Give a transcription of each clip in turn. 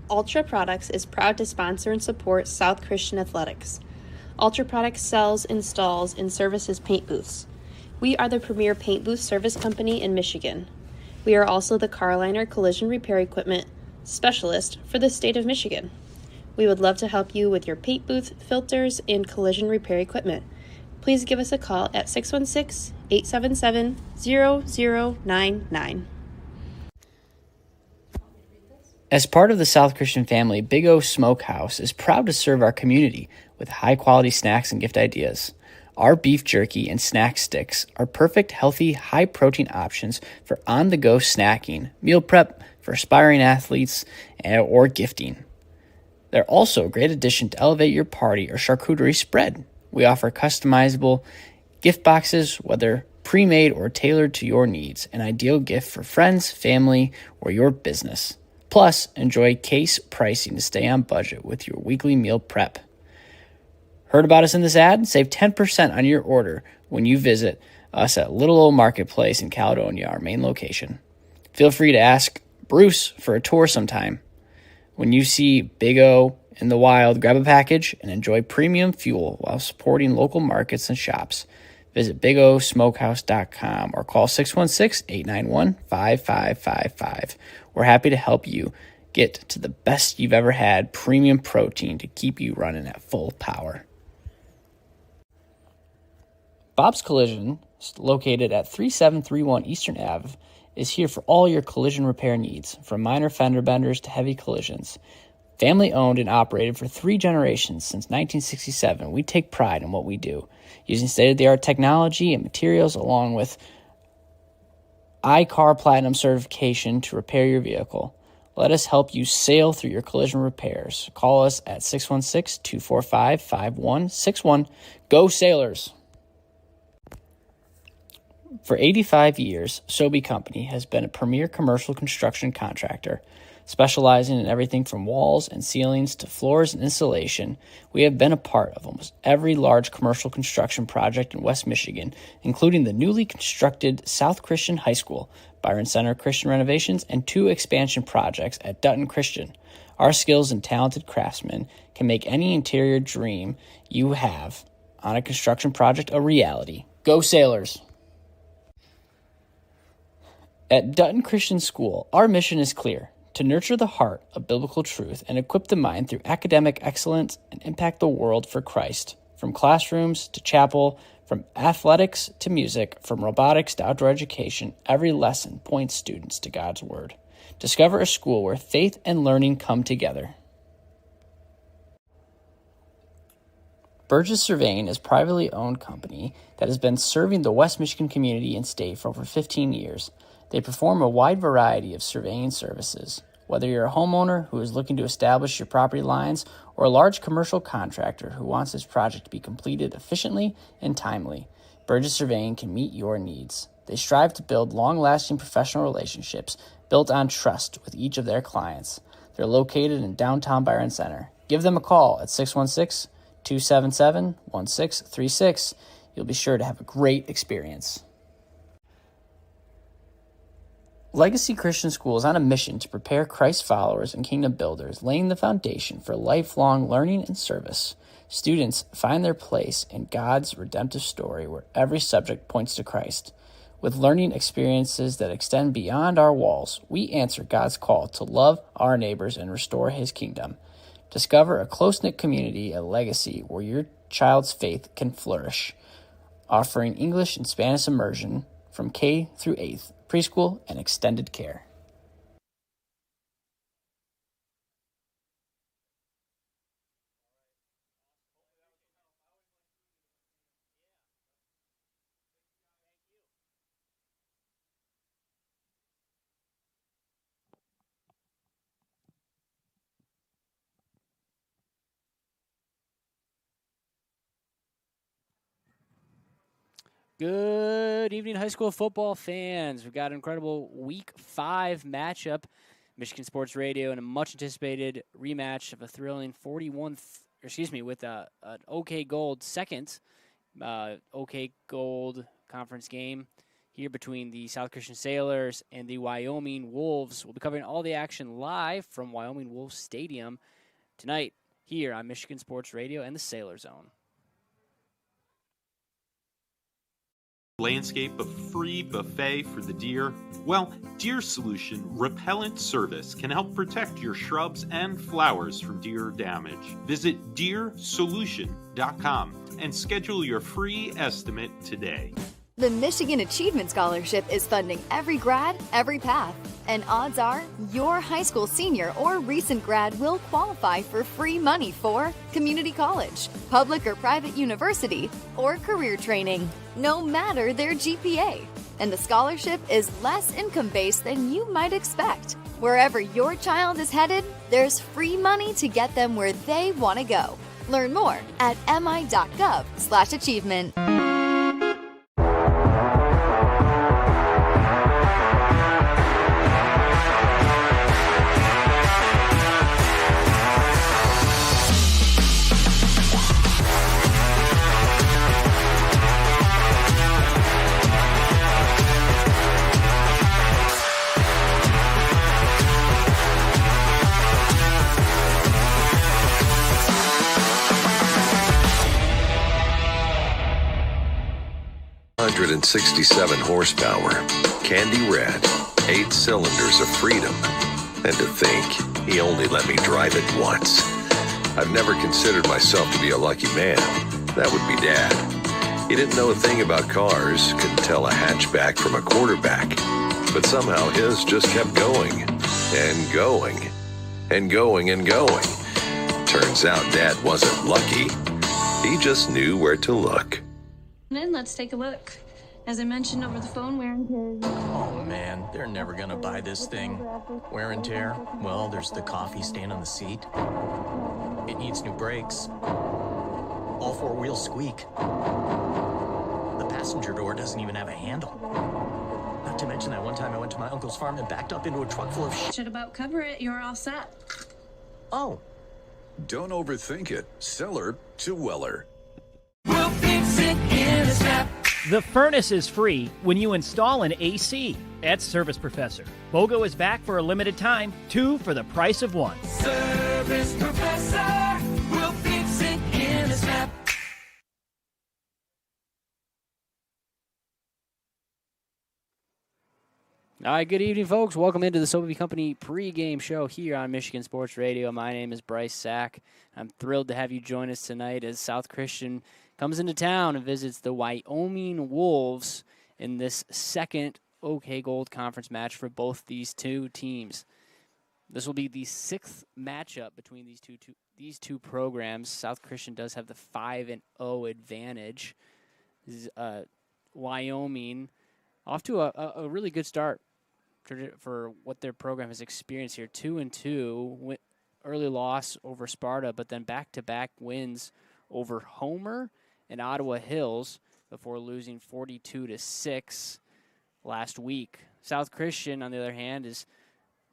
Ultra Products is proud to sponsor and support South Christian Athletics. Ultra Products sells, installs, and services paint booths. We are the premier paint booth service company in Michigan. We are also the Carliner Collision Repair Equipment specialist for the state of Michigan. We would love to help you with your paint booth, filters, and collision repair equipment. Please give us a call at 616-877-0099. As part of the South Christian family, Big O Smokehouse is proud to serve our community with high-quality snacks and gift ideas. Our beef jerky and snack sticks are perfect, healthy, high-protein options for on-the-go snacking, meal prep for aspiring athletes, or gifting. They're also a great addition to elevate your party or charcuterie spread. We offer customizable gift boxes, whether pre-made or tailored to your needs, an ideal gift for friends, family, or your business. Plus, enjoy case pricing to stay on budget with your weekly meal prep. Heard about us in this ad? Save 10% on your order when you visit us at Little Old Marketplace in Caledonia, our main location. Feel free to ask Bruce for a tour sometime. When you see Big O in the wild, grab a package and enjoy premium fuel while supporting local markets and shops. Visit bigosmokehouse.com or call 616-891-5555. We're happy to help you get to the best you've ever had premium protein to keep you running at full power. Bob's Collision, located at 3731 Eastern Ave, is here for all your collision repair needs, from minor fender benders to heavy collisions. Family owned and operated for 3 generations since 1967, we take pride in what we do, using state-of-the-art technology and materials along with iCar Platinum certification to repair your vehicle. Let us help you sail through your collision repairs. Call us at 616-245-5161. Go Sailors! For 85 years, Sobey Company has been a premier commercial construction contractor. Specializing in everything from walls and ceilings to floors and insulation, we have been a part of almost every large commercial construction project in West Michigan, including the newly constructed South Christian High School, Byron Center Christian renovations, and 2 expansion projects at Dutton Christian. Our skills and talented craftsmen can make any interior dream you have on a construction project a reality. Go Sailors! At Dutton Christian School, our mission is clear: to nurture the heart of biblical truth and equip the mind through academic excellence and impact the world for Christ. From classrooms to chapel, from athletics to music, from robotics to outdoor education, every lesson points students to God's Word. Discover a school where faith and learning come together. Burgess Surveying is a privately owned company that has been serving the West Michigan community and state for over 15 years. They perform a wide variety of surveying services. Whether you're a homeowner who is looking to establish your property lines or a large commercial contractor who wants his project to be completed efficiently and timely, Burgess Surveying can meet your needs. They strive to build long-lasting professional relationships built on trust with each of their clients. They're located in downtown Byron Center. Give them a call at 616-277-1636. You'll be sure to have a great experience. Legacy Christian School is on a mission to prepare Christ followers and kingdom builders, laying the foundation for lifelong learning and service. Students find their place in God's redemptive story where every subject points to Christ. With learning experiences that extend beyond our walls, we answer God's call to love our neighbors and restore His kingdom. Discover a close-knit community at Legacy where your child's faith can flourish, offering English and Spanish immersion from K through 8th, preschool, and extended care. Good evening, high school football fans. We've got an incredible Week 5 matchup. Michigan Sports Radio and a much-anticipated rematch of a thrilling with an OK Gold second OK Gold conference game here between the South Christian Sailors and the Wyoming Wolves. We'll be covering all the action live from Wyoming Wolves Stadium tonight here on Michigan Sports Radio and the Sailor Zone. Landscape of free buffet for the deer? Well, Deer Solution Repellent Service can help protect your shrubs and flowers from deer damage. Visit deersolution.com and schedule your free estimate today. The Michigan Achievement Scholarship is funding every grad, every path. And odds are your high school senior or recent grad will qualify for free money for community college, public or private university, or career training, no matter their GPA. And the scholarship is less income-based than you might expect. Wherever your child is headed, there's free money to get them where they want to go. Learn more at mi.gov/achievement. 167 horsepower, candy red, 8 cylinders of freedom. And to think, he only let me drive it once. I've never considered myself to be a lucky man. That would be Dad. He didn't know a thing about cars, couldn't tell a hatchback from a quarterback. But somehow his just kept going, and going, and going, and going. Turns out Dad wasn't lucky. He just knew where to look. And let's take a look. As I mentioned over the phone, wear and tear. Oh man, they're never gonna buy this thing. Wear and tear? Well, there's the coffee stain on the seat. It needs new brakes. All 4 wheels squeak. The passenger door doesn't even have a handle. Not to mention that one time I went to my uncle's farm and backed up into a truck full of shit. Should about cover it. You're all set. Oh. Don't overthink it. Seller to Weller. We'll fix it in a snap. The furnace is free when you install an AC at Service Professor. BOGO is back for a limited time, 2 for the price of 1. Service Professor, we'll fix it in a snap. All right, good evening, folks. Welcome into the Soapy Company pregame show here on Michigan Sports Radio. My name is Bryce Sack. I'm thrilled to have you join us tonight as South Christian comes into town and visits the Wyoming Wolves in this second OK Gold Conference match for both these two teams. This will be the 6th matchup between these two programs. South Christian does have the 5-0 advantage. Wyoming off to a really good start for what their program has experienced here. 2-2, early loss over Sparta, but then back-to-back wins over Homer and Ottawa Hills before losing 42-6 last week. South Christian, on the other hand, is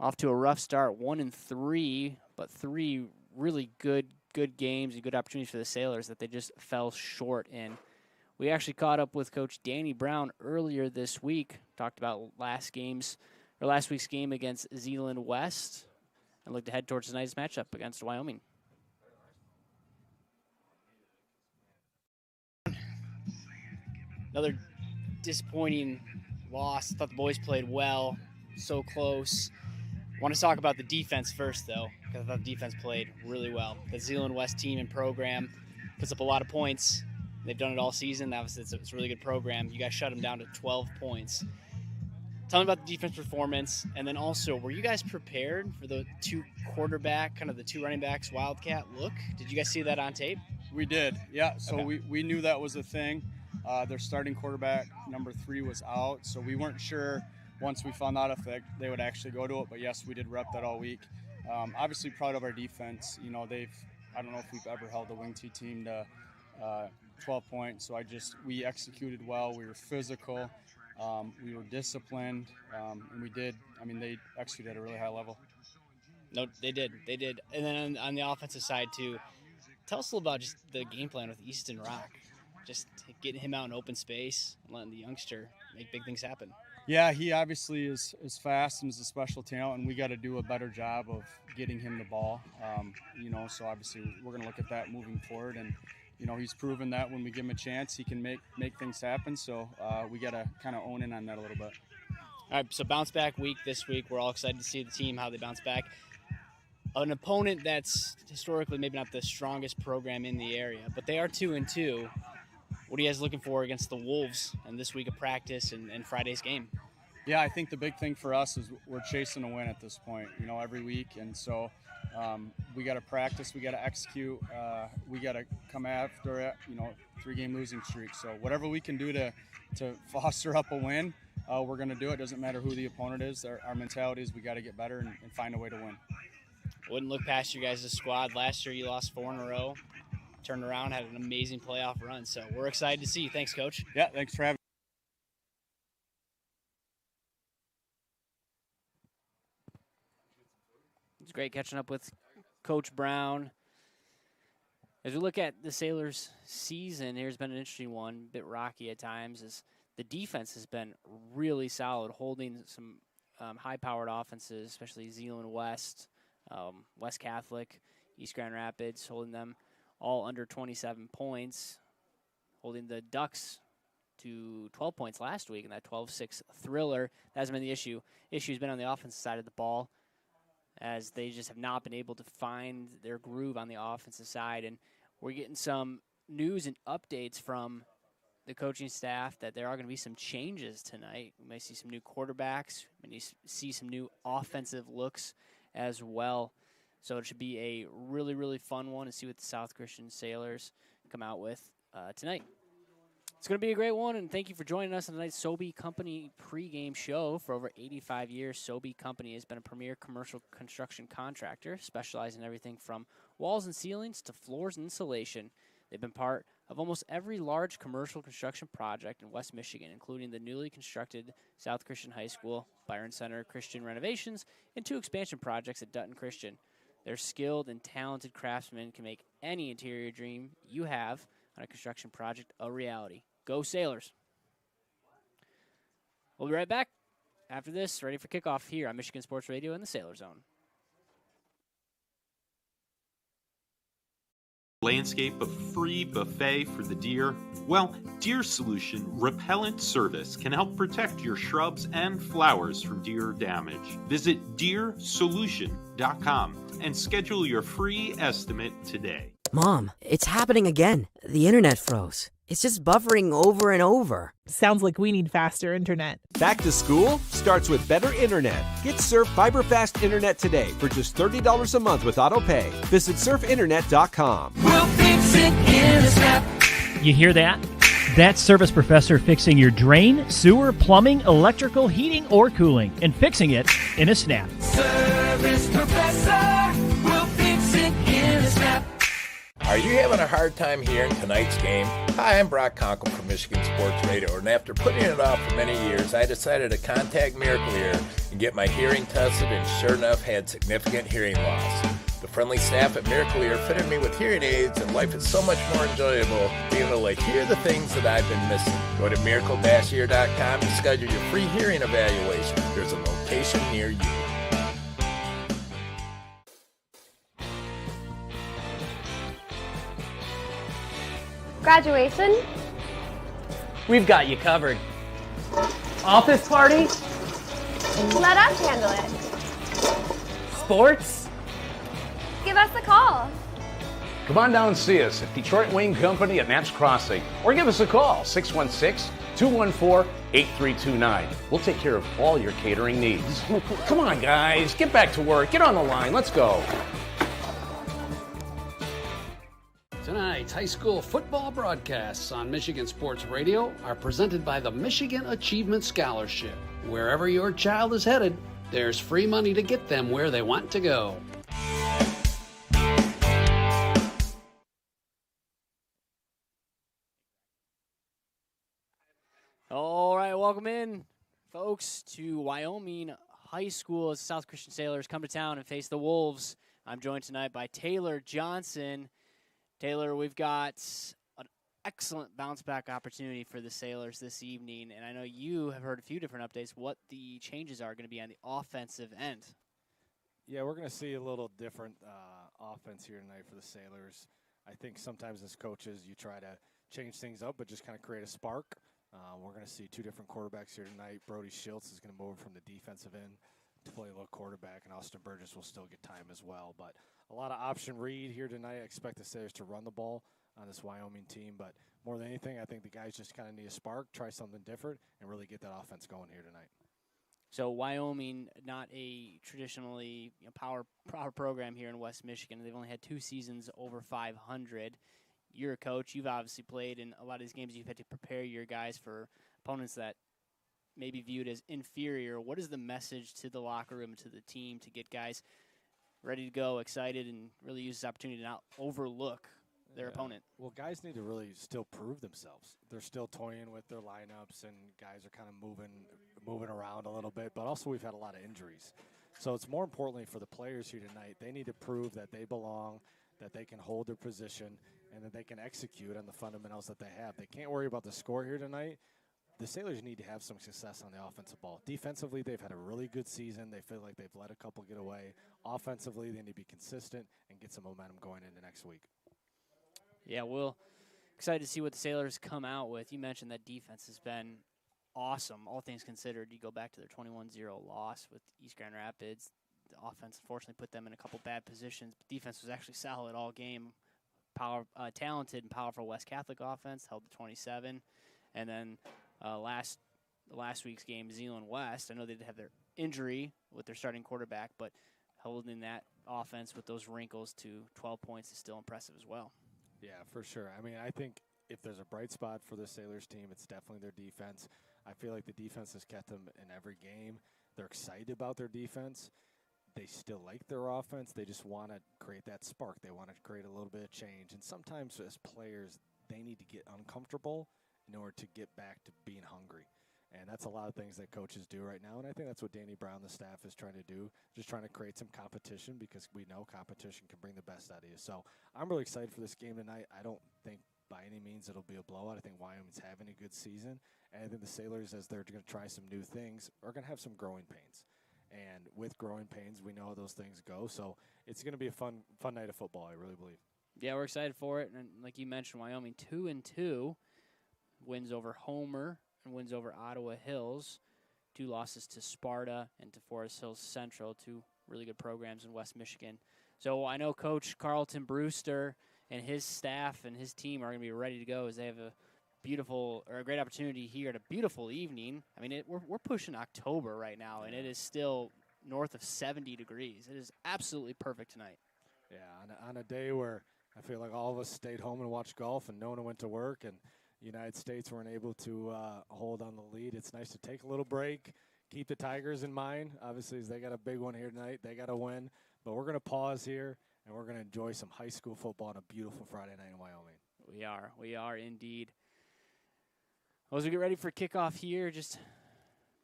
off to a rough start, 1-3, but 3 really good games and good opportunities for the Sailors that they just fell short in. We actually caught up with Coach Danny Brown earlier this week, talked about last week's game against Zeeland West, and looked ahead towards tonight's matchup against Wyoming. Another disappointing loss. Thought the boys played well, so close. Want to talk about the defense first, though, because I thought the defense played really well. The Zeeland West team and program puts up a lot of points. They've done it all season. Obviously, it's a really good program. You guys shut them down to 12 points. Tell me about the defense performance, and then also, were you guys prepared for the 2 quarterback, kind of the 2 running backs Wildcat look? Did you guys see that on tape? We did, yeah. So okay. we knew that was a thing. Their starting quarterback, number 3, was out, so we weren't sure once we found out if they would actually go to it. But yes, we did rep that all week. Obviously proud of our defense. You know, I don't know if we've ever held a wing T team to 12 points. So we executed well. We were physical. We were disciplined, and we did. I mean, they executed at a really high level. No, they did. And then on the offensive side too, tell us a little about just the game plan with Easton Rock. just getting him out in open space and letting the youngster make big things happen. Yeah, he obviously is fast and is a special talent, and we got to do a better job of getting him the ball. So obviously we're going to look at that moving forward, and he's proven that when we give him a chance, he can make things happen. So we got to kind of own in on that a little bit. All right, so bounce back week this week. We're all excited to see the team, how they bounce back. An opponent that's historically maybe not the strongest program in the area, but they are 2-2. What are you guys looking for against the Wolves and this week of practice and Friday's game? Yeah, I think the big thing for us is we're chasing a win at this point, every week. And so we got to practice, we got to execute, we got to come after it, 3-game losing streak. So whatever we can do to foster up a win, we're going to do it. Doesn't matter who the opponent is. Our mentality is we got to get better and find a way to win. Wouldn't look past you guys' squad. Last year you lost 4 in a row, turned around, had an amazing playoff run. So we're excited to see you. Thanks, Coach. Yeah, thanks for having me. It's great catching up with Coach Brown. As we look at the Sailors' season, here's been an interesting one, a bit rocky at times, as the defense has been really solid, holding some high-powered offenses, especially Zeeland West, West Catholic, East Grand Rapids, holding them all under 27 points, holding the Ducks to 12 points last week in that 12-6 thriller. That hasn't been the issue. Issue's been on the offensive side of the ball, as they just have not been able to find their groove on the offensive side. And we're getting some news and updates from the coaching staff that there are going to be some changes tonight. We may see some new quarterbacks. We may see some new offensive looks as well. So it should be a really, really fun one to see what the South Christian Sailors come out with tonight. It's going to be a great one, and thank you for joining us on tonight's Sobey Company pregame show. For over 85 years, Sobey Company has been a premier commercial construction contractor, specializing in everything from walls and ceilings to floors and insulation. They've been part of almost every large commercial construction project in West Michigan, including the newly constructed South Christian High School, Byron Center Christian renovations, and 2 expansion projects at Dutton Christian. Their skilled and talented craftsmen can make any interior dream you have on a construction project a reality. Go Sailors. We'll be right back after this, ready for kickoff here on Michigan Sports Radio in the Sailor Zone. Landscape a free buffet for the deer? Well, Deer Solution Repellent Service can help protect your shrubs and flowers from deer damage. Visit deersolution.com and schedule your free estimate today. Mom, it's happening again. The internet froze. It's just buffering over and over. Sounds like we need faster internet. Back to school starts with better internet. Get Surf Fiber Fast Internet today for just $30 a month with AutoPay. Visit surfinternet.com. We'll fix it in a snap. You hear that? That's Service Professor fixing your drain, sewer, plumbing, electrical, heating, or cooling, and fixing it in a snap. Service Professor will fix it in a snap. Are you having a hard time hearing tonight's game? Hi, I'm Brock Conkle from Michigan Sports Radio, and after putting it off for many years, I decided to contact Miracle Ear and get my hearing tested, and sure enough, had significant hearing loss. The friendly staff at Miracle Ear fitted me with hearing aids, and life is so much more enjoyable being able to hear the things that I've been missing. Go to miracle-ear.com to schedule your free hearing evaluation. There's a location near you. Graduation? We've got you covered. Office party? Let us handle it. Sports? Give us a call. Come on down and see us at Detroit Wing Company at Knapp's Crossing, or give us a call, 616-214-8329. We'll take care of all your catering needs. Come on, guys, get back to work. Get on the line. Let's go. Tonight's high school football broadcasts on Michigan Sports Radio are presented by the Michigan Achievement Scholarship. Wherever your child is headed, there's free money to get them where they want to go. All right, welcome in, folks, to Wyoming High School as the South Christian Sailors come to town and face the Wolves. I'm joined tonight by Taylor Johnson. Taylor, we've got excellent bounce-back opportunity for the Sailors this evening, and I know you have heard a few different updates, what the changes are going to be on the offensive end. Yeah, we're going to see a little different offense here tonight for the Sailors. I think sometimes as coaches you try to change things up but just kind of create a spark. We're going to see two different quarterbacks here tonight. Brody Schiltz is going to move over from the defensive end to play a little quarterback, and Austin Burgess will still get time as well. But a lot of option read here tonight. I expect the Sailors to run the ball on this Wyoming team. But more than anything, I think the guys just kind of need a spark, try something different, and really get that offense going here tonight. So Wyoming, not a traditionally power program here in West Michigan. They've only had 2 seasons over 500. You're a coach. You've obviously played in a lot of these games. You've had to prepare your guys for opponents that may be viewed as inferior. What is the message to the locker room and to the team to get guys ready to go, excited, and really use this opportunity to not overlook their opponent? Well, guys need to really still prove themselves. They're still toying with their lineups, and guys are kind of moving around a little bit. But also we've had a lot of injuries. So it's more importantly for the players here tonight, they need to prove that they belong, that they can hold their position, and that they can execute on the fundamentals that they have. They can't worry about the score here tonight. The Sailors need to have some success on the offensive ball. Defensively, they've had a really good season. They feel like they've let a couple get away. Offensively, they need to be consistent and get some momentum going into next week. Yeah, we'll excited to see what the Sailors come out with. You mentioned that defense has been awesome, all things considered. You go back to their 21-0 loss with East Grand Rapids. The offense, unfortunately, put them in a couple bad positions. But defense was actually solid all game. Talented and powerful West Catholic offense held the 27. And then last week's game, Zeeland West, I know they did have their injury with their starting quarterback, but holding that offense with those wrinkles to 12 points is still impressive as well. Yeah, for sure. I mean, I think if there's a bright spot for the Sailors team, it's definitely their defense. I feel like the defense has kept them in every game. They're excited about their defense. They still like their offense. They just want to create that spark. They want to create a little bit of change. And sometimes as players, they need to get uncomfortable in order to get back to being hungry. And that's a lot of things that coaches do right now. And I think that's what Danny Brown, the staff, is trying to do, just trying to create some competition because we know competition can bring the best out of you. So I'm really excited for this game tonight. I don't think by any means it'll be a blowout. I think Wyoming's having a good season. And I think the Sailors, as they're going to try some new things, are going to have some growing pains. And with growing pains, we know how those things go. So it's going to be a fun night of football, I really believe. Yeah, we're excited for it. And like you mentioned, Wyoming 2-2, wins over Homer and wins over Ottawa Hills. 2 losses to Sparta and to Forest Hills Central, 2 really good programs in West Michigan. So I know Coach Carlton Brewster and his staff and his team are going to be ready to go as they have a great opportunity here at a beautiful evening. I mean, we're pushing October right now, and it is still north of 70 degrees. It is absolutely perfect tonight. Yeah, on a day where I feel like all of us stayed home and watched golf and no one went to work and the United States weren't able to hold on the lead, it's nice to take a little break, keep the Tigers in mind. Obviously, they got a big one here tonight. They got to win. But we're going to pause here, and we're going to enjoy some high school football on a beautiful Friday night in Wyoming. We are indeed. Well, as we get ready for kickoff here, just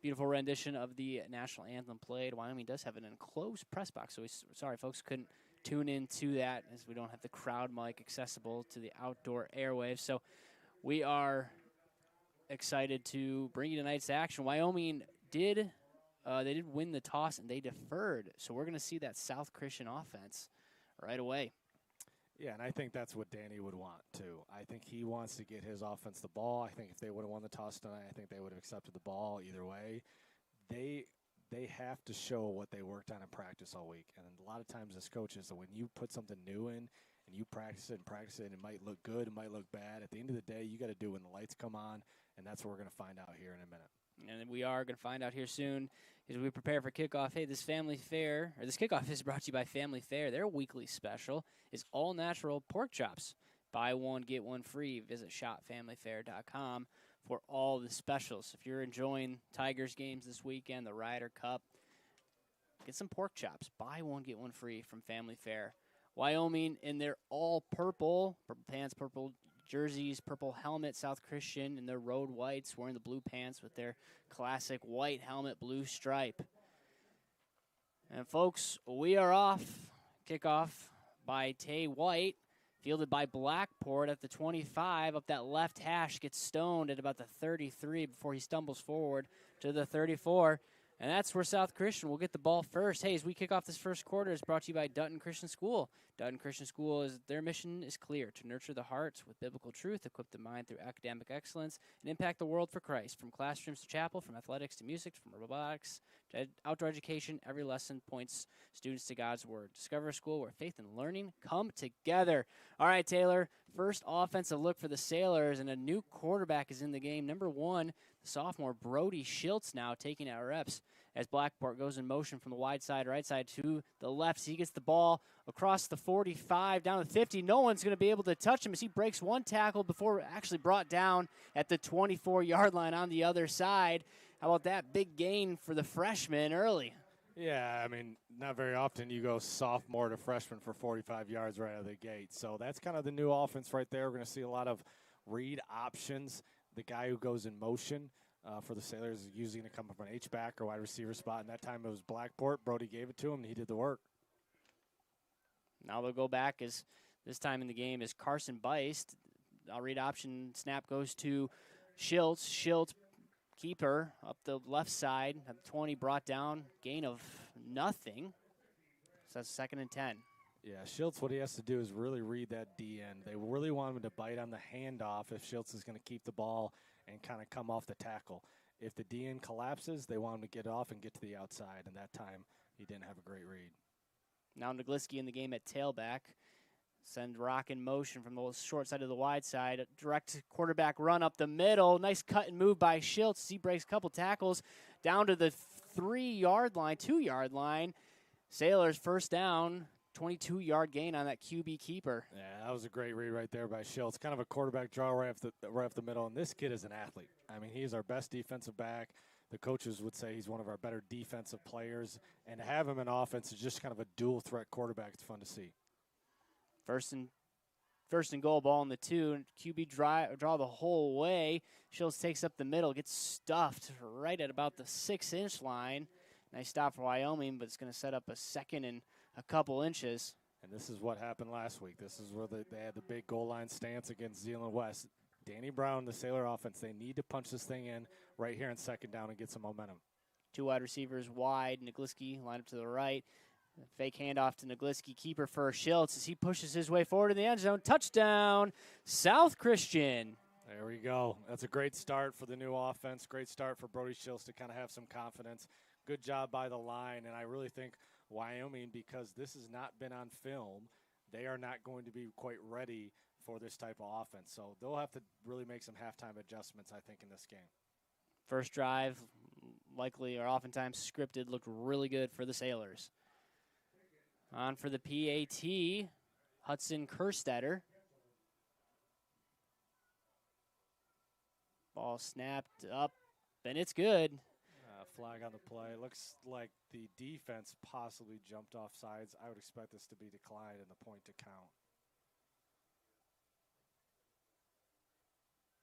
beautiful rendition of the national anthem played. Wyoming does have an enclosed press box, so sorry, folks, couldn't tune into that as we don't have the crowd mic accessible to the outdoor airwaves. So we are excited to bring you tonight's action. Wyoming did win the toss, and they deferred, so we're going to see that South Christian offense right away. Yeah, and I think that's what Danny would want, too. I think he wants to get his offense the ball. I think if they would have won the toss tonight, I think they would have accepted the ball either way. They have to show what they worked on in practice all week. And a lot of times as coaches, when you put something new in and you practice it, and it might look good, it might look bad. At the end of the day, you got to do it when the lights come on, and that's what we're going to find out here in a minute. And we are going to find out here soon as we prepare for kickoff. Hey, this kickoff is brought to you by Family Fare. Their weekly special is all-natural pork chops. Buy one, get one free. Visit shopfamilyfare.com for all the specials. If you're enjoying Tigers games this weekend, the Ryder Cup, get some pork chops. Buy one, get one free from Family Fare. Wyoming in their all-purple pants, purple jerseys, purple helmet. South Christian in their road whites, wearing the blue pants with their classic white helmet, blue stripe. And, folks, we are off. Kickoff by Tay White. Fielded by Blackport at the 25. Up that left hash, gets stoned at about the 33 before he stumbles forward to the 34. And that's where South Christian will get the ball first. Hey, as we kick off this first quarter, it's brought to you by Dutton Christian School. Dutton Christian School, their mission is clear: to nurture the hearts with biblical truth, equip the mind through academic excellence, and impact the world for Christ. From classrooms to chapel, from athletics to music, from robotics to outdoor education, every lesson points students to God's Word. Discover a school where faith and learning come together. All right, Taylor, first offensive look for the Sailors, and a new quarterback is in the game. Number 1, the sophomore Brody Schiltz now taking out reps as Blackport goes in motion from the wide side, right side to the left. He gets the ball across the 45, down to the 50. No one's going to be able to touch him as he breaks one tackle before actually brought down at the 24-yard line on the other side. How about that big gain for the freshman early? Yeah, I mean, not very often you go sophomore to freshman for 45 yards right out of the gate. So that's kind of the new offense right there. We're going to see a lot of read options. The guy who goes in motion for the Sailors is usually going to come from an H-back or wide receiver spot, and that time it was Blackport. Brody gave it to him, and he did the work. Now they'll go back as this time in the game is Carson Beist. I'll read option. Snap goes to Schiltz. Schiltz, keeper, up the left side. At the 20, brought down. Gain of nothing. So that's 2nd and 10. Yeah, Schiltz, what he has to do is really read that DN. They really want him to bite on the handoff if Schiltz is going to keep the ball and kind of come off the tackle. If the DN collapses, they want him to get off and get to the outside, and that time he didn't have a great read. Now Nagliski in the game at tailback. Send Rock in motion from the short side to the wide side. A direct quarterback run up the middle. Nice cut and move by Schiltz. He breaks a couple tackles down to the 2-yard line. Sailors first down. 22-yard gain on that QB keeper. Yeah, that was a great read right there by Schiltz. Kind of a quarterback draw right off the middle, and this kid is an athlete. I mean, he's our best defensive back. The coaches would say he's one of our better defensive players, and to have him in offense is just kind of a dual-threat quarterback. It's fun to see. First and goal, ball in the 2. QB draw the whole way. Schiltz takes up the middle, gets stuffed right at about the 6-inch line. Nice stop for Wyoming, but it's going to set up a 2nd and a couple inches. And this is what happened last week. This is where they had the big goal line stance against Zeeland West. Danny Brown, the Sailor offense, they need to punch this thing in right here in 2nd down and get some momentum. 2 wide receivers wide. Nagliski line up to the right. Fake handoff to Nagliski. Keeper for Schiltz as he pushes his way forward in the end zone. Touchdown, South Christian. There we go. That's a great start for the new offense. Great start for Brody Schiltz to kind of have some confidence. Good job by the line, and I really think Wyoming, because this has not been on film, they are not going to be quite ready for this type of offense. So they'll have to really make some halftime adjustments, I think, in this game. First drive, likely or oftentimes scripted, looked really good for the Sailors. On for the PAT, Hudson Kerstetter. Ball snapped up, and it's good. Flag on the play. Looks like the defense possibly jumped off sides. I would expect this to be declined and the point to count.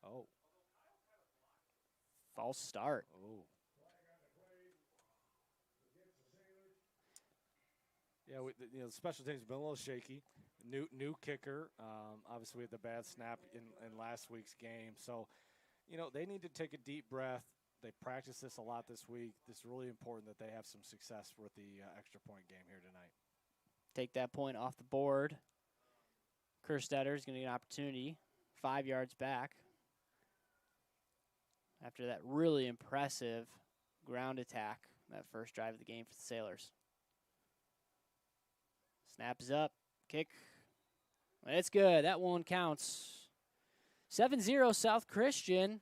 Oh. False start. Oh. Yeah, the special teams have been a little shaky. New kicker. Obviously, we had the bad snap in last week's game. So, they need to take a deep breath. They practice this a lot this week. It's really important that they have some success with the extra point game here tonight. Take that point off the board. Kerstetter is going to get an opportunity 5 yards back after that really impressive ground attack, that first drive of the game for the Sailors. Snap is up. Kick. It's good. That one counts. 7-0 South Christian.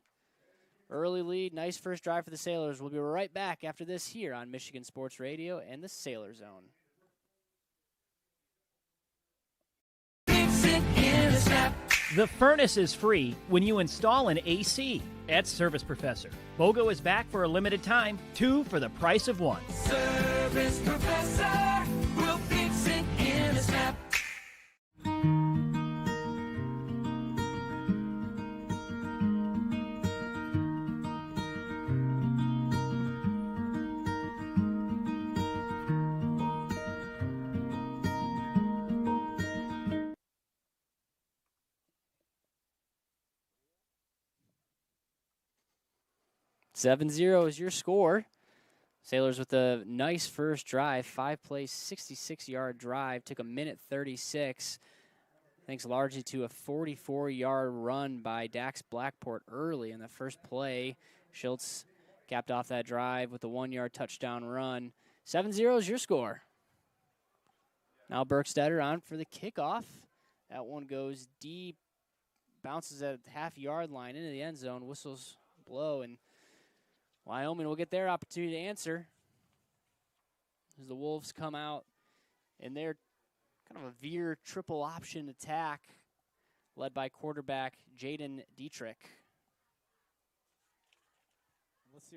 Early lead. Nice first drive for the Sailors. We'll be right back after this here on Michigan Sports Radio and the Sailor Zone. The furnace is free when you install an AC at Service Professor. BOGO is back for a limited time, 2 for the price of 1. Service Professor will fix it in a snap. 7-0 is your score. Sailors with a nice first drive, 5-play, 66-yard drive, took 1:36. Thanks largely to a 44-yard run by Dax Blackport early in the first play. Schultz capped off that drive with a 1-yard touchdown run. 7-0 is your score. Now Berkstetter on for the kickoff. That one goes deep, bounces at the half-yard line into the end zone, whistles blow, and Wyoming will get their opportunity to answer as the Wolves come out in their kind of a veer triple option attack led by quarterback Jaden Dietrich. Let's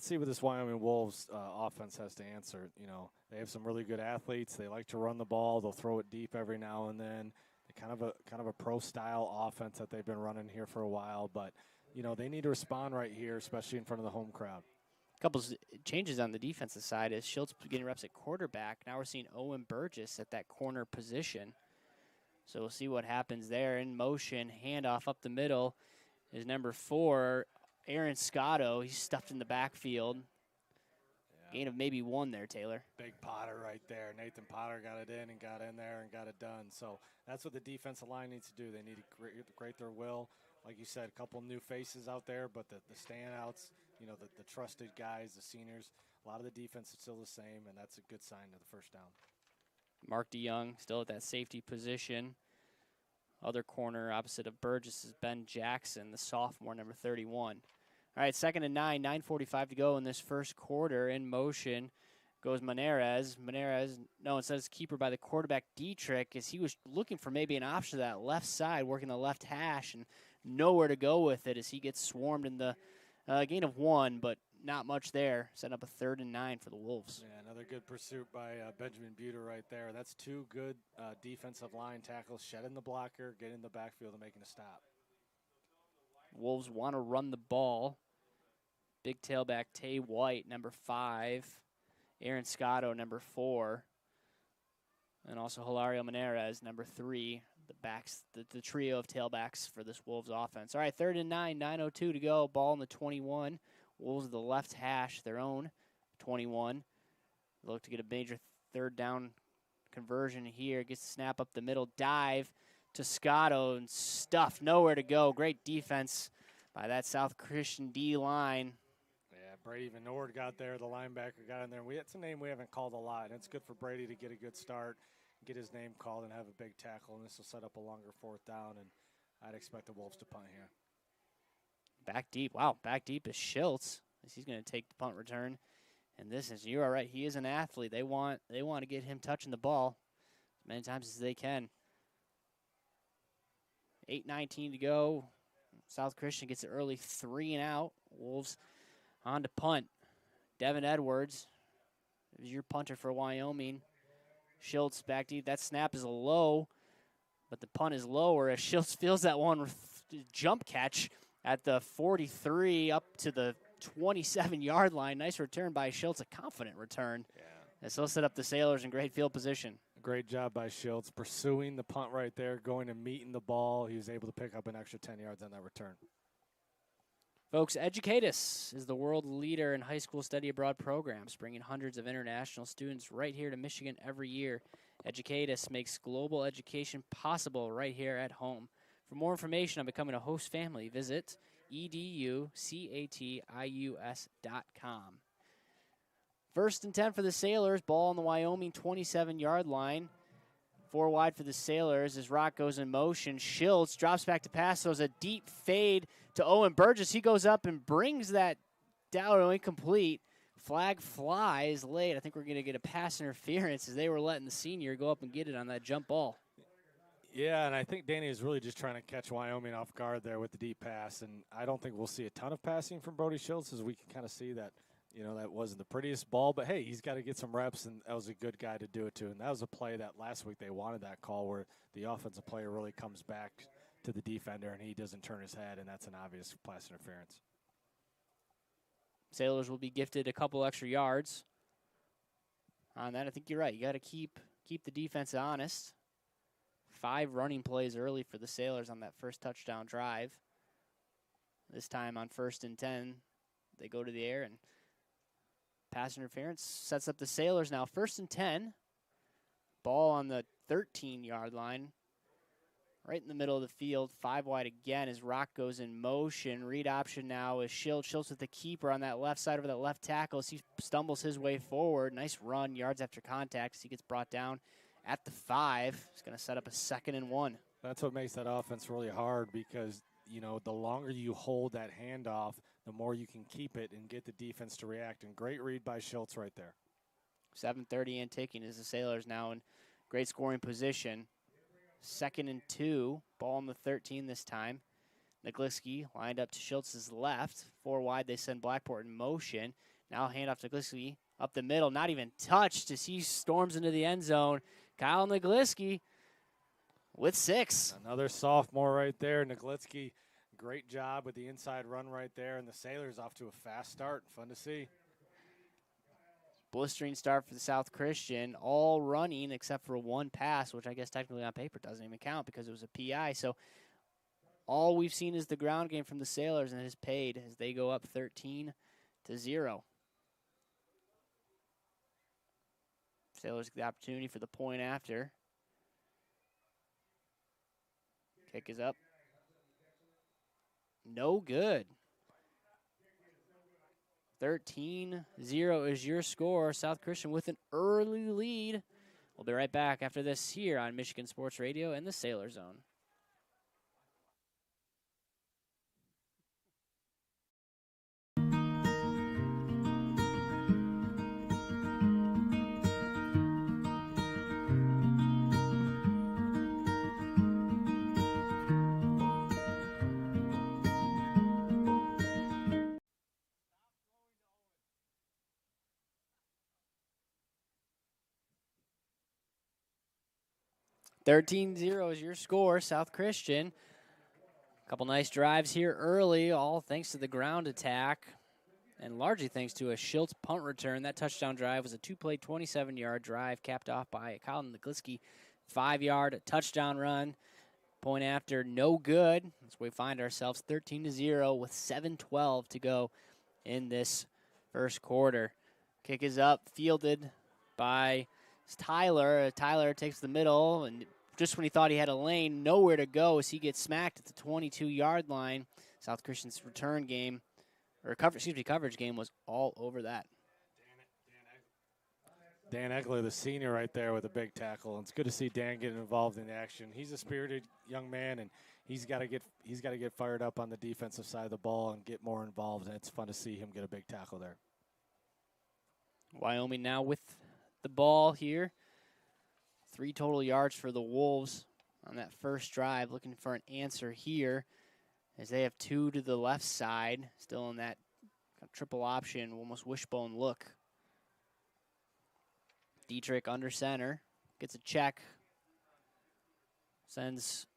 see what this Wyoming Wolves offense has to answer. You know, they have some really good athletes. They like to run the ball. They'll throw it deep every now and then. They kind of a pro style offense that they've been running here for a while, but you know, they need to respond right here, especially in front of the home crowd. A couple changes on the defensive side as Schultz getting reps at quarterback. Now we're seeing Owen Burgess at that corner position. So we'll see what happens there. In motion, handoff up the middle is number 4, Aaron Scotto. He's stuffed in the backfield. Yeah. Gain of maybe 1 there, Taylor. Big Potter right there. Nathan Potter got it in and got in there and got it done. So that's what the defensive line needs to do. They need to grate their will. Like you said, a couple new faces out there, but the standouts, you know, the trusted guys, the seniors, a lot of the defense is still the same, and that's a good sign of the first down. Mark DeYoung still at that safety position. Other corner opposite of Burgess is Ben Jackson, the sophomore, number 31. All right, 2nd and 9, 9:45 to go in this first quarter. In motion goes Maneres. Instead it's keeper by the quarterback Dietrich, as he was looking for maybe an option to that left side, working the left hash, and nowhere to go with it as he gets swarmed in the gain of 1, but not much there. Set up a 3rd and 9 for the Wolves. Yeah, another good pursuit by Benjamin Buter right there. That's 2 good defensive line tackles, shedding the blocker, getting in the backfield and making a stop. Wolves want to run the ball. Big tailback Tay White, number 5. Aaron Scotto, number 4. And also Hilario Maneres, number 3. The trio of tailbacks for this Wolves offense. All right, 3rd and 9, 9:02 to go. Ball in the 21. Wolves the left hash, their own 21. They look to get a major 3rd down conversion here. Gets the snap up the middle, dive to Scotto and stuff. Nowhere to go. Great defense by that South Christian D line. Yeah, Brady Van Nord got there. The linebacker got in there. It's a name we haven't called a lot, and it's good for Brady to get a good start, get his name called, and have a big tackle, and this will set up a longer 4th down, and I'd expect the Wolves to punt here. Back deep. Wow, back deep is Schultz. He's going to take the punt return. And this is, you're all right, he is an athlete. They want to get him touching the ball as many times as they can. 8:19 to go. South Christian gets an early 3 and out. Wolves on to punt. Devin Edwards is your punter for Wyoming. Schultz back deep. That snap is low, but the punt is lower as Schultz feels that one jump catch at the 43 up to the 27-yard line. Nice return by Schultz, a confident return. Yeah. And so set up the Sailors in great field position. Great job by Schultz, pursuing the punt right there, going and meeting the ball. He was able to pick up an extra 10 yards on that return. Folks, Educatus is the world leader in high school study abroad programs, bringing hundreds of international students right here to Michigan every year. Educatus makes global education possible right here at home. For more information on becoming a host family, visit educatius.com. 1st and 10 for the Sailors. Ball on the Wyoming 27-yard line. 4 wide for the Sailors as Rock goes in motion. Schultz drops back to pass, throws a deep fade to Owen Burgess. He goes up and brings that down incomplete. Flag flies late. I think we're going to get a pass interference as they were letting the senior go up and get it on that jump ball. Yeah, and I think Danny is really just trying to catch Wyoming off guard there with the deep pass, and I don't think we'll see a ton of passing from Brody Schultz, as we can kind of see that, you know, that wasn't the prettiest ball, but hey, he's got to get some reps, and that was a good guy to do it to. And that was a play that last week they wanted that call where the offensive player really comes back to the defender and he doesn't turn his head, and that's an obvious pass interference. Sailors will be gifted a couple extra yards on that. I think you're right. You got to keep the defense honest. 5 running plays early for the Sailors on that first touchdown drive. This time on 1st and 10, they go to the air, and pass interference sets up the Sailors now. 1st and 10. Ball on the 13-yard line. Right in the middle of the field. 5 wide again as Rock goes in motion. Read option now is Schultz. Schultz with the keeper on that left side over that left tackle as he stumbles his way forward. Nice run, yards after contact as he gets brought down at the 5. He's going to set up a 2nd and 1. That's what makes that offense really hard because, you know, the longer you hold that handoff, the more you can keep it and get the defense to react. And great read by Schultz right there. 7:30 and ticking as the Sailors now in great scoring position. 2nd and 2. Ball on the 13 this time. Nagliski lined up to Schultz's left. 4 wide, they send Blackport in motion. Now handoff to Nagliski up the middle. Not even touched as he storms into the end zone. Kyle Nagliski with 6. Another sophomore right there. Nagliski, great job with the inside run right there. And the Sailors off to a fast start. Fun to see. Blistering start for the South Christian, all running except for 1 pass, which I guess technically on paper doesn't even count because it was a PI. So all we've seen is the ground game from the Sailors, and it has paid as they go up 13-0. Sailors get the opportunity for the point after. Kick is up. No good. 13-0 is your score. South Christian with an early lead. We'll be right back after this here on Michigan Sports Radio and the Sailor Zone. $13-0 is your score, South Christian. A couple nice drives here early, all thanks to the ground attack, and largely thanks to a Schultz punt return. That touchdown drive was a 2-play, 27-yard drive, capped off by Colin Nagliski, 5-yard touchdown run. Point after, no good. As we find ourselves 13-0 with 7:12 to go in this first quarter. Kick is up, fielded by Tyler. Tyler takes the middle, and just when he thought he had a lane, nowhere to go as he gets smacked at the 22-yard line. South Christian's return game, or coverage game was all over that. Dan Eckler, the senior right there with a big tackle. And it's good to see Dan getting involved in the action. He's a spirited young man, and he's got to get fired up on the defensive side of the ball and get more involved, and it's fun to see him get a big tackle there. Wyoming now with the ball here. 3 total yards for the Wolves on that first drive. Looking for an answer here as they have 2 to the left side. Still in that triple option, almost wishbone look. Dietrich under center. Gets a check. Sends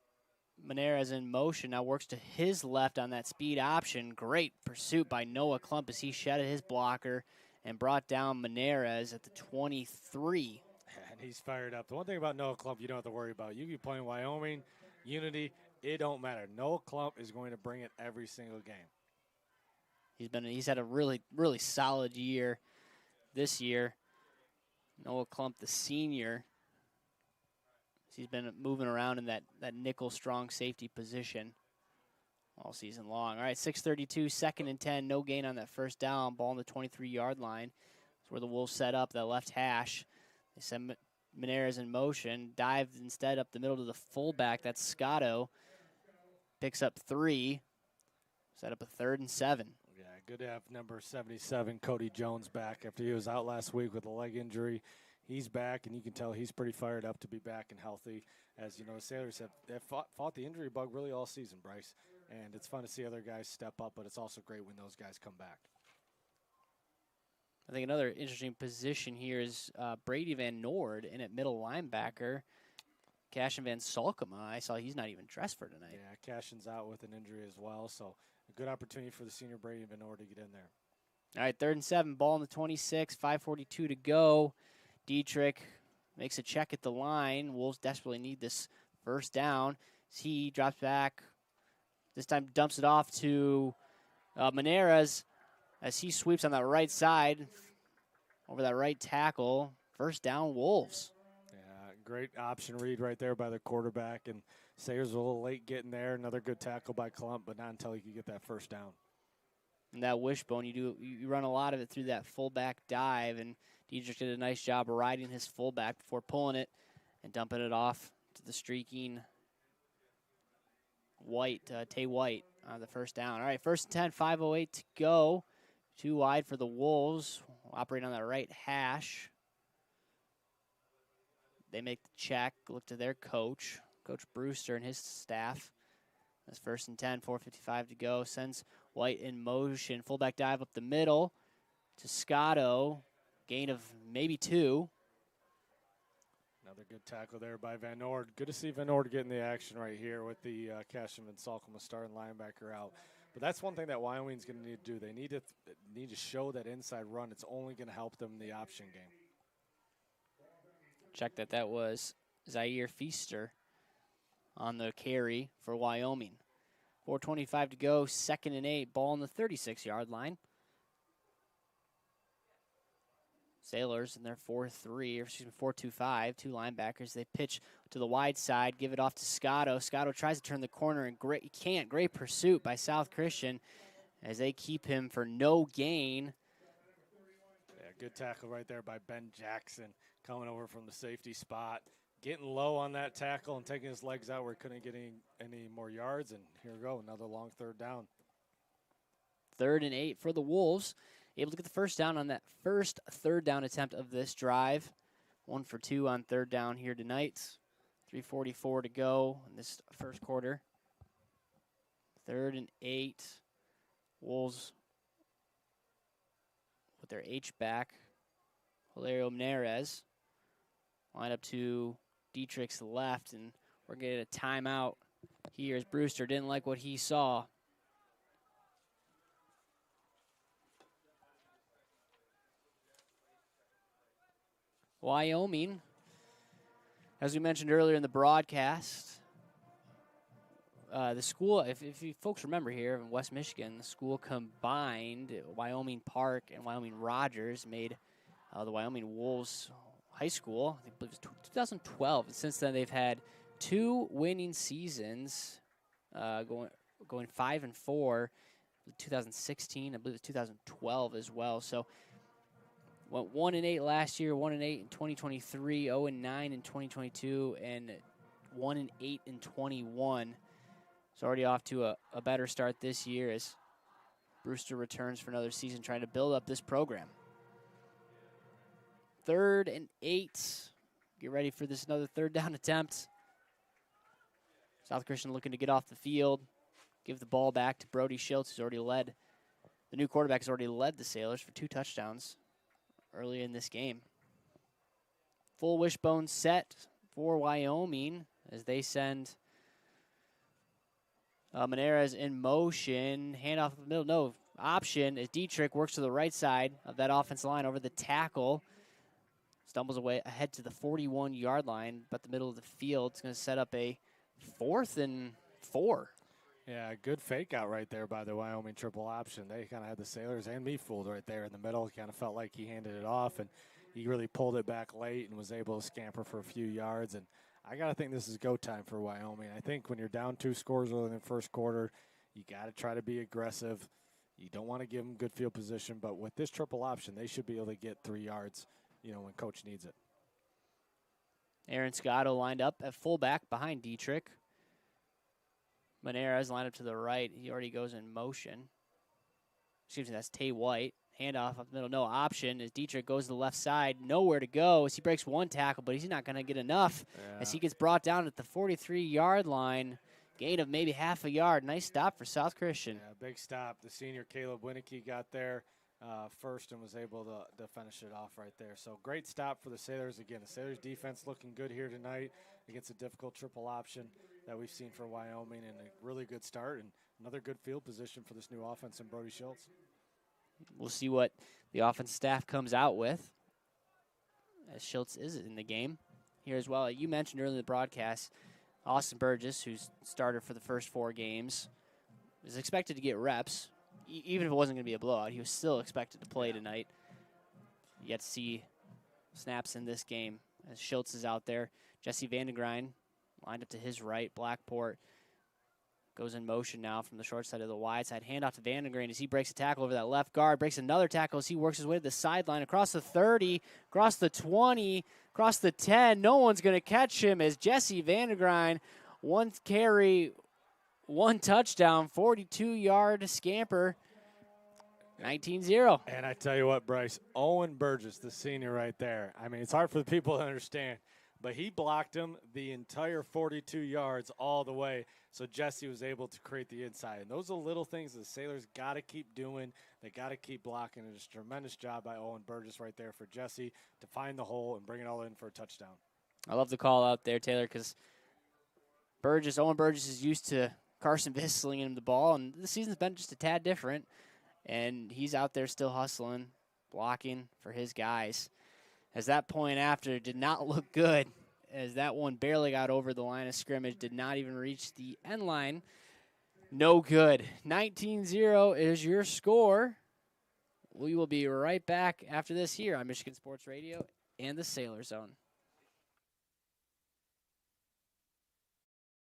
Meneres in motion. Now works to his left on that speed option. Great pursuit by Noah Klump as he shedded his blocker and brought down Meneres at the 23. And he's fired up. The one thing about Noah Klump you don't have to worry about. You be playing Wyoming, Unity, it don't matter. Noah Klump is going to bring it every single game. He's had a really, really solid year this year. Noah Klump, the senior. He's been moving around in that nickel strong safety position all season long. All right, 6:32, 2nd and 10. No gain on that first down. Ball on the 23-yard line. That's where the Wolves set up that left hash. They send Meneres in motion. Dived instead up the middle to the fullback. That's Scotto. Picks up 3. Set up a 3rd and 7. Yeah, good to have number 77, Cody Jones, back after he was out last week with a leg injury. He's back, and you can tell he's pretty fired up to be back and healthy. As you know, the Sailors have fought the injury bug really all season, Bryce. And it's fun to see other guys step up, but it's also great when those guys come back. I think another interesting position here is Brady Van Noord in at middle linebacker. Cashin Van Salkema, I saw he's not even dressed for tonight. Yeah, Cashin's out with an injury as well, so a good opportunity for the senior Brady Van Noord to get in there. All right, 3rd and 7, ball on the 26, 5:42 to go. Dietrich makes a check at the line. Wolves desperately need this first down. He drops back. This time dumps it off to Maneras, as he sweeps on that right side, over that right tackle, first down, Wolves. Yeah, great option read right there by the quarterback, and Sayers a little late getting there. Another good tackle by Klump, but not until he could get that first down. And that wishbone, you run a lot of it through that fullback dive, and Diedrich did a nice job riding his fullback before pulling it and dumping it off to the streaking Tay White on the first down. All right, 1st and 10, 5:08 to go. Too wide for the Wolves, operating on that right hash. They make the check, look to their coach, Coach Brewster and his staff. That's 1st and 10, 4:55 to go. Sends White in motion. Fullback dive up the middle to Scotto. Gain of maybe 2. Another good tackle there by Van Ord. Good to see Van Ord getting the action right here with the Cashman and Salkoma starting linebacker out. But that's one thing that Wyoming's going to need to do. They need to show that inside run. It's only going to help them in the option game. Check that was Zaire Feaster on the carry for Wyoming. 4:25 to go, 2nd and 8, ball on the 36-yard line. Sailors in their 4-2-5, 2 linebackers. They pitch to the wide side, give it off to Scotto. Scotto tries to turn the corner, and he can't. Great pursuit by South Christian as they keep him for no gain. Yeah, good tackle right there by Ben Jackson coming over from the safety spot. Getting low on that tackle and taking his legs out where he couldn't get any more yards. And here we go, another long 3rd down. 3rd and 8 for the Wolves. Able to get the first down on that first 3rd down attempt of this drive. 1 for 2 on 3rd down here tonight. 3:44 to go in this first quarter. 3rd and 8. Wolves with their H-back, Hilario Maneras. Line up to Dietrich's left, and we're getting a timeout here as Brewster didn't like what he saw. Wyoming, as we mentioned earlier in the broadcast, the school, if you folks remember here in West Michigan, the school combined Wyoming Park and Wyoming Rogers made the Wyoming Wolves High School. I believe it was 2012. And since then, they've had 2 winning seasons, going 5-4. 2016, I believe it was 2012 as well. So went 1-8 last year, 1-8 in 2023, 0-9 in 2022, and 1-8 in 21. So already off to a better start this year as Brewster returns for another season, trying to build up this program. 3rd and 8. Get ready for this another 3rd down attempt. South Christian looking to get off the field. Give the ball back to Brody Schultz, who's already led. The new quarterback has already led the Sailors for 2 touchdowns early in this game. Full wishbone set for Wyoming as they send Maneras in motion. Handoff in the middle. No option as Dietrich works to the right side of that offensive line over the tackle. Stumbles away ahead to the 41-yard line, but the middle of the field. It's going to set up a 4th and 4. Yeah, good fake out right there by the Wyoming triple option. They kind of had the Sailors and me fooled right there in the middle. Kind of felt like he handed it off, and he really pulled it back late and was able to scamper for a few yards. And I got to think this is go time for Wyoming. I think when you're down 2 scores early in the first quarter, you got to try to be aggressive. You don't want to give them good field position, but with this triple option, they should be able to get 3 yards, when coach needs it. Aaron Scotto lined up at fullback behind Dietrich. Maneras lined up to the right. He already goes in motion. Excuse me, that's Tay White. Handoff up the middle, no option as Dietrich goes to the left side. Nowhere to go as he breaks 1 tackle, but he's not going to get enough as he gets brought down at the 43-yard line. Gain of maybe half a yard. Nice stop for South Christian. Yeah, big stop. The senior Caleb Winicky got there first and was able to finish it off right there. So great stop for the Sailors. Again, the Sailors defense looking good here tonight against a difficult triple option that we've seen for Wyoming, and a really good start and another good field position for this new offense in Brody Schultz. We'll see what the offensive staff comes out with as Schultz is in the game here as well. You mentioned earlier in the broadcast, Austin Burgess, who's started for the first 4 games, is expected to get reps. even if it wasn't going to be a blowout, he was still expected to play tonight. You get to see snaps in this game as Schultz is out there. Jesse Vandegrijn lined up to his right. Blackport goes in motion now from the short side of the wide side. Handoff to Vandegrijn as he breaks a tackle over that left guard. Breaks another tackle as he works his way to the sideline. Across the 30, across the 20, across the 10. No one's going to catch him as Jesse Vandegrijn, 1 carry, 1 touchdown, 42-yard scamper. 19-0. And I tell you what, Bryce, Owen Burgess, the senior right there. I mean, it's hard for the people to understand, but he blocked him the entire 42 yards all the way, so Jesse was able to create the inside. And those are little things the Sailors got to keep doing. They got to keep blocking. And it's a tremendous job by Owen Burgess right there for Jesse to find the hole and bring it all in for a touchdown. I love the call out there, Taylor, because Owen Burgess is used to Carson Viss slinging him the ball, and the season's been just a tad different. And he's out there still hustling, blocking for his guys. As that point after did not look good, as that one barely got over the line of scrimmage, did not even reach the end line. No good. 19-0 is your score. We will be right back after this here on Michigan Sports Radio and the Sailor Zone.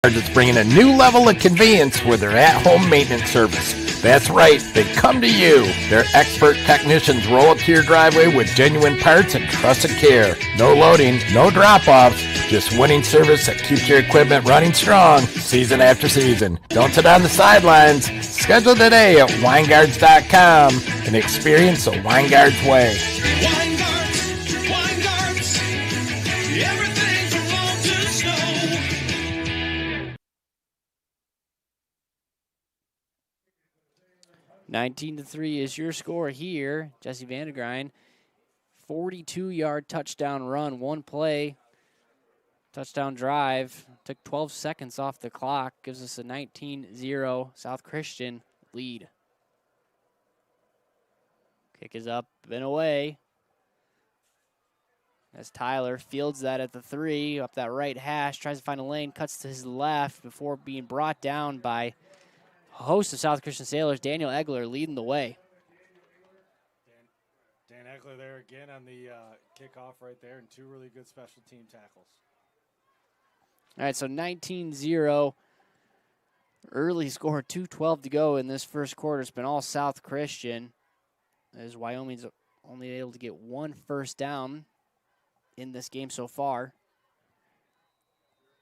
It's bringing a new level of convenience with their at-home maintenance service. That's right, they come to you. Their expert technicians roll up to your driveway with genuine parts and trusted care. No loading, no drop-offs, just winning service that keeps your equipment running strong season after season. Don't sit on the sidelines. Schedule today at Weingarts.com and experience the Weingarts way. Weingarts, everything from lawn to snow. 19-3 is your score here. Jesse Vandegrijn, 42-yard touchdown run, 1 play, touchdown drive. Took 12 seconds off the clock. Gives us a 19-0 South Christian lead. Kick is up and away. As Tyler fields that at the 3, up that right hash, tries to find a lane, cuts to his left before being brought down by a host of South Christian Sailors. Daniel Egler leading the way. Dan Egler there again on the kickoff right there, and 2 really good special team tackles. All right, so 19-0. Early score, 2:12 to go in this first quarter. It's been all South Christian, as Wyoming's only able to get 1 first down in this game so far.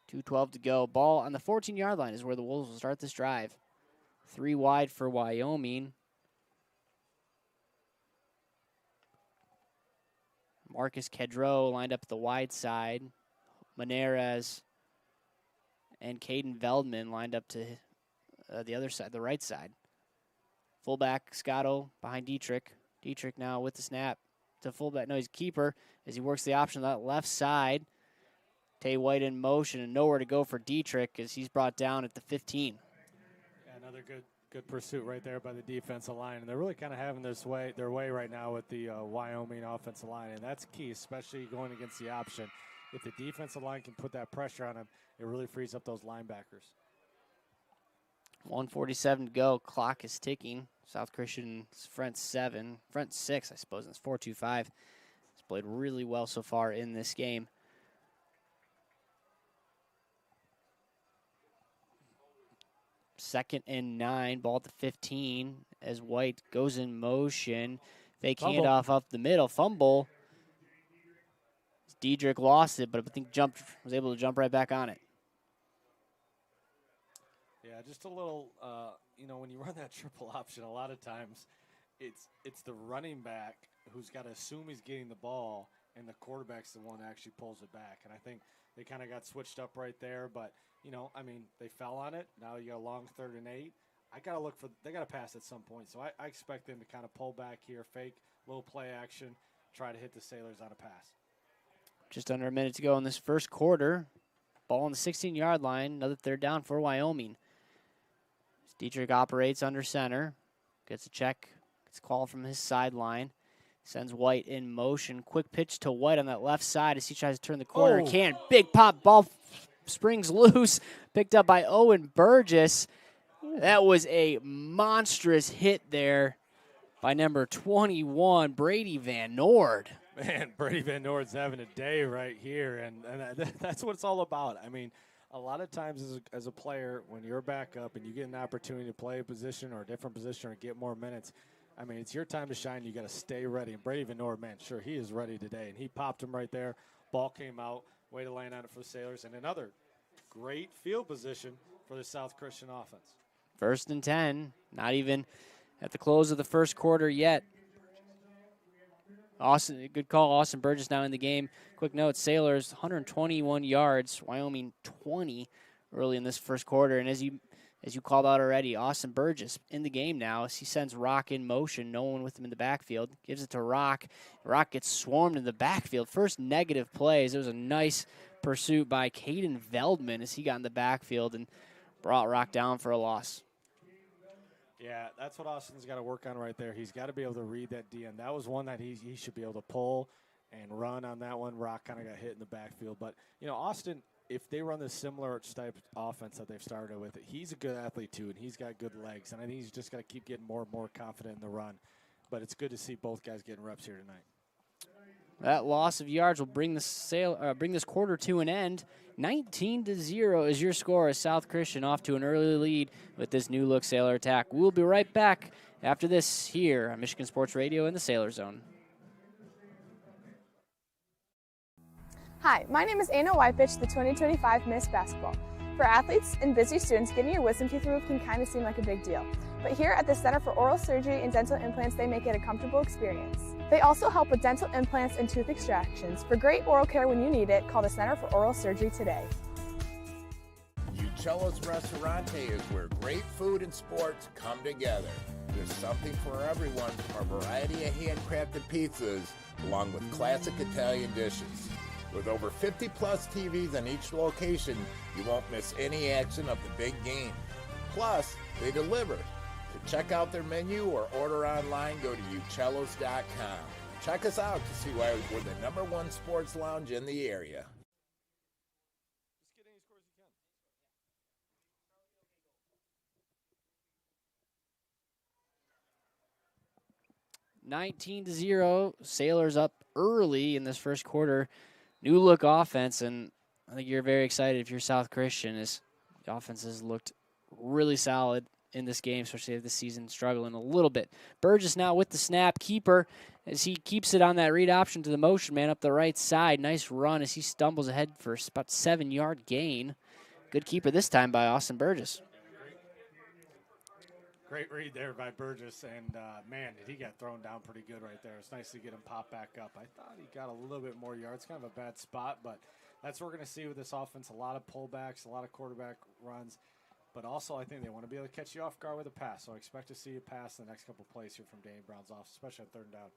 2:12 to go. Ball on the 14-yard line is where the Wolves will start this drive. 3 wide for Wyoming. Marcus Kedro lined up at the wide side. Maneras and Caden Veldman lined up to the other side, the right side. Fullback Scotto behind Dietrich. Dietrich now with the snap to fullback. No, he's keeper as he works the option on that left side. Tay White in motion and nowhere to go for Dietrich as he's brought down at the 15. Yeah, another good pursuit right there by the defensive line. And they're really kind of having their way right now with the Wyoming offensive line. And that's key, especially going against the option. If the defensive line can put that pressure on them, it really frees up those linebackers. 1:47 to go. Clock is ticking. South Christian's front 6, I suppose. And it's 4-2-5. It's played really well so far in this game. Second and 9, ball at the 15 as White goes in motion. Fake handoff up the middle, fumble. Diedrich lost it, but I think was able to jump right back on it. Yeah, just a little, when you run that triple option, a lot of times it's the running back who's got to assume he's getting the ball, and the quarterback's the one that actually pulls it back. And I think they kind of got switched up right there, but they fell on it. Now you got a long 3rd and 8. They got to pass at some point. So I expect them to kind of pull back here, fake, little play action, try to hit the Sailors on a pass. Just under a minute to go in this first quarter. Ball on the 16-yard line. Another 3rd down for Wyoming. Dietrich operates under center. Gets a check. Gets a call from his sideline. Sends White in motion. Quick pitch to White on that left side as he tries to turn the corner. Oh. Can't. Big pop. Ball springs loose. Picked up by Owen Burgess. That was a monstrous hit there by number 21, Brady Van Nord. Man, Brady Van Nord's having a day right here, and that's what it's all about. I mean, a lot of times as a player, when you're back up and you get an opportunity to play a position or a different position or get more minutes, I mean, it's your time to shine. You got to stay ready. And Brady Van Nord, man, sure, he is ready today. And he popped him right there. Ball came out. Way to land on it for the Sailors. And another great field position for the South Christian offense. 1st and 10. Not even at the close of the first quarter yet. Austin, good call. Austin Burgess now in the game. Quick note, Sailors 121 yards, Wyoming 20 early in this first quarter. And as you called out already, Austin Burgess in the game now as he sends Rock in motion, no one with him in the backfield. Gives it to Rock. Rock gets swarmed in the backfield. First negative plays. It was a nice pursuit by Caden Veldman as he got in the backfield and brought Rock down for a loss. Yeah, that's what Austin's got to work on right there. He's got to be able to read that DN. That was one that he should be able to pull and run on that one. Rock kind of got hit in the backfield. But, you know, Austin, if they run this similar type of offense that they've started with, he's a good athlete too, and he's got good legs. And I think he's just got to keep getting more and more confident in the run. But it's good to see both guys getting reps here tonight. That loss of yards will bring this quarter to an end. 19-0 is your score as South Christian off to an early lead with this new look Sailor attack. We'll be right back after this here on Michigan Sports Radio in the Sailor Zone. Hi, my name is Anna Wypich, the 2025 Miss Basketball. For athletes and busy students, getting your wisdom teeth removed can kind of seem like a big deal. But here at the Center for Oral Surgery and Dental Implants, they make it a comfortable experience. They also help with dental implants and tooth extractions. For great oral care when you need it, call the Center for Oral Surgery today. Uccello's Restaurante is where great food and sports come together. There's something for everyone, from a variety of handcrafted pizzas along with classic Italian dishes. With over 50-plus TVs in each location, you won't miss any action of the big game. Plus, they deliver. To check out their menu or order online, go to uccellos.com. Check us out to see why we're the #1 sports lounge in the area. 19-0, Sailors up early in this first quarter. New look offense, and I think you're very excited if you're South Christian, as the offense has looked really solid in this game, especially this season struggling a little bit. Burgess now with the snap, keeper as he keeps it on that read option to the motion man up the right side. Nice run as he stumbles ahead for about 7-yard gain. Good keeper this time by Austin Burgess. Great read there by Burgess, and man, did he get thrown down pretty good right there. It's nice to get him pop back up. I thought he got a little bit more yards, kind of a bad spot, but that's what we're going to see with this offense. A lot of pullbacks, a lot of quarterback runs, but also I think they want to be able to catch you off guard with a pass, so I expect to see a pass in the next couple of plays here from Dane Brown's offense, especially on 3rd down.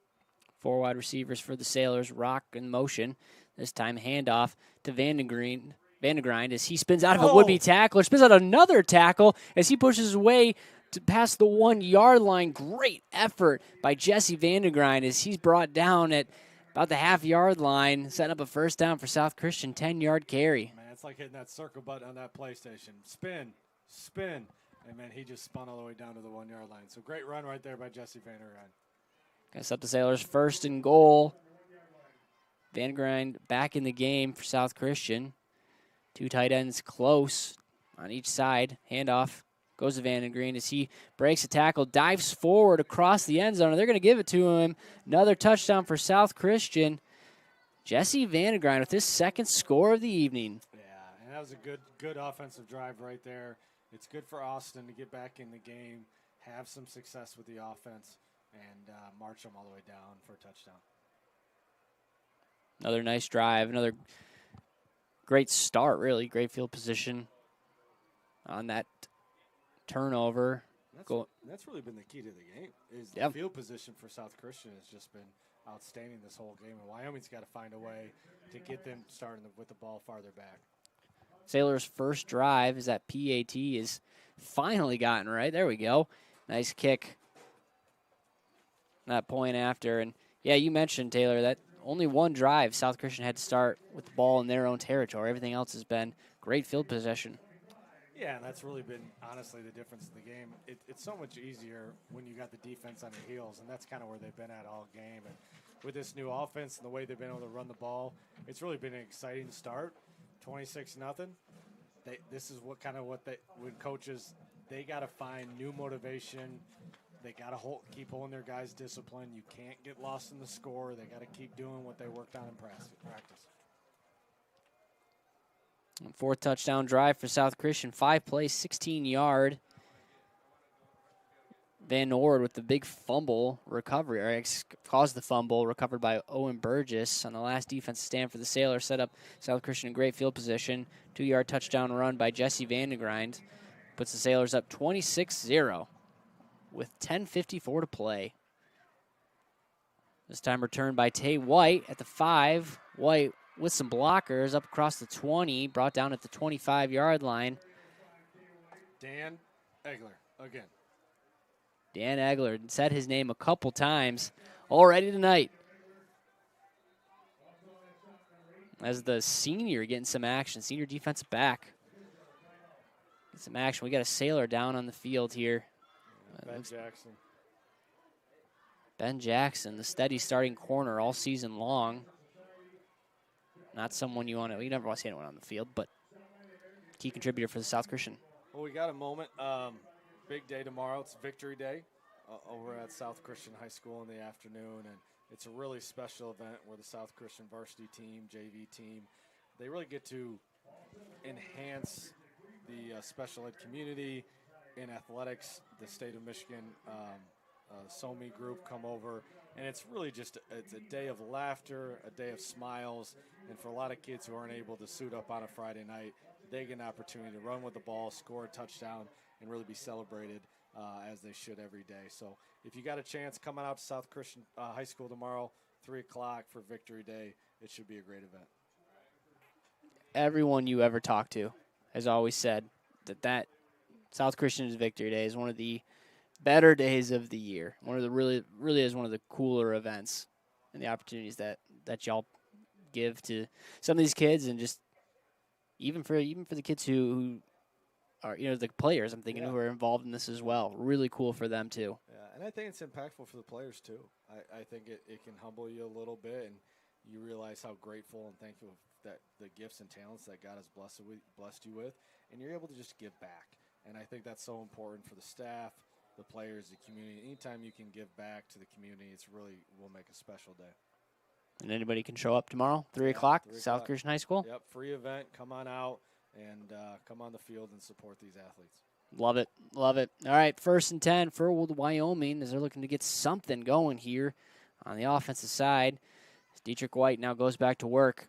4 wide receivers for the Sailors, Rock in motion. This time handoff to Vandegrind as he spins out of a would-be tackler, spins out another tackle as he pushes his way to pass the 1-yard line. Great effort by Jesse Vandegrind as he's brought down at about the half-yard line, setting up a first down for South Christian, 10-yard carry. Man, it's like hitting that circle button on that PlayStation. Spin, spin, and man, he just spun all the way down to the 1-yard line. So great run right there by Jesse Vandegrind. Gonna set the Sailors 1st and goal. Vandegrind back in the game for South Christian. 2 tight ends close on each side. Handoff goes to Vandegrind as he breaks a tackle, dives forward across the end zone, and they're going to give it to him. Another touchdown for South Christian. Jesse Vandegrind with his 2nd score of the evening. Yeah, and that was a good offensive drive right there. It's good for Austin to get back in the game, have some success with the offense, and march them all the way down for a touchdown. Another nice drive, another great start, really. Great field position on that turnover. That's really been the key to the game. Is the field position for South Christian has just been outstanding this whole game, and Wyoming's got to find a way to get them starting with the ball farther back. Sailors' first drive is that PAT is finally gotten right. There we go. Nice kick. That point after, and yeah, you mentioned, Taylor, that only one drive South Christian had to start with the ball in their own territory. Everything else has been great field possession. Yeah, and that's really been, honestly, the difference in the game. It's so much easier when you got the defense on your heels, and that's kind of where they've been at all game. And with this new offense and the way they've been able to run the ball, it's really been an exciting start. 26-0. This is what when coaches, they got to find new motivation. They got to keep holding their guys disciplined. You can't get lost in the score. They got to keep doing what they worked on in practice. Fourth touchdown drive for South Christian. 5 plays, 16-yard. Van Nord with the big fumble recovery, or caused the fumble, recovered by Owen Burgess on the last defensive stand for the Sailors. Set up South Christian in great field position. 2-yard touchdown run by Jesse Vandegrind. Puts the Sailors up 26-0 with 10:54 to play. This time returned by Tay White at the 5. White with some blockers up across the 20, brought down at the 25-yard line. Dan Egler again. Dan Egler said his name a couple times already tonight. As the senior getting some action, senior defensive back. Get some action. We got a Sailor down on the field here. Ben Jackson. Ben Jackson, the steady starting corner all season long. Not someone you never want to see anyone on the field, but key contributor for the South Christian. Well, we got a moment. Big day tomorrow. It's Victory Day over at South Christian High School in the afternoon, and it's a really special event where the South Christian varsity team, JV team, they really get to enhance the special ed community in athletics. The state of Michigan SOMI group come over, and it's really just it's a day of laughter, a day of smiles, and for a lot of kids who aren't able to suit up on a Friday night, they get an opportunity to run with the ball, score a touchdown, and really be celebrated as they should every day. So if you got a chance, come on out to South Christian High School tomorrow, 3 o'clock for Victory Day. It should be a great event. Everyone you ever talked to has always said that South Christian's Victory Day is one of the better days of the year. One of the really is one of the cooler events and the opportunities that y'all give to some of these kids, and just even for the kids who are the players. I'm thinking who are involved in this as well. Really cool for them too. Yeah, and I think it's impactful for the players too. I think it can humble you a little bit, and you realize how grateful and thankful that the gifts and talents that God has blessed you with, and you're able to just give back. And I think that's so important for the staff, the players, the community. Anytime you can give back to the community, it's really will make a special day. And anybody can show up tomorrow, 3 o'clock, South Christian High School. Yep, free event. Come on out and come on the field and support these athletes. Love it. Love it. All right, 1st and 10 for Wyoming as they're looking to get something going here on the offensive side. Dietrich White now goes back to work.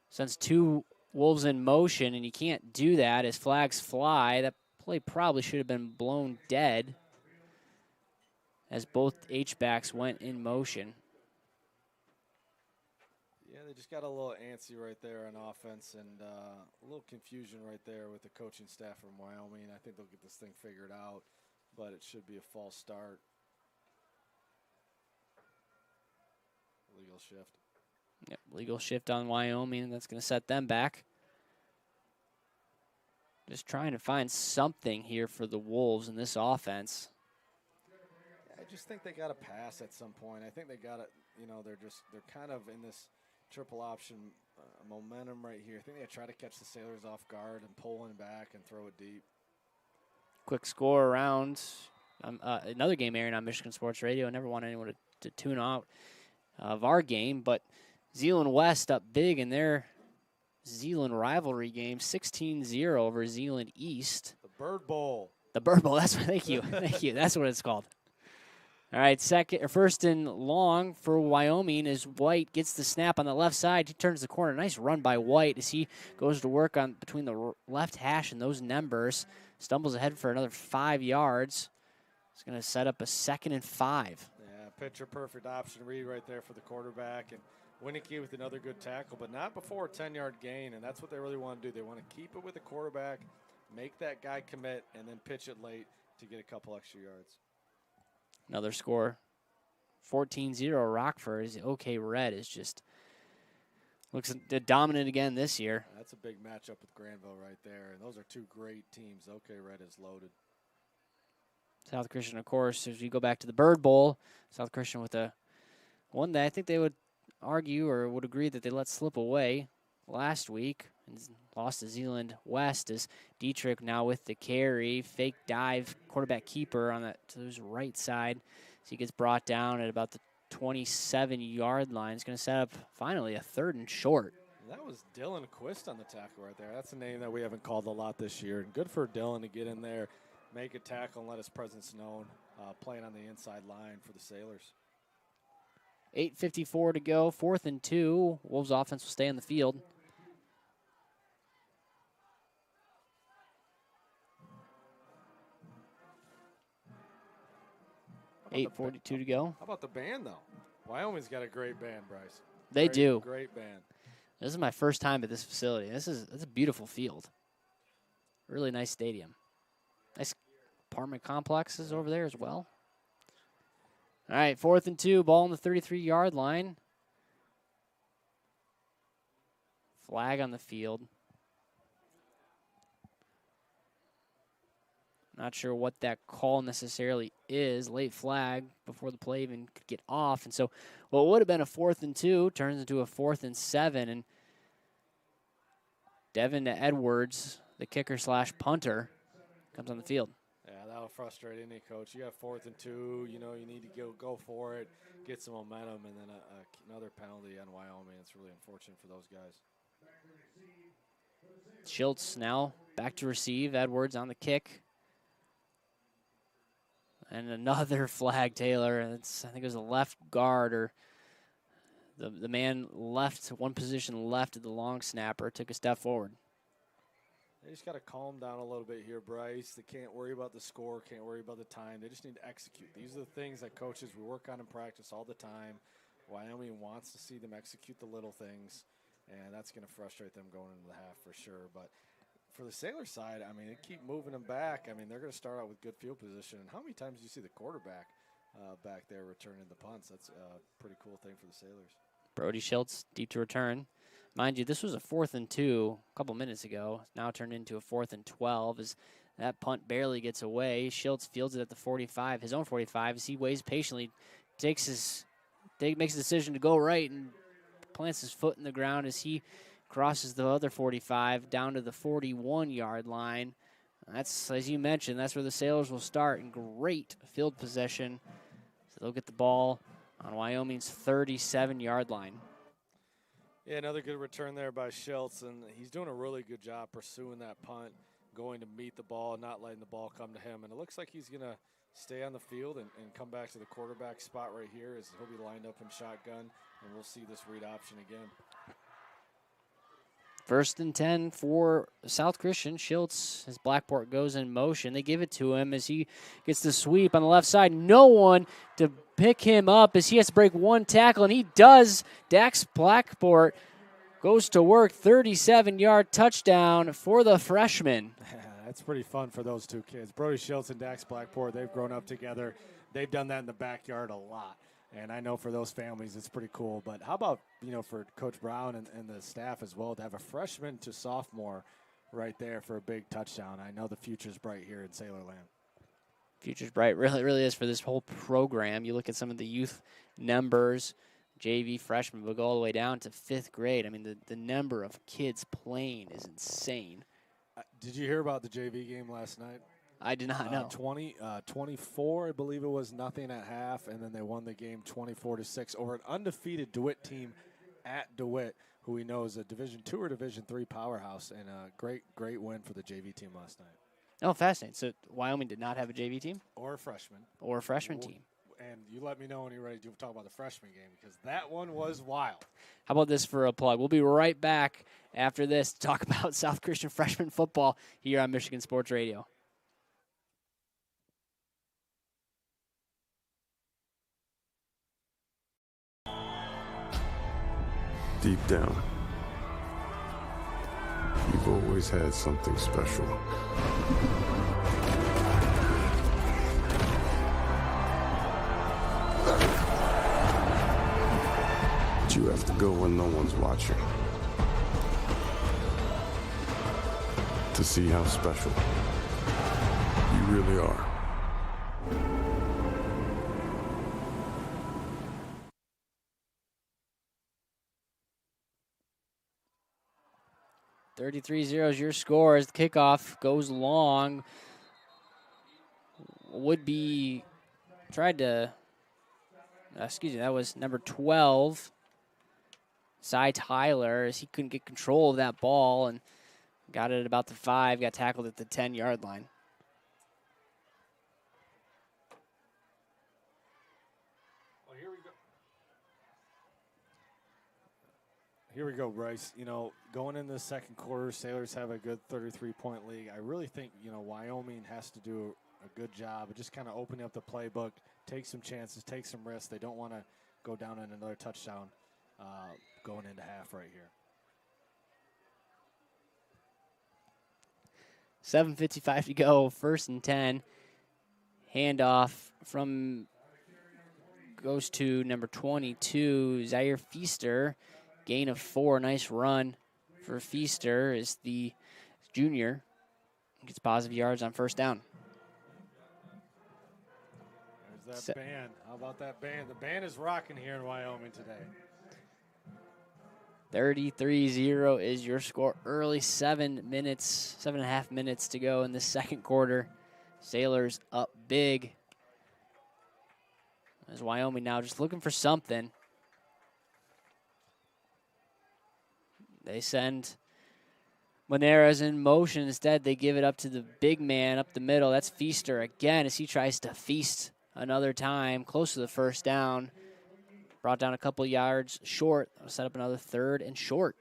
Sends 2 Wolves in motion, and you can't do that as flags fly. That play probably should have been blown dead as both H-backs went in motion. Yeah, they just got a little antsy right there on offense, and a little confusion right there with the coaching staff from Wyoming. I think they'll get this thing figured out, but it should be a false start. Legal shift. Yep, legal shift on Wyoming. That's going to set them back. Just trying to find something here for the Wolves in this offense. I just think they got to pass at some point. I think they got to, they're kind of in this triple option momentum right here. I think they try to catch the Sailors off guard and pull in back and throw it deep. Quick score around another game airing on Michigan Sports Radio. I never want anyone to tune out of our game, but Zeeland West up big in their Zeeland rivalry game, 16-0 over Zeeland East. The Bird Bowl. The Bird Bowl. That's what. Thank you. Thank you. That's what it's called. All right, first and long for Wyoming as White gets the snap on the left side. He turns the corner. Nice run by White as he goes to work on between the left hash and those numbers. Stumbles ahead for another 5 yards. It's going to set up a 2nd and 5. Yeah, picture perfect option read right there for the quarterback. And Winicky with another good tackle, but not before a 10-yard gain, and that's what they really want to do. They want to keep it with the quarterback, make that guy commit, and then pitch it late to get a couple extra yards. Another score, 14-0 Rockford. OK Red is just Looks dominant again this year. That's a big matchup with Granville right there. And those are two great teams. OK Red is loaded. South Christian, of course, as you go back to the Bird Bowl, South Christian with a one that I think they would argue or would agree that they let slip away last week and lost to Zeeland West as Dietrich now with the carry. Fake dive, quarterback keeper on that to his right side. So he gets brought down at about the 27-yard line. He's going to set up finally a 3rd and short. That was Dylan Quist on the tackle right there. That's a name that we haven't called a lot this year. And good for Dylan to get in there, make a tackle, and let his presence known, playing on the inside line for the Sailors. 8:54 to go, 4th and 2. Wolves offense will stay on the field. 8:42 to go. How about the band, though? Wyoming's got a great band, Bryce. They do. Great band. This is my first time at this facility. It's a beautiful field. Really nice stadium. Nice apartment complexes over there as well. All right, 4th and 2, ball on the 33-yard line. Flag on the field. Not sure what that call necessarily is. Late flag before the play even could get off. And so what would have been a 4th and 2 turns into a 4th and 7. And Devin Edwards, the kicker / punter, comes on the field. Yeah, that'll frustrate any coach. You got 4th and 2. You know, you need to go for it, get some momentum, and then another penalty on Wyoming. It's really unfortunate for those guys. Schultz now back to receive. Edwards on the kick. And another flag, Taylor. I think it was a left guard or the man left, one position left of the long snapper, took a step forward. They just got to calm down a little bit here, Bryce. They can't worry about the score, can't worry about the time. They just need to execute. These are the things that coaches we work on in practice all the time. Wyoming wants to see them execute the little things, and that's going to frustrate them going into the half for sure. But for the Sailor side, I mean, they keep moving them back. I mean, they're going to start out with good field position. And how many times do you see the quarterback back there returning the punts? That's a pretty cool thing for the Sailors. Brody Schultz, deep to return. Mind you, this was a 4th and 2 a couple minutes ago. Now turned into a 4th and 12 as that punt barely gets away. Schultz fields it at the 45, his own 45, as he waits patiently, makes a decision to go right and plants his foot in the ground as he crosses the other 45 down to the 41-yard line. That's, as you mentioned, that's where the Sailors will start in great field possession. So they'll get the ball on Wyoming's 37-yard line. Yeah, another good return there by Schultz, and he's doing a really good job pursuing that punt, going to meet the ball, not letting the ball come to him. And it looks like he's going to stay on the field and come back to the quarterback spot right here as he'll be lined up in shotgun, and we'll see this read option again. 1st and 10 for South Christian. Schultz, as Blackport goes in motion. They give it to him as he gets the sweep on the left side. No one to pick him up as he has to break one tackle, and he does. Dax Blackport goes to work. 37-yard touchdown for the freshman. That's pretty fun for those two kids. Brody Schultz and Dax Blackport, they've grown up together. They've done that in the backyard a lot. And I know for those families, it's pretty cool. But how about, for Coach Brown and the staff as well to have a freshman to sophomore right there for a big touchdown? I know the future's bright here in Sailorland. Future's bright. Really is for this whole program. You look at some of the youth numbers, JV freshmen will go all the way down to 5th grade. I mean, the number of kids playing is insane. Did you hear about the JV game last night? I did not know. 24, I believe it was, nothing at half, and then they won the game 24-6 over an undefeated DeWitt team at DeWitt, who we know is a Division II or Division III powerhouse, and a great win for the JV team last night. Oh, fascinating. So Wyoming did not have a JV team? Or a freshman. Or a freshman team. And you let me know when you're ready to talk about the freshman game, because that one was wild. How about this for a plug? We'll be right back after this to talk about South Christian freshman football here on Michigan Sports Radio. Deep down, you've always had something special. But you have to go when no one's watching. to see how special you really are. .33-0 is your score as the kickoff goes long. Would be tried to, that was number 12, Cy Tyler, as he couldn't get control of that ball and got it at about the 5, got tackled at the 10-yard line. Well, here we go, Bryce. You know, going into the second quarter, Sailors have a good 33-point lead. I really think, you know, Wyoming has to do a good job of just kind of opening up the playbook, take some chances, take some risks. They don't want to go down in another touchdown going into half right here. 7:55 to go, 1st and 10. Handoff goes to number 22, Zaire Feaster. Gain of 4, nice run for Feaster as the junior gets positive yards on 1st down. There's that band. How about that band? The band is rocking here in Wyoming today. 33-0 is your score. Early 7.5 minutes to go in the second quarter. Sailors up big. As Wyoming now just looking for something. They send Moneras in motion. Instead, they give it up to the big man up the middle. That's Feaster again as he tries to feast another time. Close to the 1st down. Brought down a couple yards short. Set up another 3rd and short.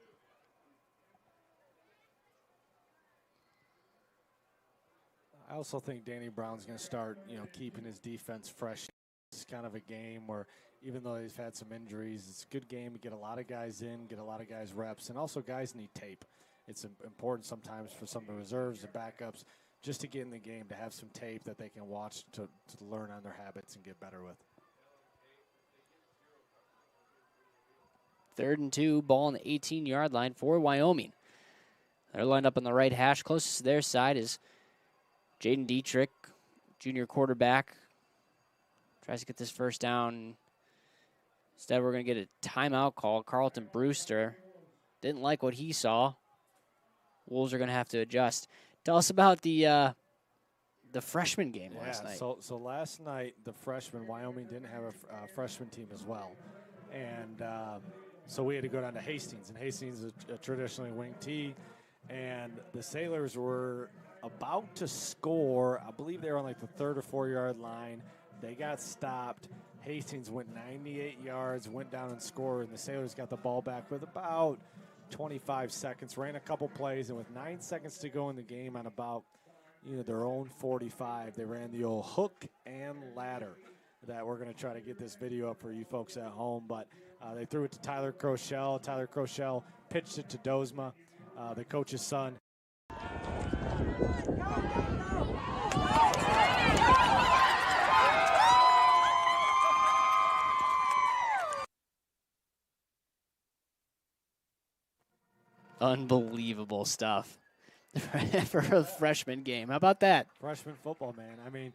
I also think Danny Brown's going to start, keeping his defense fresh. It's kind of a game where even though he's had some injuries, it's a good game to get a lot of guys in, get a lot of guys reps, and also guys need tape. It's important sometimes for some of the reserves and backups just to get in the game, to have some tape that they can watch to learn on their habits and get better with. 3rd and 2, ball on the 18-yard line for Wyoming. They're lined up on the right hash. Closest to their side is Jaden Dietrich, junior quarterback. Tries to get this 1st down. Instead, we're going to get a timeout call. Carlton Brewster didn't like what he saw. Wolves are going to have to adjust. Tell us about the freshman game last night. So last night, the freshman, Wyoming didn't have a freshman team as well. And so we had to go down to Hastings. And Hastings is a traditionally wing T. And the Sailors were about to score. I believe they were on like the 3rd or 4-yard line. They got stopped. Hastings went 98 yards, went down and scored, and the Sailors got the ball back with about 25 seconds, ran a couple plays, and with 9 seconds to go in the game on about their own 45, they ran the old hook and ladder that we're going to try to get this video up for you folks at home. But they threw it to Tyler Crochelle. Tyler Crochelle pitched it to Dozma, the coach's son. Unbelievable stuff for a freshman game. How about that? Freshman football, man. I mean,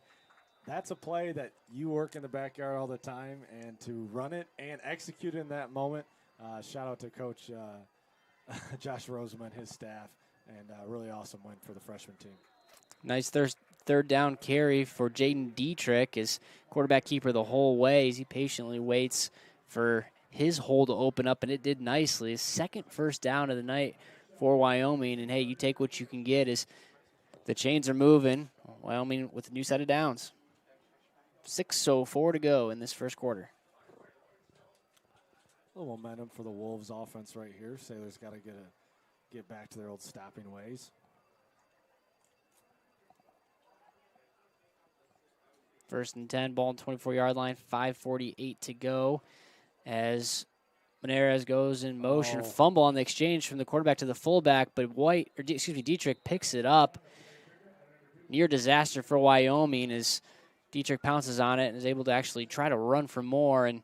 that's a play that you work in the backyard all the time, and to run it and execute in that moment, shout out to Coach Josh Roseman and his staff, and a really awesome win for the freshman team. Nice 3rd down carry for Jaden Dietrich, as quarterback keeper the whole way as he patiently waits for his hole to open up, and it did nicely. His 2nd 1st down of the night for Wyoming, and hey, you take what you can get as the chains are moving. Wyoming with a new set of downs. 6:04 to go in this 1st quarter. A little momentum for the Wolves offense right here. Sailors got to get back to their old stopping ways. First and 10, ball on 24-yard line, 5:48 to go. As Moneras goes in motion, fumble on the exchange from the quarterback to the fullback, but Dietrich picks it up. Near disaster for Wyoming as Dietrich pounces on it and is able to actually try to run for more, and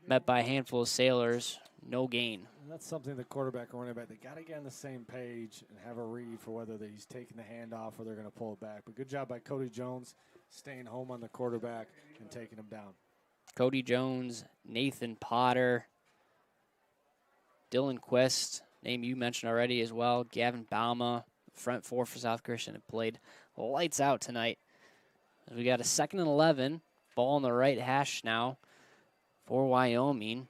met by a handful of Sailors. No gain. And that's something the quarterback and running back, they got to get on the same page and have a read for whether he's taking the handoff or they're going to pull it back. But good job by Cody Jones staying home on the quarterback and taking him down. Cody Jones, Nathan Potter, Dylan Quist, name you mentioned already as well, Gavin Bauma, front four for South Christian, have played lights out tonight. We got a 2nd and 11, ball on the right hash now for Wyoming.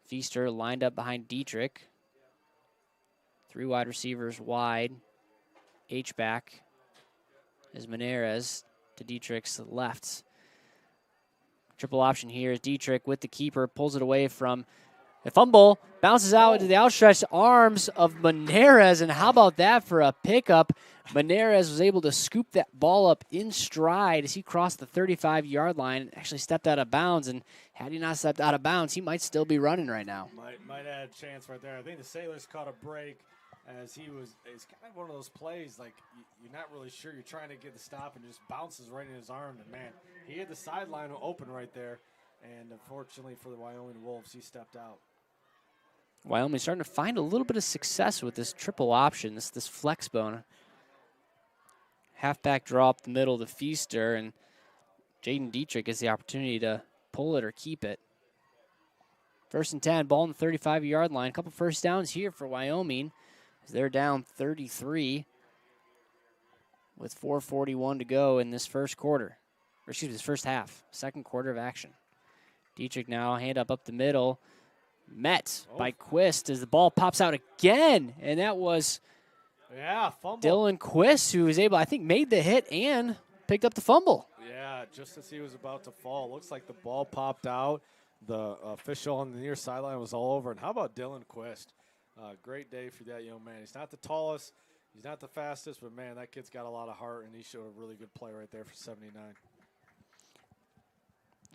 Feaster lined up behind Dietrich. 3 wide receivers wide. H-back is Menares to Dietrich's left. Triple option here is Dietrich with the keeper, pulls it away from a fumble, bounces out into the outstretched arms of Menares, and how about that for a pickup? Menares was able to scoop that ball up in stride as he crossed the 35-yard line and actually stepped out of bounds, and had he not stepped out of bounds, he might still be running right now. Might add a chance right there. I think the Sailors caught a break as it's kind of one of those plays, like you're not really sure. You're trying to get the stop and just bounces right in his arm, and man, he had the sideline open right there, and unfortunately for the Wyoming Wolves, he stepped out. Wyoming starting to find a little bit of success with this triple option, this flex bone. Halfback draw up the middle to Feaster, and Jaden Dietrich gets the opportunity to pull it or keep it. 1st and 10, ball on the 35-yard line. A couple first downs here for Wyoming as they're down 33 with 4:41 to go in this first quarter. Or excuse me, this first half, second quarter of action. Dietrich now hand up the middle. Met by Quist as the ball pops out again, and that was fumble. Dylan Quist, who was able, I think, made the hit and picked up the fumble. Yeah, just as he was about to fall. Looks like the ball popped out. The official on the near sideline was all over. And how about Dylan Quist? Great day for that young man. He's not the tallest, he's not the fastest, but, man, that kid's got a lot of heart, and he showed a really good play right there for 79.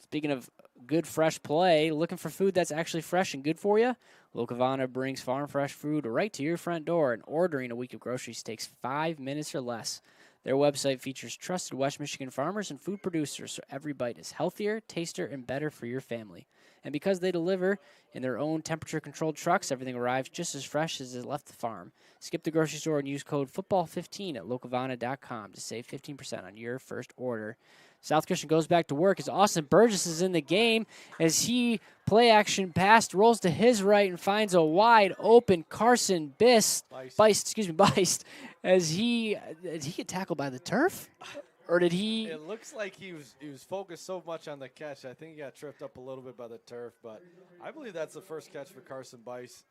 Speaking of good, fresh play, looking for food that's actually fresh and good for you? Locavana brings farm fresh food right to your front door, and ordering a week of groceries takes 5 minutes or less. Their website features trusted West Michigan farmers and food producers, so every bite is healthier, tastier, and better for your family. And because they deliver in their own temperature-controlled trucks, everything arrives just as fresh as it left the farm. Skip the grocery store and use code football15 at locavana.com to save 15% on your first order. South Christian goes back to work as Austin Burgess is in the game as he play-action pass, rolls to his right and finds a wide-open Carson Beist, as did he get tackled by the turf? Or did he? It looks like he was focused so much on the catch. I think he got tripped up a little bit by the turf, but I believe that's the first catch for Carson Beist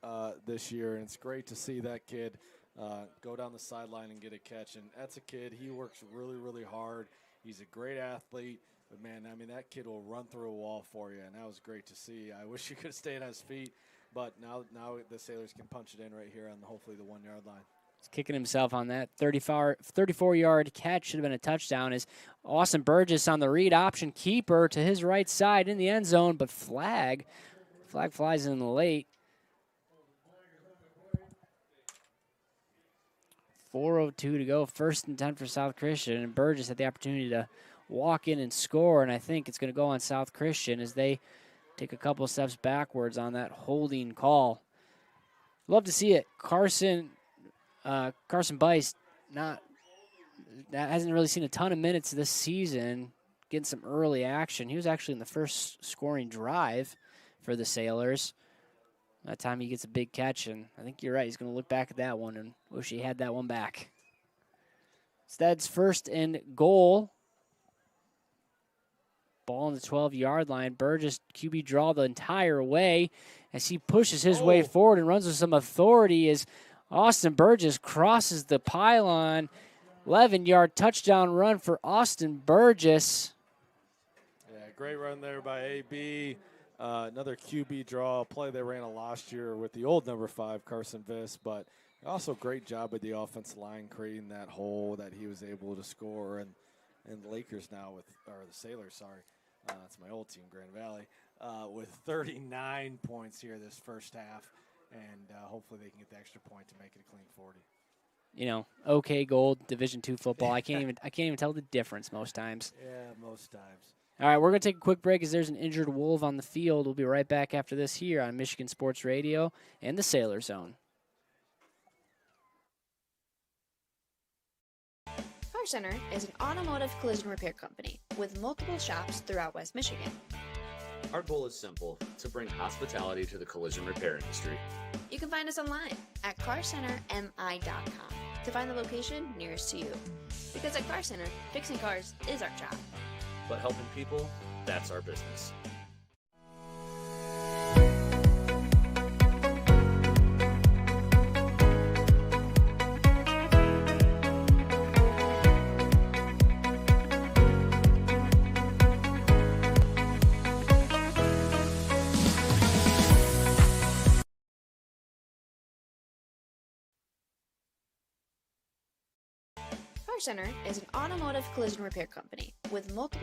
this year, and it's great to see that kid go down the sideline and get a catch. And that's a kid, he works really, really hard. He's a great athlete, but, man, I mean, that kid will run through a wall for you, and that was great to see. I wish he could have stayed on his feet, but now the Sailors can punch it in right here on hopefully the 1-yard line. He's kicking himself on that 34-yard catch. Should have been a touchdown as Austin Burgess on the read option keeper to his right side in the end zone, but flag flies in late. 4:02 to go, 1st and 10 for South Christian, and Burgess had the opportunity to walk in and score, and I think it's going to go on South Christian as they take a couple steps backwards on that holding call. Love to see it. Carson Beist hasn't really seen a ton of minutes this season, getting some early action. He was actually in the first scoring drive for the Sailors. That time he gets a big catch, and I think you're right. He's going to look back at that one and wish he had that one back. Instead's 1st and goal. Ball on the 12-yard line. Burgess QB draw the entire way as he pushes his way forward and runs with some authority as Austin Burgess crosses the pylon. 11-yard touchdown run for Austin Burgess. Yeah, great run there by AB. Another QB draw play they ran last year with the old number 5, Carson Beist, but also great job with the offensive line creating that hole that he was able to score. And the Lakers now the Sailors, that's my old team, Grand Valley, with 39 points here this first half, and hopefully they can get the extra point to make it a clean 40. You know, OK Gold, Division II football. I can't even tell the difference most times. Yeah, most times. All right, we're going to take a quick break as there's an injured Wolf on the field. We'll be right back after this here on Michigan Sports Radio and the Sailor Zone. Car Center is an automotive collision repair company with multiple shops throughout West Michigan. Our goal is simple, to bring hospitality to the collision repair industry. You can find us online at carcentermi.com to find the location nearest to you. Because at Car Center, fixing cars is our job. But helping people, that's our business. Car Center is an automotive collision repair company with multiple.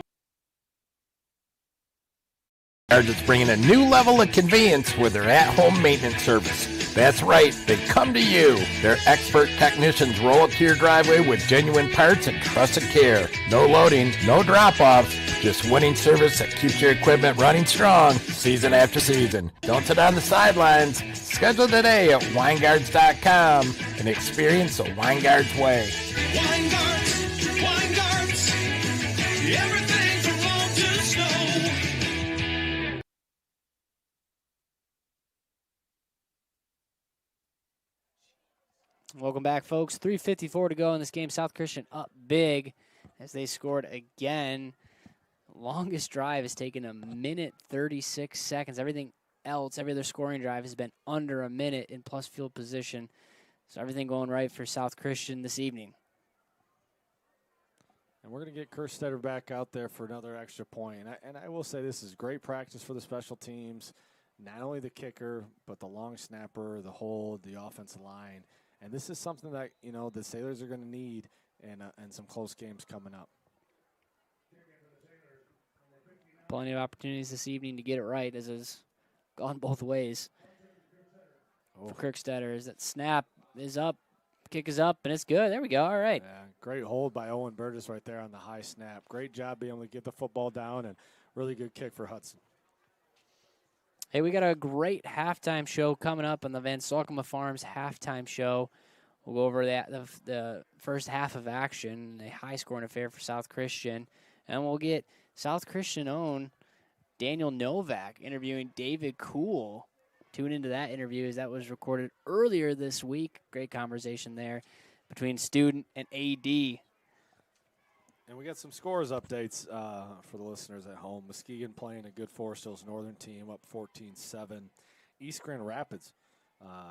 It's bringing a new level of convenience with their at-home maintenance service. That's right, they come to you. Their expert technicians roll up to your driveway with genuine parts and trusted care. No loading, no drop-offs, just winning service that keeps your equipment running strong season after season. Don't sit on the sidelines. Schedule today at Weingarts.com and experience the Weingarts way. Weingarts, everything from lawn to snow. Welcome back, folks. 3:54 to go in this game. South Christian up big as they scored again. Longest drive has taken 1:36. Everything else, every other scoring drive has been under a minute in plus field position. So everything going right for South Christian this evening. And we're going to get Kerstetter back out there for another extra point. And I will say this is great practice for the special teams, not only the kicker, but the long snapper, the hold, the offensive line. And this is something that, you know, the Sailors are going to need and some close games coming up. Plenty of opportunities this evening to get it right, as has gone both ways. For Kerstetter, as that snap is up, kick is up, and it's good. There we go. All right. Yeah, great hold by Owen Burgess right there on the high snap. Great job being able to get the football down, and really good kick for Hudson. Hey, we got a great halftime show coming up on the Van Salkema Farms halftime show. We'll go over that the first half of action, a high-scoring affair for South Christian. And we'll get South Christian own Daniel Novak interviewing David Kuhl. Tune into that interview as that was recorded earlier this week. Great conversation there between student and AD. And we got some scores updates for the listeners at home. Muskegon playing a good Forest Hills Northern team, up 14-7. East Grand Rapids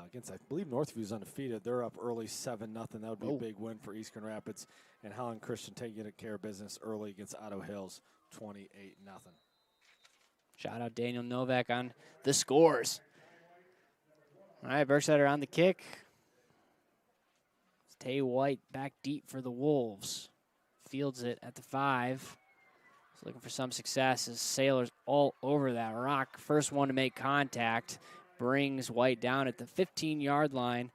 against, I believe, Northview's undefeated. They're up early 7-0. That would be a big win for East Grand Rapids. And Holland Christian taking care of business early against Otto Hills, 28-0. Shout out Daniel Novak on the scores. All right, Berkshire on the kick. It's Tay White back deep for the Wolves. Fields it at the 5. He's looking for some success as Sailors all over that rock. First one to make contact brings White down at the 15-yard line.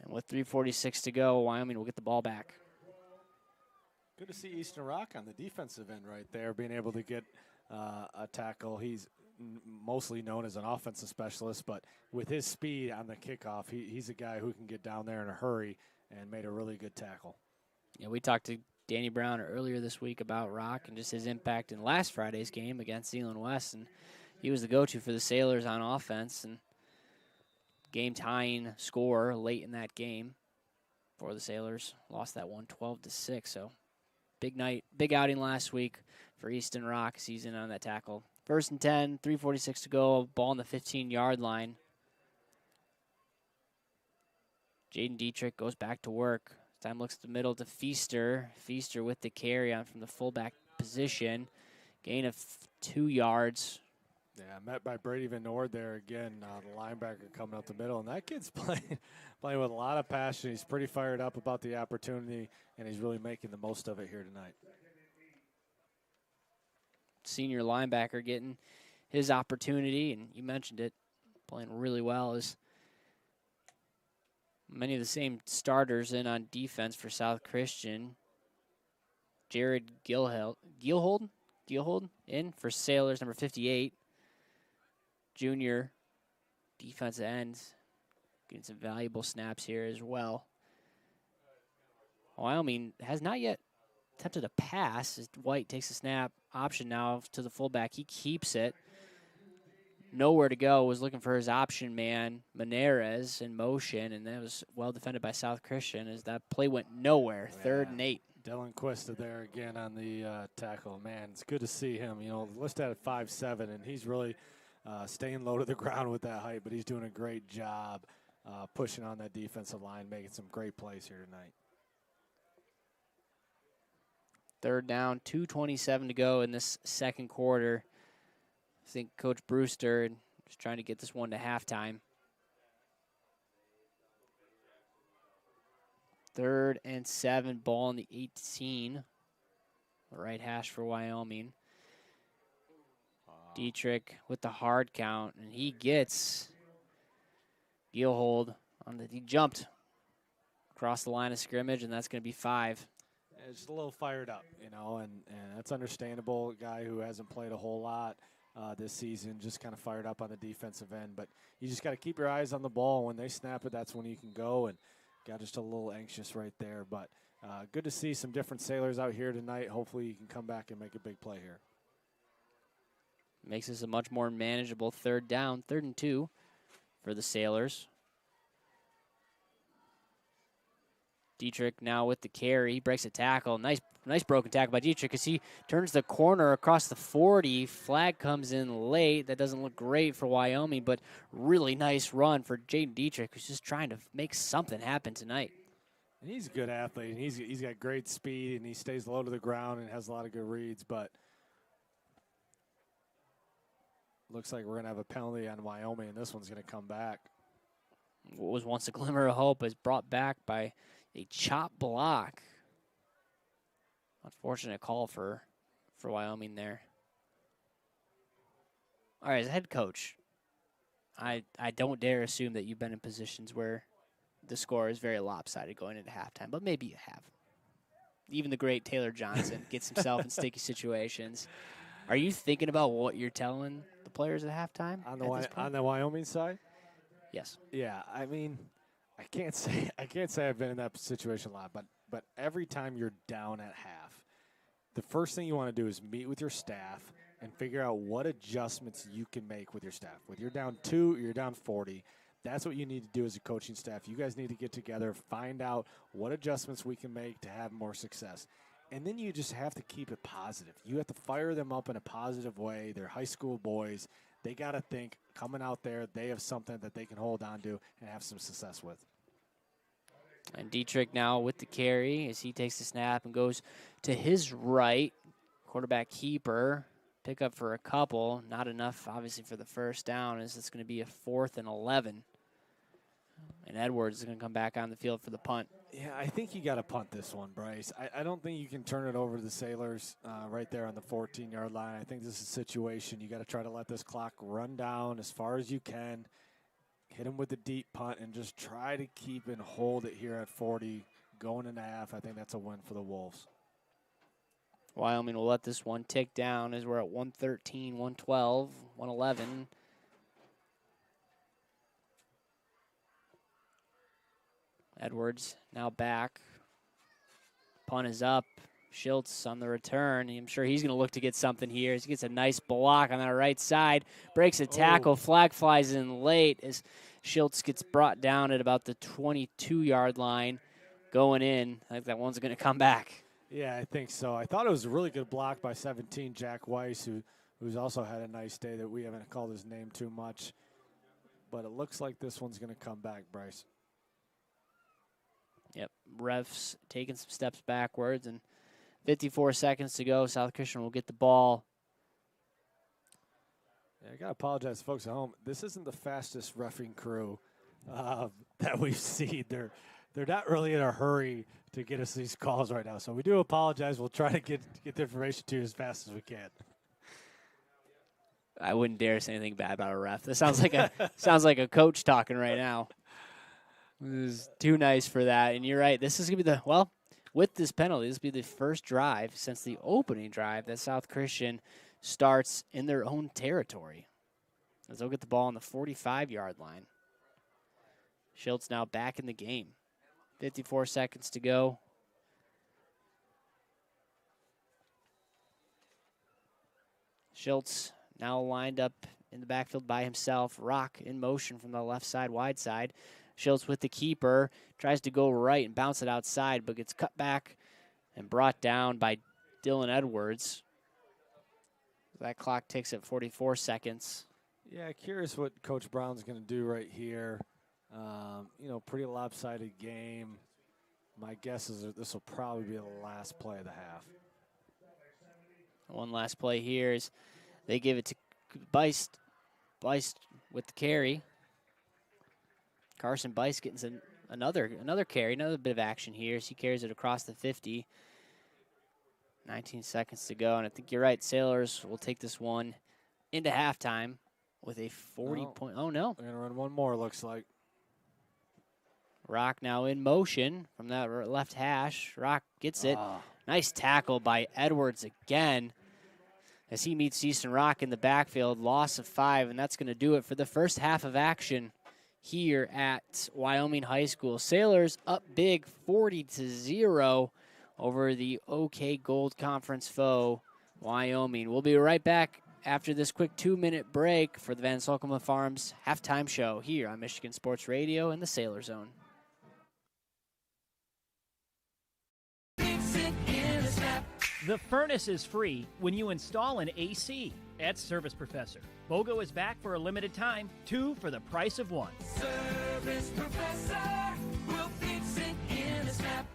And with 3:46 to go, Wyoming will get the ball back. Good to see Eastern Rock on the defensive end right there, being able to get a tackle. He's mostly known as an offensive specialist, but with his speed on the kickoff, he's a guy who can get down there in a hurry and made a really good tackle. Yeah, we talked to Danny Brown earlier this week about Rock and just his impact in last Friday's game against Zeeland West, and he was the go-to for the Sailors on offense, and game-tying score late in that game for the Sailors. Lost that one 12-6, so big night, big outing last week for Easton Rock. Season on that tackle. 1st and 10, 3:46 to go, ball on the 15-yard line. Jaden Dietrich goes back to work. Time looks at the middle to Feaster. Feaster with the carry on from the fullback position. Gain of 2 yards. Yeah, met by Brady Van Noord there again, the linebacker coming up the middle. And that kid's playing with a lot of passion. He's pretty fired up about the opportunity, and he's really making the most of it here tonight. Senior linebacker getting his opportunity, and you mentioned it, playing really well. Is many of the same starters in on defense for South Christian. Jared Gilhold Gilhold in for Sailors, number 58. Junior defensive end. Getting some valuable snaps here as well. Wyoming has not yet attempted a pass as White takes a snap. Option now to the fullback. He keeps it. Nowhere to go. Was looking for his option man, Menares, in motion, and that was well defended by South Christian as that play went nowhere. Yeah. 3rd and 8. Dylan Quista there again on the tackle. Man, it's good to see him. You know, listed at 5'7", and he's really staying low to the ground with that height, but he's doing a great job pushing on that defensive line, making some great plays here tonight. 3rd down, 2:27 to go in this second quarter. I think Coach Brewster is trying to get this one to halftime. 3rd and 7, ball in the 18. The right hash for Wyoming. Dietrich with the hard count, and he gets Gilhold on the. He jumped across the line of scrimmage, and that's going to be 5. Just a little fired up, you know, and that's understandable. A guy who hasn't played a whole lot this season, just kind of fired up on the defensive end. But you just got to keep your eyes on the ball. When they snap it, that's when you can go, and got just a little anxious right there. But good to see some different Sailors out here tonight. Hopefully you can come back and make a big play here. Makes this a much more manageable 3rd down, 3rd and 2 for the Sailors. Dietrich now with the carry. He breaks a tackle. Nice broken tackle by Dietrich as he turns the corner across the 40. Flag comes in late. That doesn't look great for Wyoming, but really nice run for Jaden Dietrich, who's just trying to make something happen tonight. And he's a good athlete, and he's got great speed, and he stays low to the ground and has a lot of good reads, but looks like we're going to have a penalty on Wyoming, and this one's going to come back. What was once a glimmer of hope is brought back by a chop block. Unfortunate call for Wyoming there. All right, as a head coach, I don't dare assume that you've been in positions where the score is very lopsided going into halftime, but maybe you have. Even the great Taylor Johnson gets himself in sticky situations. Are you thinking about what you're telling the players at halftime? On the Wyoming side? Yes. Yeah, I mean, I can't say I've been in that situation a lot, but every time you're down at half, the first thing you want to do is meet with your staff and figure out what adjustments you can make with your staff. When you're down 2, you're down 40. That's what you need to do as a coaching staff. You guys need to get together, find out what adjustments we can make to have more success. And then you just have to keep it positive. You have to fire them up in a positive way. They're high school boys. They got to think coming out there, they have something that they can hold on to and have some success with. And Dietrich now with the carry as he takes the snap and goes to his right. Quarterback keeper, pick up for a couple. Not enough, obviously, for the first down, as it's going to be a 4th and 11. And Edwards is going to come back on the field for the punt. Yeah, I think you got to punt this one, Bryce. I don't think you can turn it over to the Sailors right there on the 14-yard line. I think this is a situation you got to try to let this clock run down as far as you can. Hit him with the deep punt and just try to keep and hold it here at 40. Going into half, I think that's a win for the Wolves. Wyoming will let this one tick down as we're at 113, 112, 111. Edwards now back. Punt is up. Schultz on the return. I'm sure he's going to look to get something here. He gets a nice block on that right side. Breaks a tackle. Oh. Flag flies in late as Schultz gets brought down at about the 22-yard line. Going in. I think that one's going to come back. Yeah, I think so. I thought it was a really good block by 17, Jack Weiss, who's also had a nice day that we haven't called his name too much. But it looks like this one's going to come back, Bryce. Yep, refs taking some steps backwards, and 54 seconds to go. South Christian will get the ball. Yeah, I got to apologize, folks at home. This isn't the fastest reffing crew that we've seen. They're not really in a hurry to get us these calls right now, so we do apologize. We'll try to get the information to you as fast as we can. I wouldn't dare say anything bad about a ref. This sounds like a coach talking right now. This is too nice for that, and you're right. This is going to be with this penalty, this will be the first drive since the opening drive that South Christian starts in their own territory, as they'll get the ball on the 45-yard line. Schultz now back in the game. 54 seconds to go. Schultz now lined up in the backfield by himself. Rock in motion from the left side, wide side. Schultz with the keeper, tries to go right and bounce it outside, but gets cut back and brought down by Dylan Edwards. That clock ticks at 44 seconds. Yeah, curious what Coach Brown's going to do right here. Pretty lopsided game. My guess is that this will probably be the last play of the half. One last play here is they give it to Beist. Beist with the carry. Carson Beist getting another carry, another bit of action here as he carries it across the 50. 19 seconds to go, and I think you're right. Sailors will take this one into halftime with a 40-point. Oh, no. They're going to run one more, looks like. Rock now in motion from that left hash. Rock gets it. Nice tackle by Edwards again as he meets Easton Rock in the backfield. Loss of 5, and that's going to do it for the first half of action here at Wyoming High School. Sailors up big 40-0 over the OK Gold Conference foe, Wyoming. We'll be right back after this quick 2-minute break for the Van Solkema Farms halftime show here on Michigan Sports Radio in the Sailor Zone. The furnace is free when you install an AC at Service Professor. BOGO is back for a limited time, 2 for the price of 1. Service Professor will fix it in a snap.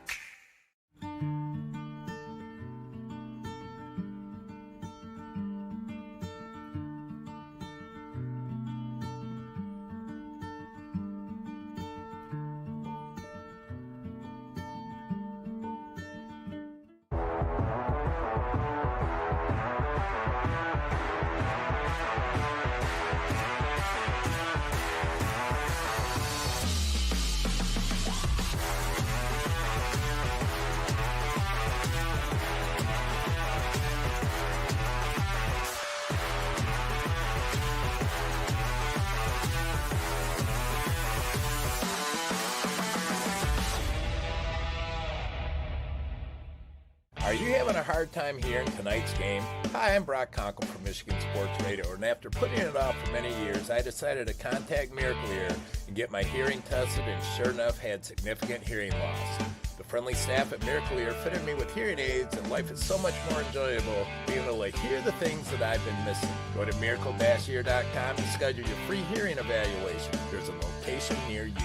Are you having a hard time hearing tonight's game? Hi, I'm Brock Conkle from Michigan Sports Radio, and after putting it off for many years, I decided to contact Miracle Ear and get my hearing tested, and sure enough, had significant hearing loss. The friendly staff at Miracle Ear fitted me with hearing aids, and life is so much more enjoyable being able to hear the things that I've been missing. Go to miracle-ear.com to schedule your free hearing evaluation. There's a location near you.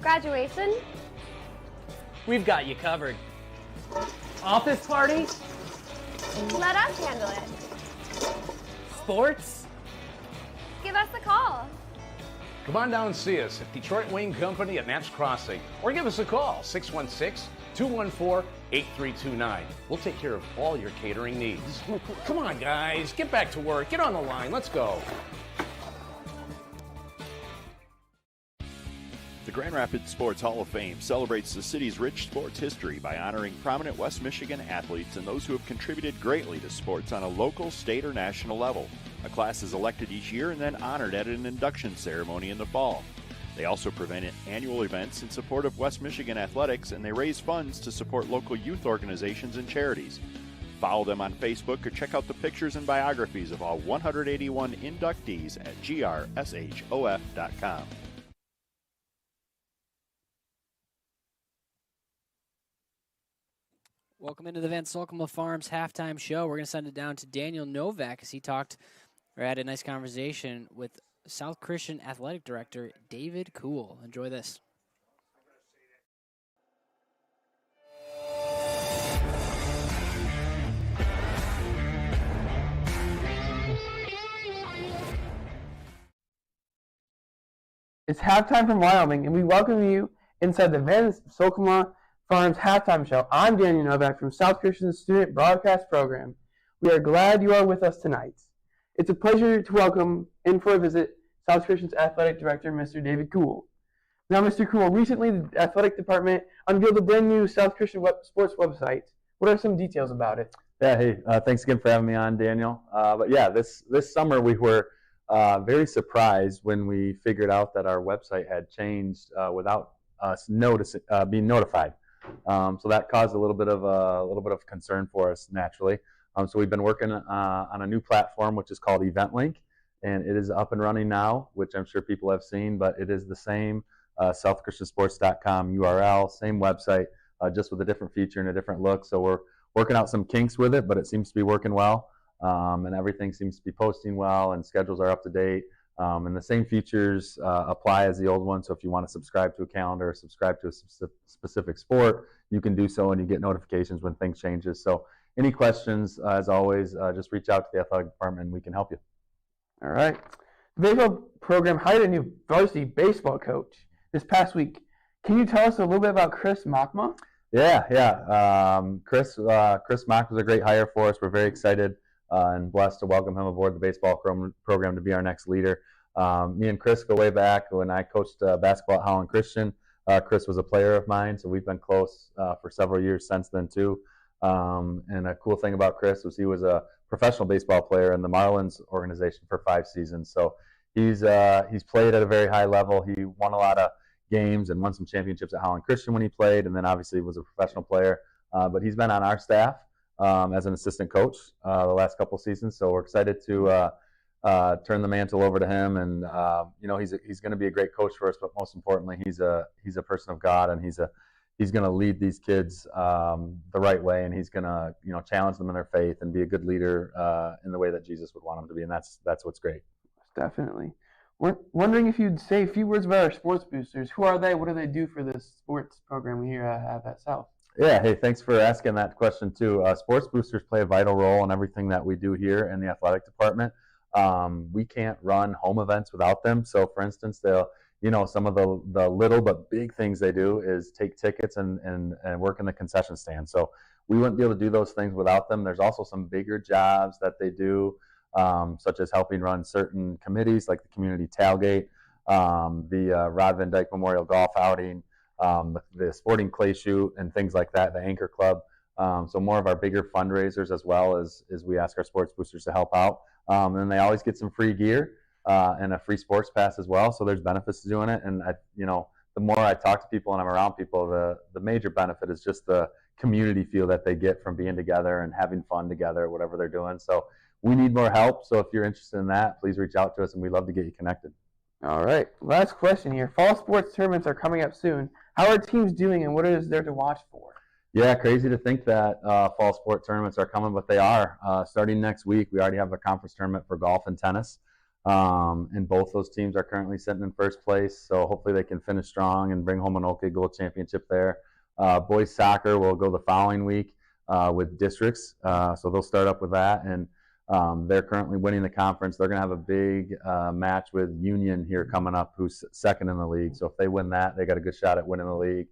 Graduation? We've got you covered. Office party? Let us handle it. Sports? Give us a call. Come on down and see us at Detroit Wayne Company at Knapp's Crossing, or give us a call, 616-214-8329. We'll take care of all your catering needs. Come on, guys, get back to work. Get on the line. Let's go. The Grand Rapids Sports Hall of Fame celebrates the city's rich sports history by honoring prominent West Michigan athletes and those who have contributed greatly to sports on a local, state, or national level. A class is elected each year and then honored at an induction ceremony in the fall. They also prevent annual events in support of West Michigan athletics, and they raise funds to support local youth organizations and charities. Follow them on Facebook or check out the pictures and biographies of all 181 inductees at grshof.com. Welcome into the Van Solkema Farms halftime show. We're going to send it down to Daniel Novak as he had a nice conversation with South Christian Athletic Director David Kuhl. Enjoy this. It's halftime from Wyoming, and we welcome you inside the Van Solkema Farms halftime show. I'm Daniel Novak from South Christian's student broadcast program. We are glad you are with us tonight. It's a pleasure to welcome in for a visit South Christian's athletic director, Mr. David Kuhl. Now, Mr. Kuhl, recently the athletic department unveiled a brand new South Christian sports website. What are some details about it? Yeah, hey, thanks again for having me on, Daniel. But yeah, this summer we were very surprised when we figured out that our website had changed without us being notified. So that caused a little bit of concern for us naturally. So we've been working on a new platform which is called EventLink, and it is up and running now, which I'm sure people have seen. But it is the same southchristiansports.com URL, same website, just with a different feature and a different look. So we're working out some kinks with it, but it seems to be working well, and everything seems to be posting well, and schedules are up to date. And the same features apply as the old one. So if you want to subscribe to a calendar or subscribe to a specific sport, you can do so, and you get notifications when things changes. So any questions, as always, just reach out to the athletic department and we can help you. All right. The baseball program hired a new varsity baseball coach this past week. Can you tell us a little bit about Chris Machma? Yeah. Chris Mock was a great hire for us. We're very excited and blessed to welcome him aboard the baseball program to be our next leader. Me and Chris go way back. When I coached basketball at Holland Christian, Chris was a player of mine, so we've been close for several years since then too. And a cool thing about Chris was he was a professional baseball player in the Marlins organization for 5 seasons. So he's played at a very high level. He won a lot of games and won some championships at Holland Christian when he played, and then obviously was a professional player. But he's been on our staff as an assistant coach the last couple seasons. So we're excited to turn the mantle over to him, and he's going to be a great coach for us. But most importantly, he's a person of God, and he's going to lead these kids the right way, and he's going to challenge them in their faith and be a good leader in the way that Jesus would want him to be, and that's what's great. Definitely. We're wondering if you'd say a few words about our sports boosters. Who are they? What do they do for this sports program here at South? Yeah, hey, thanks for asking that question too. Sports boosters play a vital role in everything that we do here in the athletic department. We can't run home events without them. So, for instance, they'll, some of the little but big things they do is take tickets and work in the concession stand. So we wouldn't be able to do those things without them. There's also some bigger jobs that they do, such as helping run certain committees like the community tailgate, the Rod Van Dyke Memorial Golf Outing, the sporting clay shoot, and things like that, the Anchor Club. So more of our bigger fundraisers, as well as we ask our sports boosters to help out. And they always get some free gear and a free sports pass as well. So there's benefits to doing it. And the more I talk to people and I'm around people, the major benefit is just the community feel that they get from being together and having fun together, whatever they're doing. So we need more help. So if you're interested in that, please reach out to us, and we'd love to get you connected. All right. Last question here. Fall sports tournaments are coming up soon. How are teams doing, and what is there to watch for? Yeah, crazy to think that fall sport tournaments are coming, but they are. Starting next week, we already have a conference tournament for golf and tennis, and both those teams are currently sitting in first place, so hopefully they can finish strong and bring home an OK Gold championship there. Boys soccer will go the following week with districts, so they'll start up with that, and they're currently winning the conference. They're going to have a big match with Union here coming up, who's second in the league, so if they win that, they got a good shot at winning the league.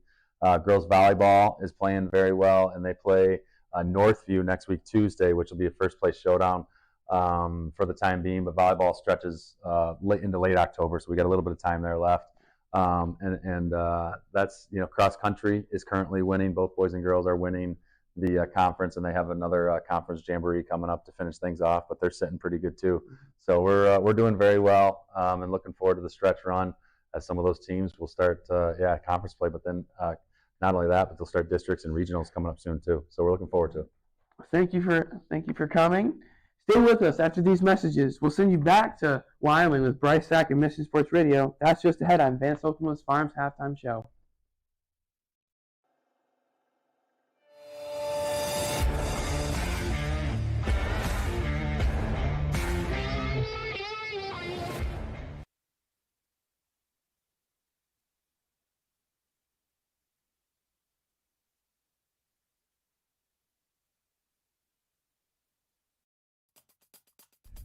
Girls volleyball is playing very well, and they play Northview next week, Tuesday, which will be a first-place showdown for the time being. But volleyball stretches into late October, so we got a little bit of time there left. And that's, cross-country is currently winning. Both boys and girls are winning the conference, and they have another conference jamboree coming up to finish things off, but they're sitting pretty good too. So we're doing very well and looking forward to the stretch run, as some of those teams will start conference play, but then not only that, but they'll start districts and regionals coming up soon too. So we're looking forward to it. Thank you for coming. Stay with us after these messages. We'll send you back to Wyoming with Bryce Sack and Michigan Sports Radio. That's just ahead on Van Sokoma's Farms Halftime Show.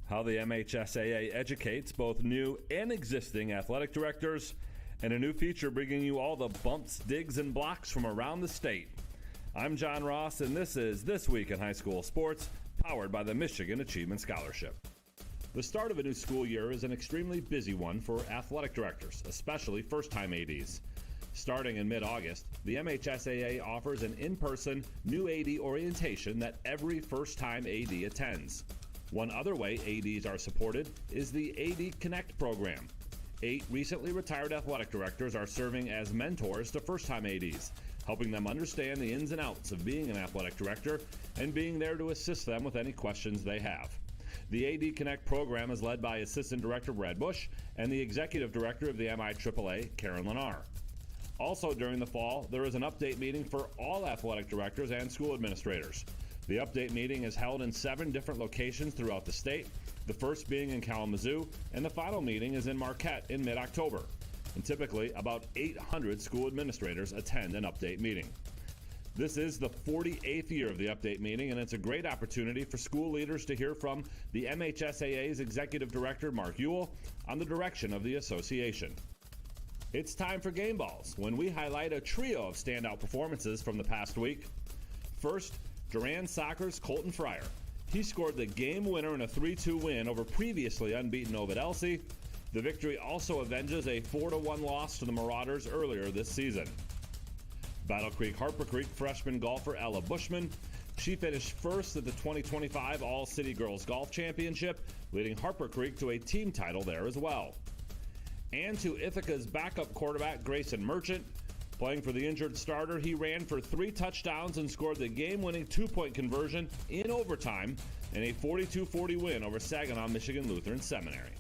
How the MHSAA educates both new and existing athletic directors, and a new feature bringing you all the bumps, digs, and blocks from around the state. I'm John Ross, and this is This Week in High School Sports, powered by the Michigan Achievement Scholarship. The start of a new school year is an extremely busy one for athletic directors, especially first-time ADs. Starting in mid-August, the MHSAA offers an in-person new AD orientation that every first-time AD attends. One other way ADs are supported is the AD Connect program. 8 recently retired athletic directors are serving as mentors to first-time ADs, helping them understand the ins and outs of being an athletic director and being there to assist them with any questions they have. The AD Connect program is led by Assistant Director Brad Bush and the Executive Director of the MIAAA, Karen Lennar. Also during the fall, there is an update meeting for all athletic directors and school administrators. The update meeting is held in 7 different locations throughout the state, the first being in Kalamazoo, and the final meeting is in Marquette in mid-October. And typically, about 800 school administrators attend an update meeting. This is the 48th year of the update meeting, and it's a great opportunity for school leaders to hear from the MHSAA's Executive Director, Mark Ewell, on the direction of the association. It's time for Game Balls, when we highlight a trio of standout performances from the past week. First, Durand Soccer's Colton Fryer. He scored the game winner in a 3-2 win over previously unbeaten Ovid Elsie. The victory also avenges a 4-1 loss to the Marauders earlier this season. Battle Creek Harper Creek freshman golfer Ella Bushman. She finished first at the 2025 All-City Girls Golf Championship, leading Harper Creek to a team title there as well. And to Ithaca's backup quarterback Grayson Merchant. Playing for the injured starter, he ran for 3 touchdowns and scored the game-winning 2-point conversion in overtime in a 42-40 win over Saginaw Michigan Lutheran Seminary.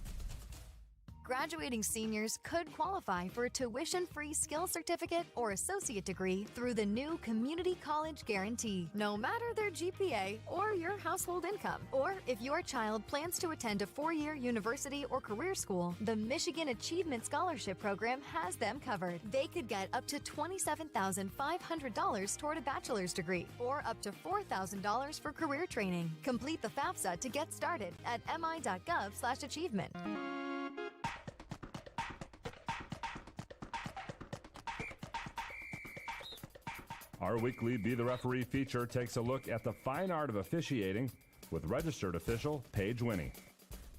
Graduating seniors could qualify for a tuition-free skill certificate or associate degree through the new Community College Guarantee, no matter their GPA or your household income. Or if your child plans to attend a 4-year university or career school, the Michigan Achievement Scholarship Program has them covered. They could get up to $27,500 toward a bachelor's degree or up to $4,000 for career training. Complete the FAFSA to get started at mi.gov/achievement. Our weekly Be the Referee feature takes a look at the fine art of officiating with registered official Paige Winnie.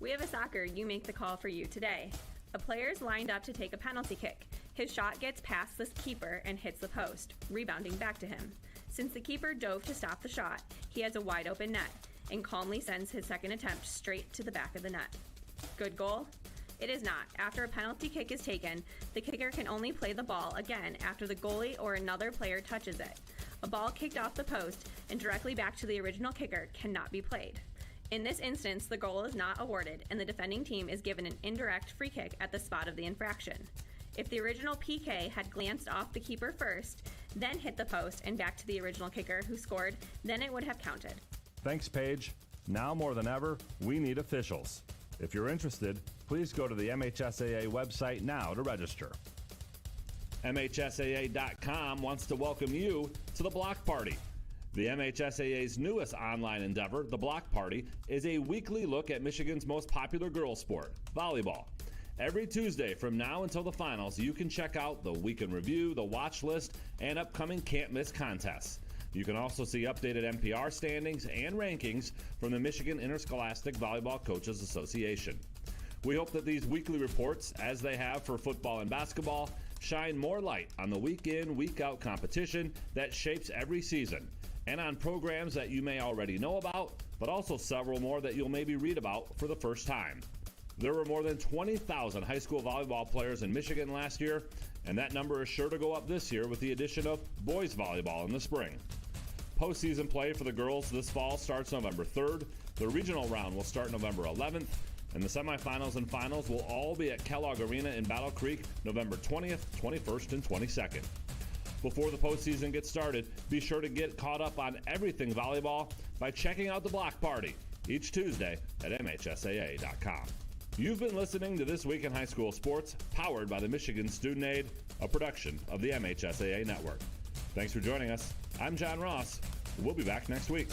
We have a soccer You Make the Call for you today. A player is lined up to take a penalty kick. His shot gets past the keeper and hits the post, rebounding back to him. Since the keeper dove to stop the shot, he has a wide open net and calmly sends his second attempt straight to the back of the net. Good goal? It is not. After a penalty kick is taken, the kicker can only play the ball again after the goalie or another player touches it. A ball kicked off the post and directly back to the original kicker cannot be played. In this instance, the goal is not awarded and the defending team is given an indirect free kick at the spot of the infraction. If the original PK had glanced off the keeper first, then hit the post and back to the original kicker who scored, then it would have counted. Thanks, Paige. Now more than ever, we need officials. If you're interested, please go to the MHSAA website now to register. MHSAA.com wants to welcome you to the Block Party. The MHSAA's newest online endeavor, the Block Party, is a weekly look at Michigan's most popular girls' sport, volleyball. Every Tuesday from now until the finals, you can check out the Week in Review, the watch list, and upcoming can't-miss contests. You can also see updated MPR standings and rankings from the Michigan Interscholastic Volleyball Coaches Association. We hope that these weekly reports, as they have for football and basketball, shine more light on the week-in, week-out competition that shapes every season, and on programs that you may already know about, but also several more that you'll maybe read about for the first time. There were more than 20,000 high school volleyball players in Michigan last year, and that number is sure to go up this year with the addition of boys volleyball in the spring. Postseason play for the girls this fall starts November 3rd. The regional round will start November 11th, and the semifinals and finals will all be at Kellogg Arena in Battle Creek November 20th, 21st, and 22nd. Before the postseason gets started, be sure to get caught up on everything volleyball by checking out the Block Party each Tuesday at MHSAA.com. You've been listening to This Week in High School Sports, powered by the Michigan Student Aid, a production of the MHSAA Network. Thanks for joining us. I'm John Ross. We'll be back next week.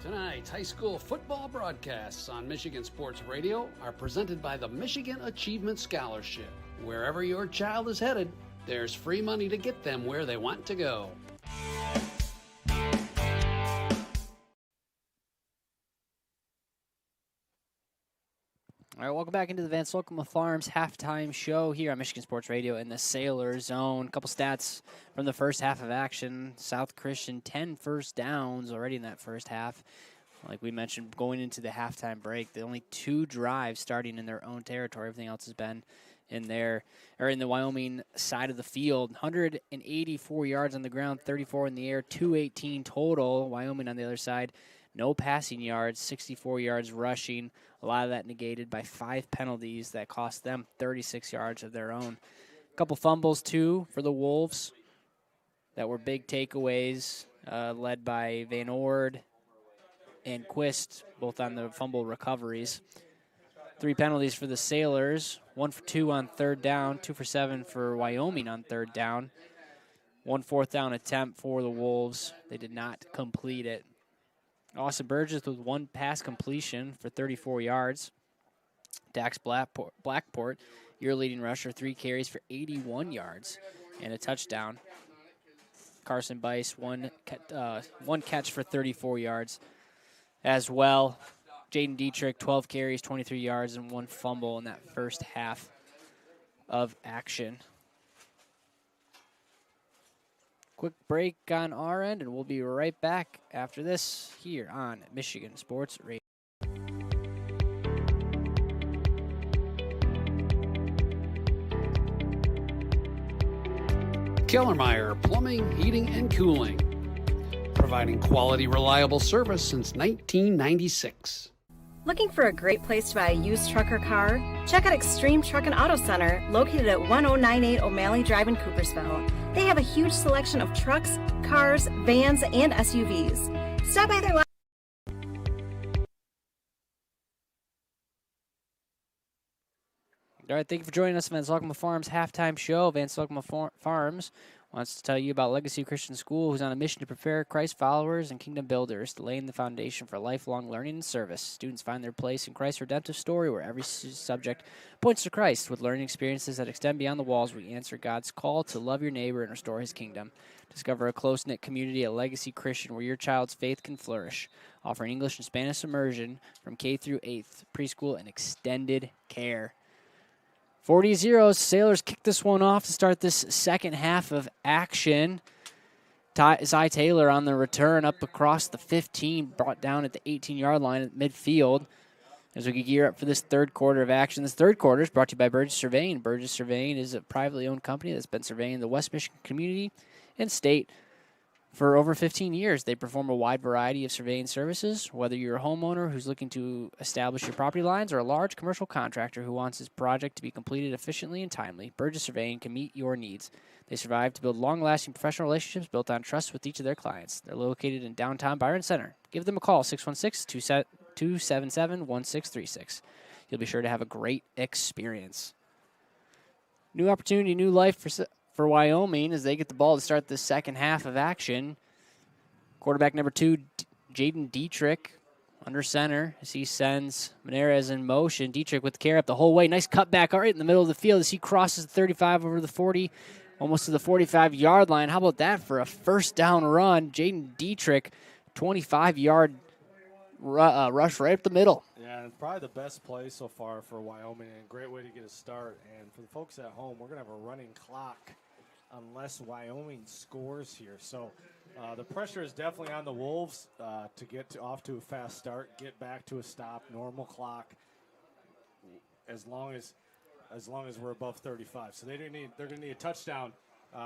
Tonight's high school football broadcasts on Michigan Sports Radio are presented by the Michigan Achievement Scholarship. Wherever your child is headed, there's free money to get them where they want to go. All right, welcome back into the Van Solkema Farms halftime show here on Michigan Sports Radio in the Sailor Zone. A couple stats from the first half of action. South Christian, 10 first downs already in that first half. Like we mentioned, going into the halftime break, the only 2 drives starting in their own territory. Everything else has been in the Wyoming side of the field. 184 yards on the ground, 34 in the air, 218 total. Wyoming on the other side, no passing yards, 64 yards rushing. A lot of that negated by 5 penalties that cost them 36 yards of their own. A couple fumbles, too, for the Wolves that were big takeaways, led by Van Ord and Quist, both on the fumble recoveries. 3 penalties for the Sailors, 1 for 2 on third down, 2 for 7 for Wyoming on third down. 1 fourth down attempt for the Wolves. They did not complete it. Austin Burgess with 1 pass completion for 34 yards. Dax Blackport, your leading rusher, 3 carries for 81 yards and a touchdown. Carson Bice, one catch for 34 yards as well. Jaden Dietrich, 12 carries, 23 yards, and 1 fumble in that first half of action. Quick break on our end, and we'll be right back after this here on Michigan Sports Radio. Kellermeyer Plumbing, Heating, and Cooling. Providing quality, reliable service since 1996. Looking for a great place to buy a used truck or car? Check out Extreme Truck and Auto Center, located at 1098 O'Malley Drive in Coopersville. They have a huge selection of trucks, cars, vans, and SUVs. Stop by their lot. All right, thank you for joining us on Van Solkema Farms halftime show. Van Solkema Farms wants to tell you about Legacy Christian School, who's on a mission to prepare Christ followers and kingdom builders, laying the foundation for lifelong learning and service. Students find their place in Christ's redemptive story, where every subject points to Christ. With learning experiences that extend beyond the walls, we answer God's call to love your neighbor and restore his kingdom. Discover a close-knit community at Legacy Christian, where your child's faith can flourish, offering English and Spanish immersion from K through 8th, preschool, and extended care. 40-0, Sailors kick this one off to start this second half of action. Zy Taylor on the return up across the 15, brought down at the 18-yard line at midfield as we gear up for this third quarter of action. This third quarter is brought to you by Burgess Surveying. Burgess Surveying is a privately owned company that's been surveying the West Michigan community and state for over 15 years. They perform a wide variety of surveying services, whether you're a homeowner who's looking to establish your property lines or a large commercial contractor who wants his project to be completed efficiently and timely. Burgess Surveying can meet your needs. They strive to build long-lasting professional relationships built on trust with each of their clients. They're located in downtown Byron Center. Give them a call, 616-277-1636. You'll be sure to have a great experience. New opportunity, new life for Wyoming as they get the ball to start the second half of action. Quarterback number 2, Jaden Dietrich, under center as he sends Menarez in motion. Dietrich with the carry up the whole way. Nice cutback right in the middle of the field as he crosses the 35 over the 40, almost to the 45-yard line. How about that for a first down run? Jaden Dietrich, 25-yard rush right up the middle. Yeah, and probably the best play so far for Wyoming, and a great way to get a start. And for the folks at home, we're going to have a running clock unless Wyoming scores here. So the pressure is definitely on the Wolves to get off to a fast start, get back to a stop, normal clock, as long as we're above 35. So they're going to need a touchdown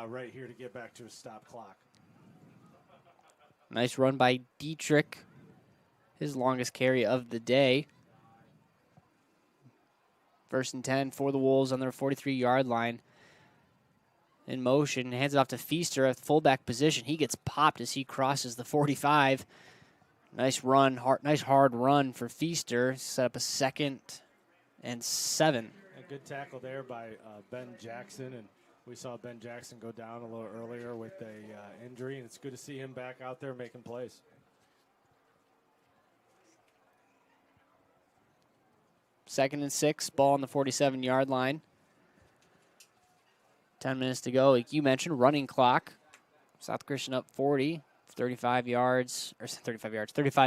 right here to get back to a stop clock. Nice run by Dietrich, his longest carry of the day. First and 10 for the Wolves on their 43-yard line. In motion, hands it off to Feaster at fullback position. He gets popped as he crosses the 45. Nice run, nice hard run for Feaster. Set up a 2nd and 7. A good tackle there by Ben Jackson, and we saw Ben Jackson go down a little earlier with a injury, and it's good to see him back out there making plays. Second and 6, ball on the 47-yard line. 10 minutes to go. Like you mentioned, running clock. South Christian up 40, 35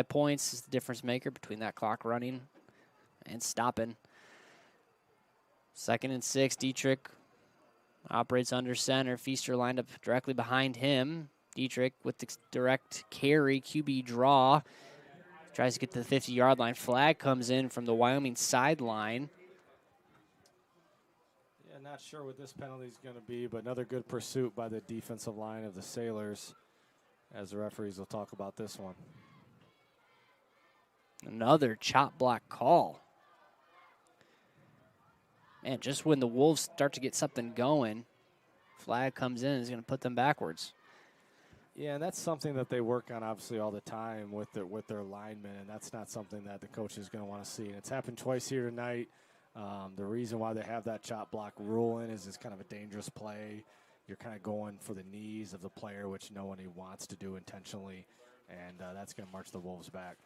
points is the difference maker between that clock running and stopping. 2nd and 6. Dietrich operates under center. Feaster lined up directly behind him. Dietrich with the direct carry, QB draw. Tries to get to the 50-yard line. Flag comes in from the Wyoming sideline. Yeah, not sure what this penalty is going to be, but another good pursuit by the defensive line of the Sailors, as the referees will talk about this one. Another chop block call. Man, just when the Wolves start to get something going, flag comes in and is going to put them backwards. Yeah, and that's something that they work on obviously all the time with their linemen, and that's not something that the coach is going to want to see. And it's happened twice here tonight. The reason why they have that chop block rule in is it's kind of a dangerous play. You're kind of going for the knees of the player, which no one wants to do intentionally, and that's going to march the Wolves back.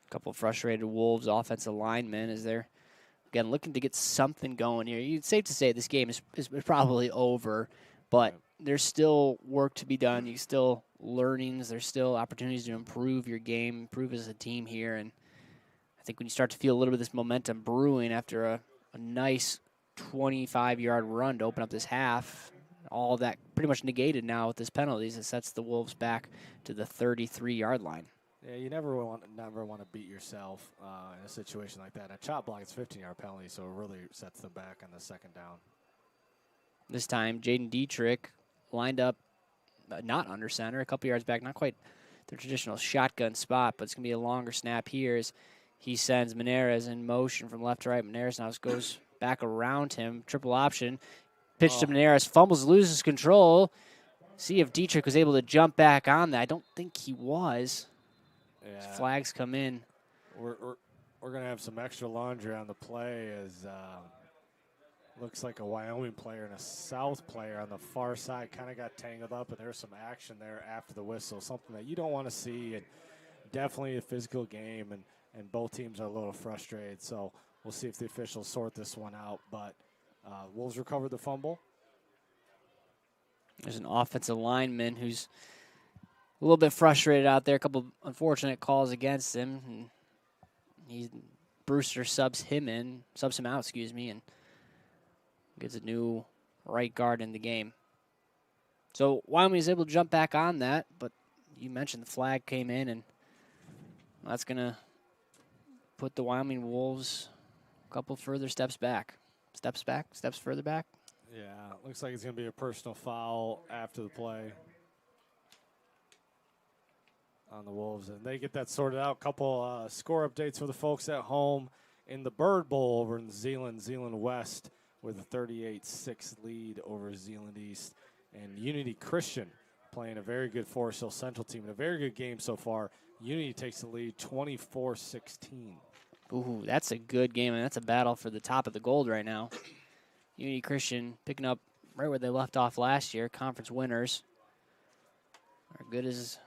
A couple frustrated Wolves offensive linemen as they're, again, looking to get something going here. It's safe to say this game is probably over, but there's still work to be done. You still learnings. There's still opportunities to improve your game, improve as a team here. And I think when you start to feel a little bit of this momentum brewing after a nice 25-yard run to open up this half, all of that pretty much negated now with this penalties. It sets the Wolves back to the 33-yard line. Yeah, you never want to beat yourself in a situation like that. A chop block is 15-yard penalty, so it really sets them back on the 2nd down. This time, Jaden Dietrich lined up not under center, a couple yards back, not quite the traditional shotgun spot, but it's going to be a longer snap here as he sends Meneres in motion from left to right. Meneres now goes back around him, triple option. Pitch to Meneres, fumbles, loses control. See if Dietrich was able to jump back on that. I don't think he was. Yeah. Flags come in. We're going to have some extra laundry on the play as looks like a Wyoming player and a South player on the far side kind of got tangled up, and there's some action there after the whistle, something that you don't want to see, and definitely a physical game, and both teams are a little frustrated. So we'll see if the officials sort this one out, but Wolves recovered the fumble. There's an offensive lineman who's a little bit frustrated out there. A couple unfortunate calls against him. And Brewster subs him out, and gets a new right guard in the game. So Wyoming is able to jump back on that, but you mentioned the flag came in, and that's going to put the Wyoming Wolves a couple further steps back. Steps further back. Yeah, looks like it's going to be a personal foul after the play on the Wolves, and they get that sorted out. Couple score updates for the folks at home in the Bird Bowl over in Zeeland West with a 38-6 lead over Zeeland East, and Unity Christian playing a very good Forest Hill Central team in a very good game so far. Unity takes the lead 24-16. Ooh, that's a good game, and that's a battle for the top of the gold right now. Unity Christian picking up right where they left off last year. Conference winners are good as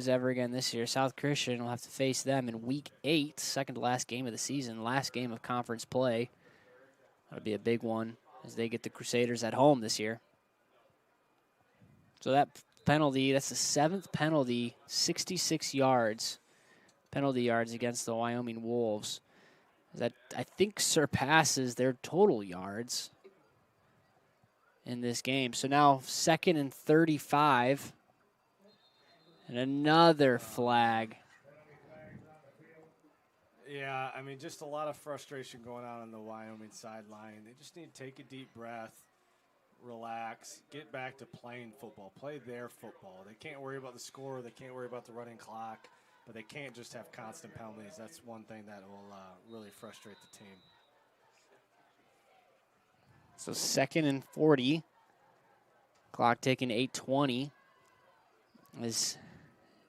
ever again this year. South Christian will have to face them in Week 8, second to last game of the season, last game of conference play. That'll be a big one as they get the Crusaders at home this year. So that penalty, that's the 7th penalty, 66 yards, penalty yards against the Wyoming Wolves. That, I think, surpasses their total yards in this game. So now 2nd and 35. And another flag. Yeah, I mean, just a lot of frustration going on the Wyoming sideline. They just need to take a deep breath, relax, get back to playing football, play their football. They can't worry about the score. They can't worry about the running clock. But they can't just have constant penalties. That's one thing that will really frustrate the team. So 2nd and 40. Clock ticking 8:20. As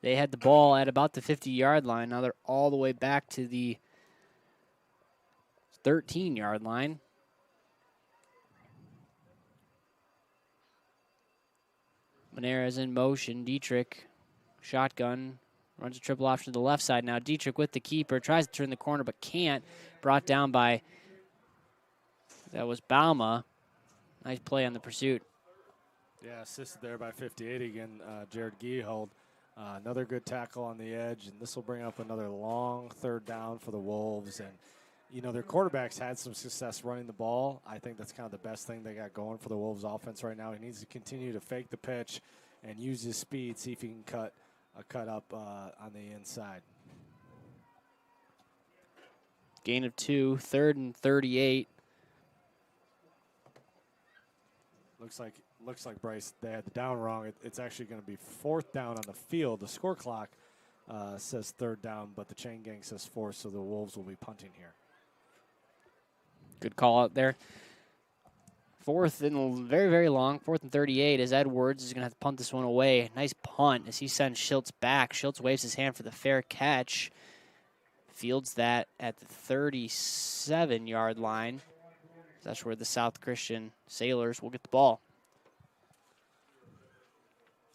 they had the ball at about the 50-yard line. Now they're all the way back to the 13-yard line. Meneres in motion. Dietrich, shotgun. Runs a triple option to the left side now. Dietrich with the keeper. Tries to turn the corner but can't. Brought down by, that was Bauma. Nice play on the pursuit. Yeah, assisted there by 58 again, Jared Geehold. Another good tackle on the edge, and this will bring up another long 3rd down for the Wolves. And, their quarterback's had some success running the ball. I think that's kind of the best thing they got going for the Wolves offense right now. He needs to continue to fake the pitch and use his speed, see if he can cut up on the inside. Gain of 2, 3rd and 38. Looks like Bryce, they had the down wrong. It's actually going to be 4th down on the field. The score clock says 3rd down, but the chain gang says 4th, so the Wolves will be punting here. Good call out there. 4th and very, very long. 4th and 38 as Edwards is going to have to punt this one away. Nice punt as he sends Schultz back. Schultz waves his hand for the fair catch. Fields that at the 37-yard line. That's where the South Christian Sailors will get the ball.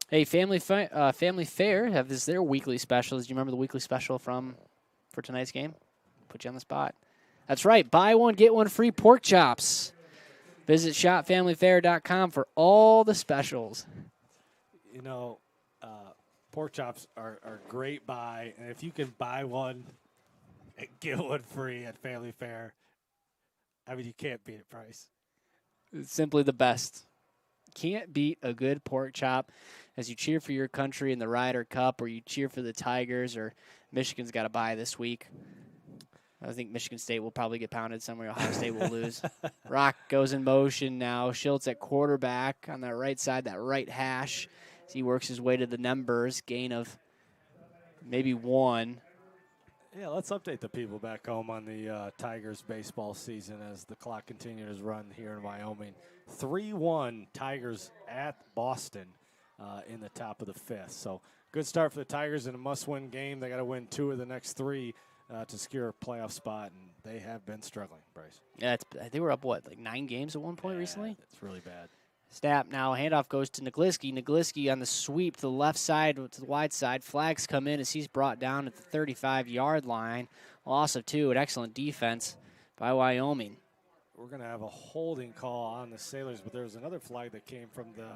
Hey, Family Fair have their weekly specials. Do you remember the weekly special for tonight's game? Put you on the spot. That's right. Buy one, get one free pork chops. Visit shopfamilyfair.com for all the specials. Pork chops are a great buy, and if you can buy one and get one free at Family Fair, I mean, you can't beat it, Price. It's simply the best. Can't beat a good pork chop as you cheer for your country in the Ryder Cup, or you cheer for the Tigers, or Michigan's got a bye this week. I think Michigan State will probably get pounded somewhere. Ohio State will lose. Rock goes in motion now. Schultz at quarterback on that right side, that right hash. As he works his way to the numbers. Gain of maybe 1. Yeah, let's update the people back home on the Tigers baseball season as the clock continues to run here in Wyoming. 3-1 Tigers at Boston in the top of the 5th. So good start for the Tigers in a must-win game. They got to win 2 of the next 3 to secure a playoff spot, and they have been struggling, Bryce. Yeah, they were up, 9 games at one point recently? It's really bad. Snap now. Handoff goes to Nagliski. Nagliski on the sweep to the left side, to the wide side. Flags come in as he's brought down at the 35-yard line. Loss of 2. An excellent defense by Wyoming. We're going to have a holding call on the Sailors, but there's another flag that came from the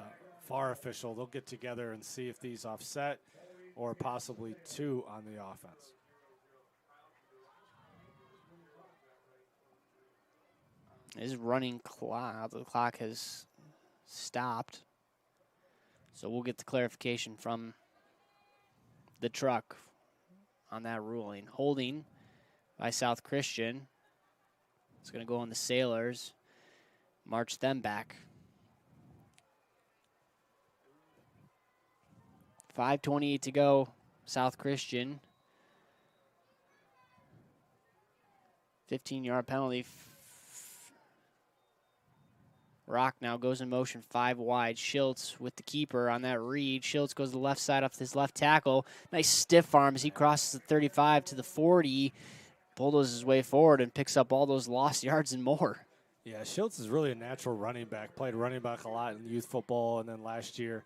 VAR official. They'll get together and see if these offset or possibly 2 on the offense. His running clock, the clock has stopped. So we'll get the clarification from the truck on that ruling. Holding by South Christian. It's going to go on the Sailors. March them back. 5:28 to go. South Christian. 15-yard penalty. Rock now goes in motion 5 wide. Schultz with the keeper on that read. Schultz goes to the left side off his left tackle. Nice stiff arm as he crosses the 35 to the 40. Bulldozes his way forward and picks up all those lost yards and more. Yeah, Schultz is really a natural running back. Played running back a lot in youth football, and then last year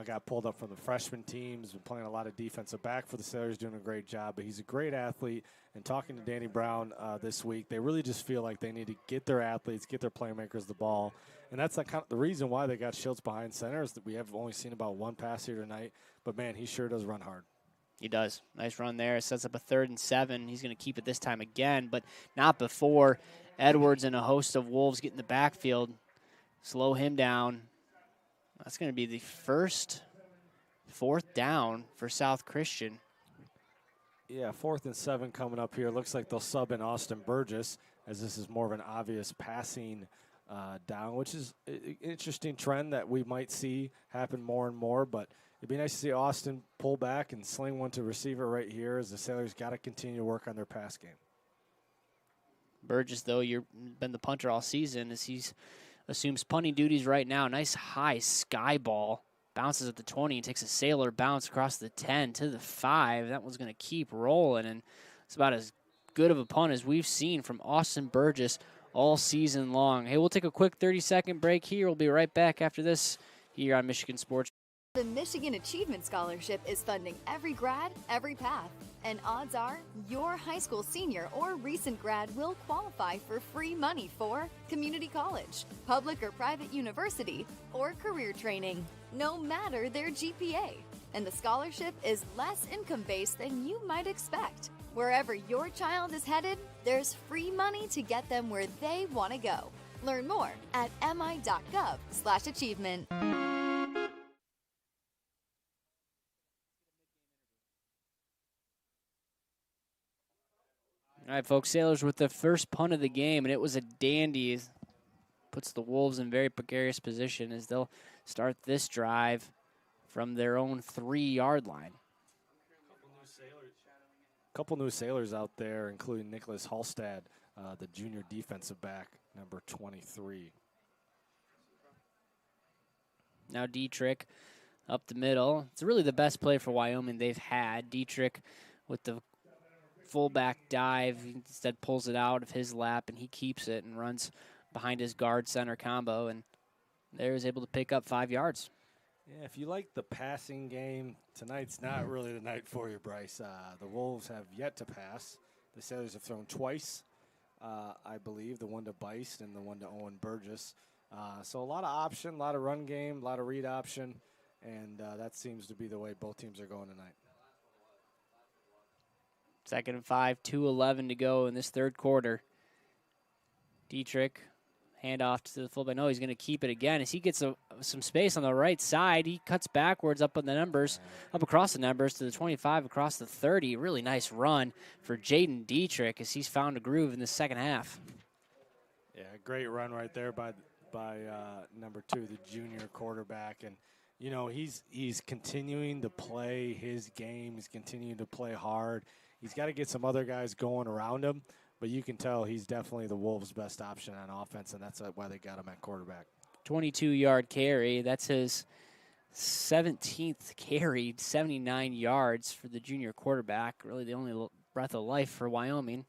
got pulled up from the freshman teams. Been playing a lot of defensive back for the Sailors, doing a great job. But he's a great athlete. And talking to Danny Brown this week, they really just feel like they need to get their athletes, get their playmakers the ball. And that's the reason why they got Schultz behind center is that we have only seen about 1 pass here tonight. But, man, he sure does run hard. He does. Nice run there. Sets up a 3rd and 7. He's going to keep it this time again, but not before Edwards and a host of Wolves get in the backfield. Slow him down. That's going to be the first 4th down for South Christian. Yeah, 4th and 7 coming up here. Looks like they'll sub in Austin Burgess, as this is more of an obvious passing down, which is an interesting trend that we might see happen more and more. But it'd be nice to see Austin pull back and sling one to receiver right here, as the Sailors got to continue to work on their pass game. Burgess, though, you've been the punter all season, as he assumes punting duties right now. Nice high sky ball. Bounces at the 20 and takes a Sailor bounce across the 10 to the 5. That one's going to keep rolling, and it's about as good of a punt as we've seen from Austin Burgess all season long. Hey, we'll take a quick 30-second break here. We'll be right back after this here on Michigan Sports. The Michigan Achievement Scholarship is funding every grad, every path. And odds are your high school senior or recent grad will qualify for free money for community college, public or private university, or career training, no matter their GPA. And the scholarship is less income-based than you might expect. Wherever your child is headed, there's free money to get them where they want to go. Learn more at mi.gov/achievement. All right, folks, Sailors with the first punt of the game, and it was a dandy. Puts the Wolves in very precarious position as they'll start this drive from their own 3-yard line. A couple new Sailors out there, including Nicholas Halstad, the junior defensive back, number 23. Now Dietrich up the middle. It's really the best play for Wyoming they've had. Dietrich with the fullback dive, he instead pulls it out of his lap, and he keeps it and runs behind his guard center combo, and there is able to pick up 5 yards. Yeah, if you like the passing game, tonight's not really the night for you, Bryce. The Wolves have yet to pass. The Sailors have thrown twice, I believe, the one to Beist and the one to Owen Burgess. So a lot of option, a lot of run game, a lot of read option, and that seems to be the way both teams are going tonight. 2nd and 5, 2:11 to go in this third quarter. Dietrich, handoff to the fullback. No, he's going to keep it again. As he gets some space on the right side, he cuts backwards up on the numbers, up across the numbers to the 25, across the 30. Really nice run for Jaden Dietrich as he's found a groove in the second half. Yeah, great run right there by number 2, the junior quarterback. And, you know, he's continuing to play his game. He's continuing to play hard. He's got to get some other guys going around him, but you can tell he's definitely the Wolves' best option on offense, and that's why they got him at quarterback. 22-yard carry. That's his 17th carry, 79 yards for the junior quarterback. Really the only breath of life for Wyoming.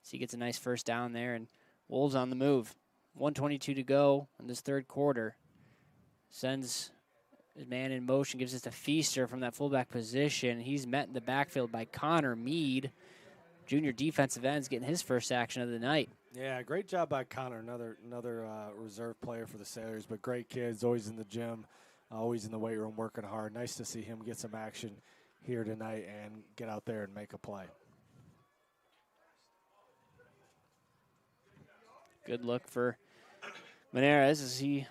So he gets a nice first down there, and Wolves on the move. 1:22 to go in this third quarter. Sends his man in motion, gives it to Feaster from that fullback position. He's met in the backfield by Connor Mead. Junior defensive end's getting his first action of the night. Yeah, great job by Connor, another reserve player for the Sailors, but great kids, always in the gym, always in the weight room working hard. Nice to see him get some action here tonight and get out there and make a play. Good look for Menares as he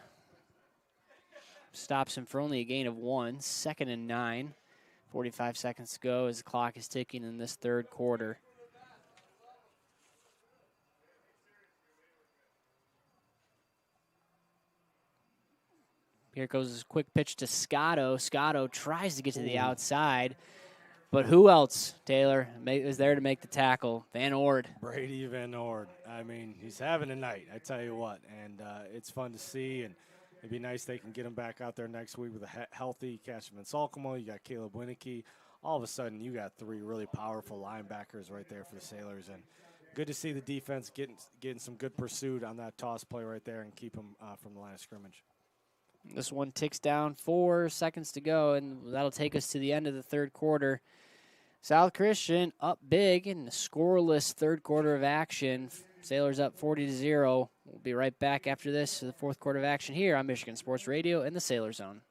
stops him for only a gain of 1. 2nd and 9. 45 seconds to go as the clock is ticking in this third quarter. Here goes this quick pitch to Scotto. Scotto tries to get to the outside, but who else, Taylor, is there to make the tackle? Van Ord. Brady Van Ord. I mean, he's having a night, I tell you what, and it's fun to see, and it'd be nice they can get him back out there next week with a healthy Cashman Salkamo. You got Caleb Winicky. All of a sudden, you got 3 really powerful linebackers right there for the Sailors, and good to see the defense getting some good pursuit on that toss play right there and keep them from the line of scrimmage. This one ticks down, 4 seconds to go, and that'll take us to the end of the third quarter. South Christian up big in a scoreless third quarter of action. Sailors up 40-0. We'll be right back after this to the fourth quarter of action here on Michigan Sports Radio and the Sailor Zone.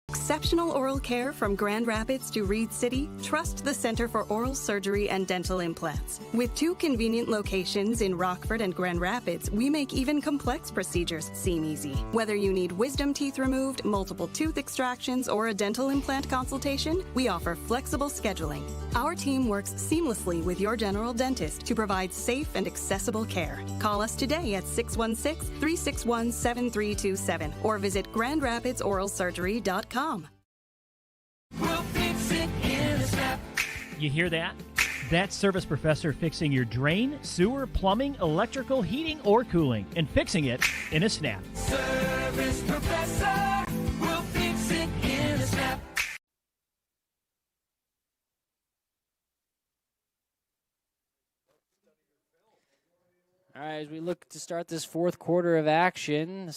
Exceptional oral care from Grand Rapids to Reed City? Trust the Center for Oral Surgery and Dental Implants. With 2 convenient locations in Rockford and Grand Rapids, we make even complex procedures seem easy. Whether you need wisdom teeth removed, multiple tooth extractions, or a dental implant consultation, we offer flexible scheduling. Our team works seamlessly with your general dentist to provide safe and accessible care. Call us today at 616-361-7327 or visit grandrapidsoralsurgery.com. We'll fix it in a snap. You hear that? That's Service Professor fixing your drain, sewer, plumbing, electrical, heating, or cooling, and fixing it in a snap. Service Professor will fix it in a snap. All right, as we look to start this fourth quarter of action,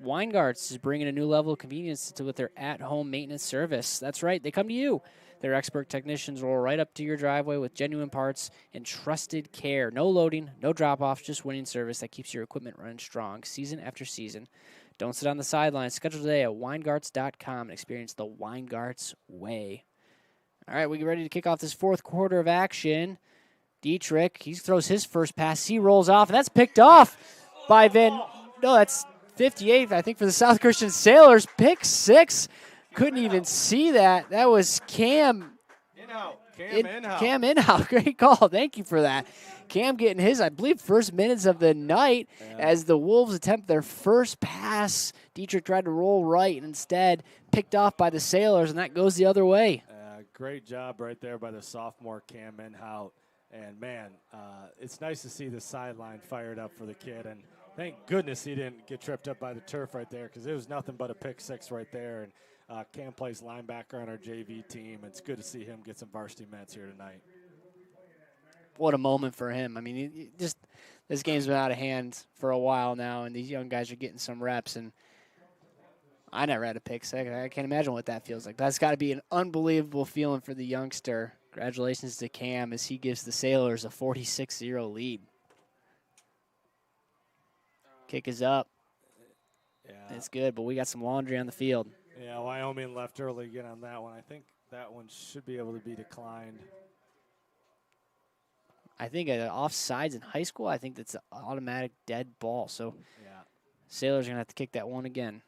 Weingarts is bringing a new level of convenience with their at-home maintenance service. That's right, they come to you. Their expert technicians roll right up to your driveway with genuine parts and trusted care. No loading, no drop-offs, just winning service that keeps your equipment running strong season after season. Don't sit on the sidelines. Schedule today at Weingarts.com and experience the Weingarts way. All right, we get ready to kick off this fourth quarter of action. Dietrich, he throws his first pass. He rolls off, and that's picked off by that's 58, I think, for the South Christian Sailors. Pick 6. Couldn't even see that. That was Cam. Cam Inhouse. Great call. Thank you for that. Cam getting his, I believe, first minutes of the night as the Wolves attempt their first pass. Dietrich tried to roll right and instead picked off by the Sailors, and that goes the other way. Great job right there by the sophomore Cam Inhout. And, man, it's nice to see the sideline fired up for the kid. And thank goodness he didn't get tripped up by the turf right there because it was nothing but a pick 6 right there. And Cam plays linebacker on our JV team. It's good to see him get some varsity minutes here tonight. What a moment for him. I mean, this game's been out of hand for a while now, and these young guys are getting some reps. And I never had a pick 6. I can't imagine what that feels like. That's got to be an unbelievable feeling for the youngster. Congratulations to Cam as he gives the Sailors a 46-0 lead. Kick is up. Yeah. It's good, but we got some laundry on the field. Yeah, Wyoming left early again on that one. I think that one should be able to be declined. I think offsides in high school, I think that's an automatic dead ball. So Sailors are going to have to kick that one again.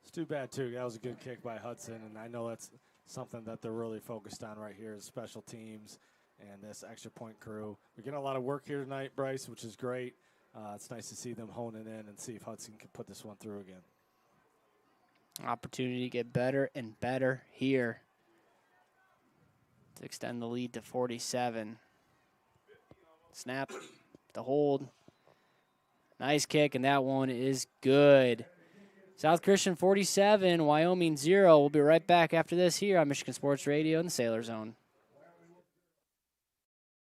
It's too bad, too. That was a good kick by Hudson, and I know that's something that they're really focused on right here is special teams and this extra point crew. We're getting a lot of work here tonight, Bryce, which is great. It's nice to see them honing in and see if Hudson can put this one through again. Opportunity to get better and better here to extend the lead to 47. Snap, the hold. Nice kick, and that one is good. South Christian 47, Wyoming 0. We'll be right back after this here on Michigan Sports Radio in the Sailor Zone.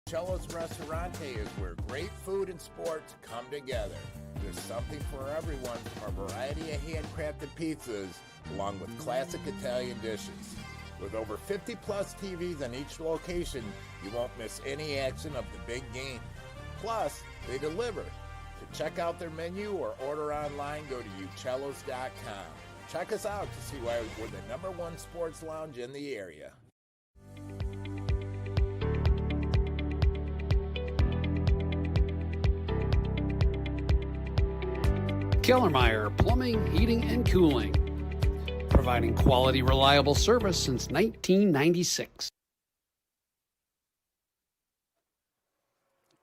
Cello's Restaurante is where great food and sports come together. There's something for everyone from a variety of handcrafted pizzas along with classic Italian dishes. With over 50-plus TVs on each location, you won't miss any action of the big game. Plus, they deliver. To check out their menu or order online, go to ucellos.com. Check us out to see why we're the #1 sports lounge in the area. Kellermeyer Plumbing, Heating, and Cooling. Providing quality, reliable service since 1996.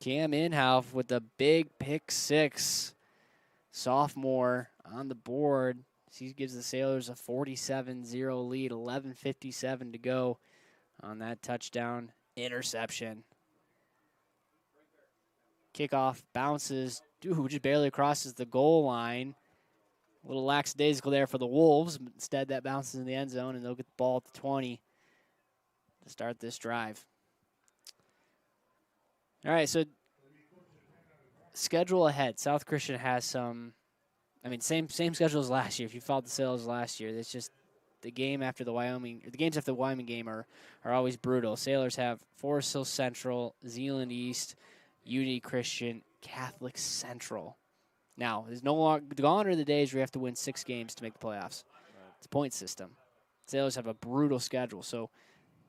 Cam Inhouse with the big pick 6. Sophomore on the board. He gives the Sailors a 47-0 lead, 11:57 to go on that touchdown interception. Kickoff bounces. Just barely crosses the goal line. A little lackadaisical there for the Wolves. Instead, that bounces in the end zone, and they'll get the ball at the 20 to start this drive. All right, so schedule ahead. South Christian has some, same schedule as last year. If you followed the Sailors last year, it's just the game after the Wyoming, or the games after the Wyoming game are always brutal. Sailors have Forest Hill Central, Zeeland East, Unity Christian, Catholic Central. Now, there's no longer gone are the days where you have to win 6 games to make the playoffs. It's a point system. Sailors have a brutal schedule, so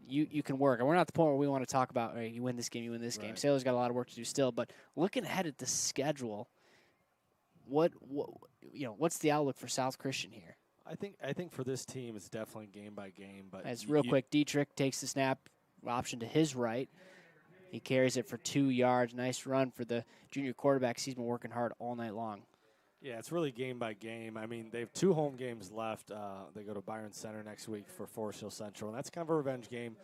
you can work. And we're not at the point where we want to talk about, you win this game, you win this game. Sailors got a lot of work to do still, but looking ahead at the schedule, what's the outlook for South Christian here? I think for this team, it's definitely game by game. But as real quick, Dietrich takes the snap option to his right. He carries it for 2 yards. Nice run for the junior quarterback. He's been working hard all night long. Yeah, it's really game by game. I mean, they have 2 home games left. They go to Byron Center next week for Forest Hill Central, and that's kind of a revenge game.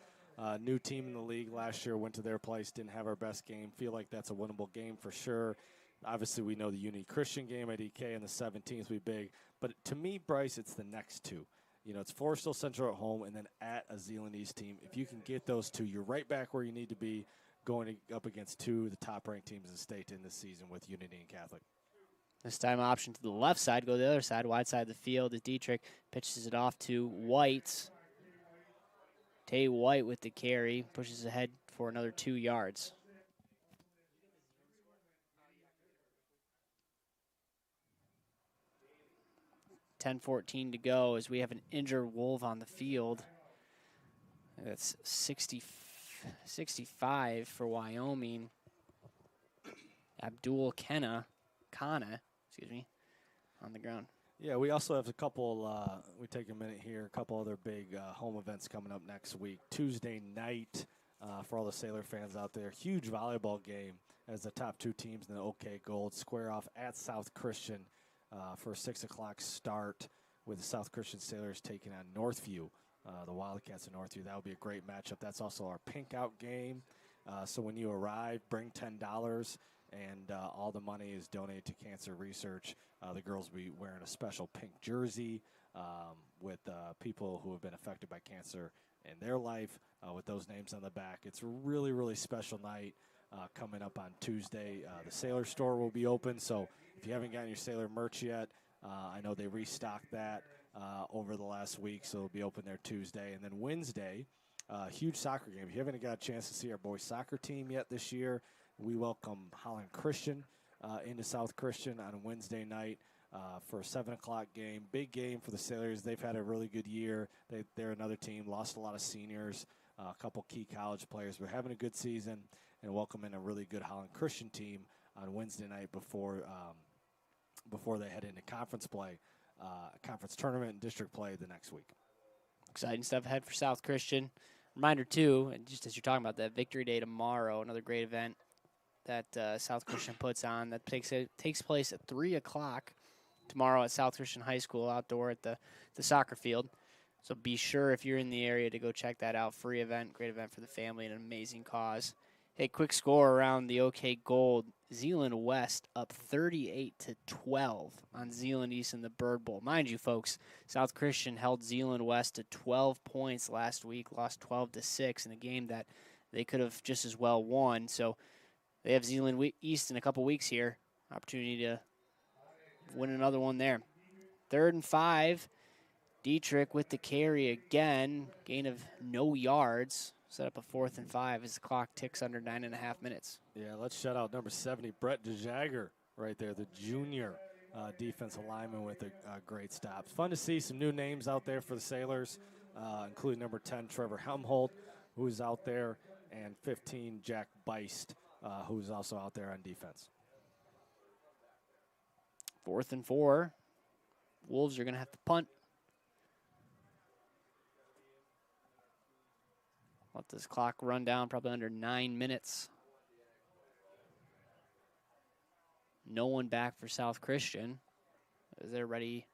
New team in the league last year, went to their place, didn't have our best game. Feel like that's a winnable game for sure. Obviously, we know the Unity Christian game at EK and the 17th will be big. But to me, Bryce, it's the next 2. It's Forest Hill Central at home and then at a Zeeland East team. If you can get those 2, you're right back where you need to be, going up against 2 of the top-ranked teams in the state in this season with Unity and Catholic. This time option to the left side, go to the other side, wide side of the field as Dietrich pitches it off to White. Tay White with the carry, pushes ahead for another 2 yards. 10:14 to go as we have an injured Wolf on the field. That's 65 for Wyoming. Abdul Kana, on the ground. Yeah, we also have a couple, we take a minute here, a couple other big home events coming up next week. Tuesday night, for all the Sailor fans out there, huge volleyball game as the top two teams in the OK Gold square off at South Christian for a 6 o'clock start with the South Christian Sailors taking on Northview, the Wildcats of Northview. That will be a great matchup. That's also our pink out game. So when you arrive, bring $10, and all the money is donated to cancer research. The girls will be wearing a special pink jersey with people who have been affected by cancer in their life with those names on the back. It's a really, really special night coming up on Tuesday. The Sailor store will be open, so if you haven't gotten your Sailor merch yet, I know they restocked that over the last week, so it'll be open there Tuesday. And then Wednesday, huge soccer game. If you haven't got a chance to see our boys soccer team yet this year, we welcome Holland Christian into South Christian on Wednesday night for a 7 o'clock game. Big game for the Sailors. They've had a really good year. They're another team, lost a lot of seniors, a couple key college players. We're having a good season and welcoming a really good Holland Christian team on Wednesday night before they head into conference play, conference tournament and district play the next week. Exciting stuff ahead for South Christian. Reminder, too, and just as you're talking about that, Victory Day tomorrow, another great event that South Christian puts on. That takes place at 3 o'clock tomorrow at South Christian High School outdoor at the soccer field. So be sure if you're in the area to go check that out. Free event, great event for the family, and an amazing cause. Hey, quick score around the OK Gold. Zeeland West up 38-12 on Zeeland East in the Bird Bowl. Mind you, folks, South Christian held Zeeland West to 12 points last week, lost 12-6 in a game that they could have just as well won. So they have Zeeland East in a couple weeks here. Opportunity to win another one there. 3rd and 5. Dietrich with the carry again. Gain of no yards. Set up a 4th and 5 as the clock ticks under 9.5 minutes. Yeah, let's shout out number 70, Brett DeJagger, right there, the junior defensive lineman with a great stop. Fun to see some new names out there for the Sailors, including number 10, Trevor Helmholt, who's out there, and 15, Jack Beist, who's also out there on defense. 4th and 4. Wolves are going to have to punt. Let this clock run down probably under 9 minutes. No one back for South Christian. They're ready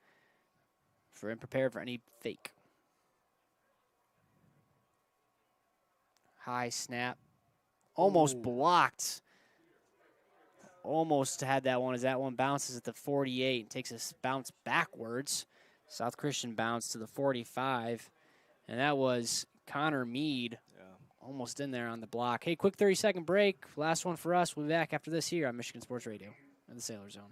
for and prepared for any fake. High snap. Almost blocked. Almost had that one as that one bounces at the 48 and takes a bounce backwards. South Christian bounced to the 45. And that was Connor Mead. Almost in there on the block. Hey, quick 30-second break. Last one for us. We'll be back after this here on Michigan Sports Radio and the Sailor Zone.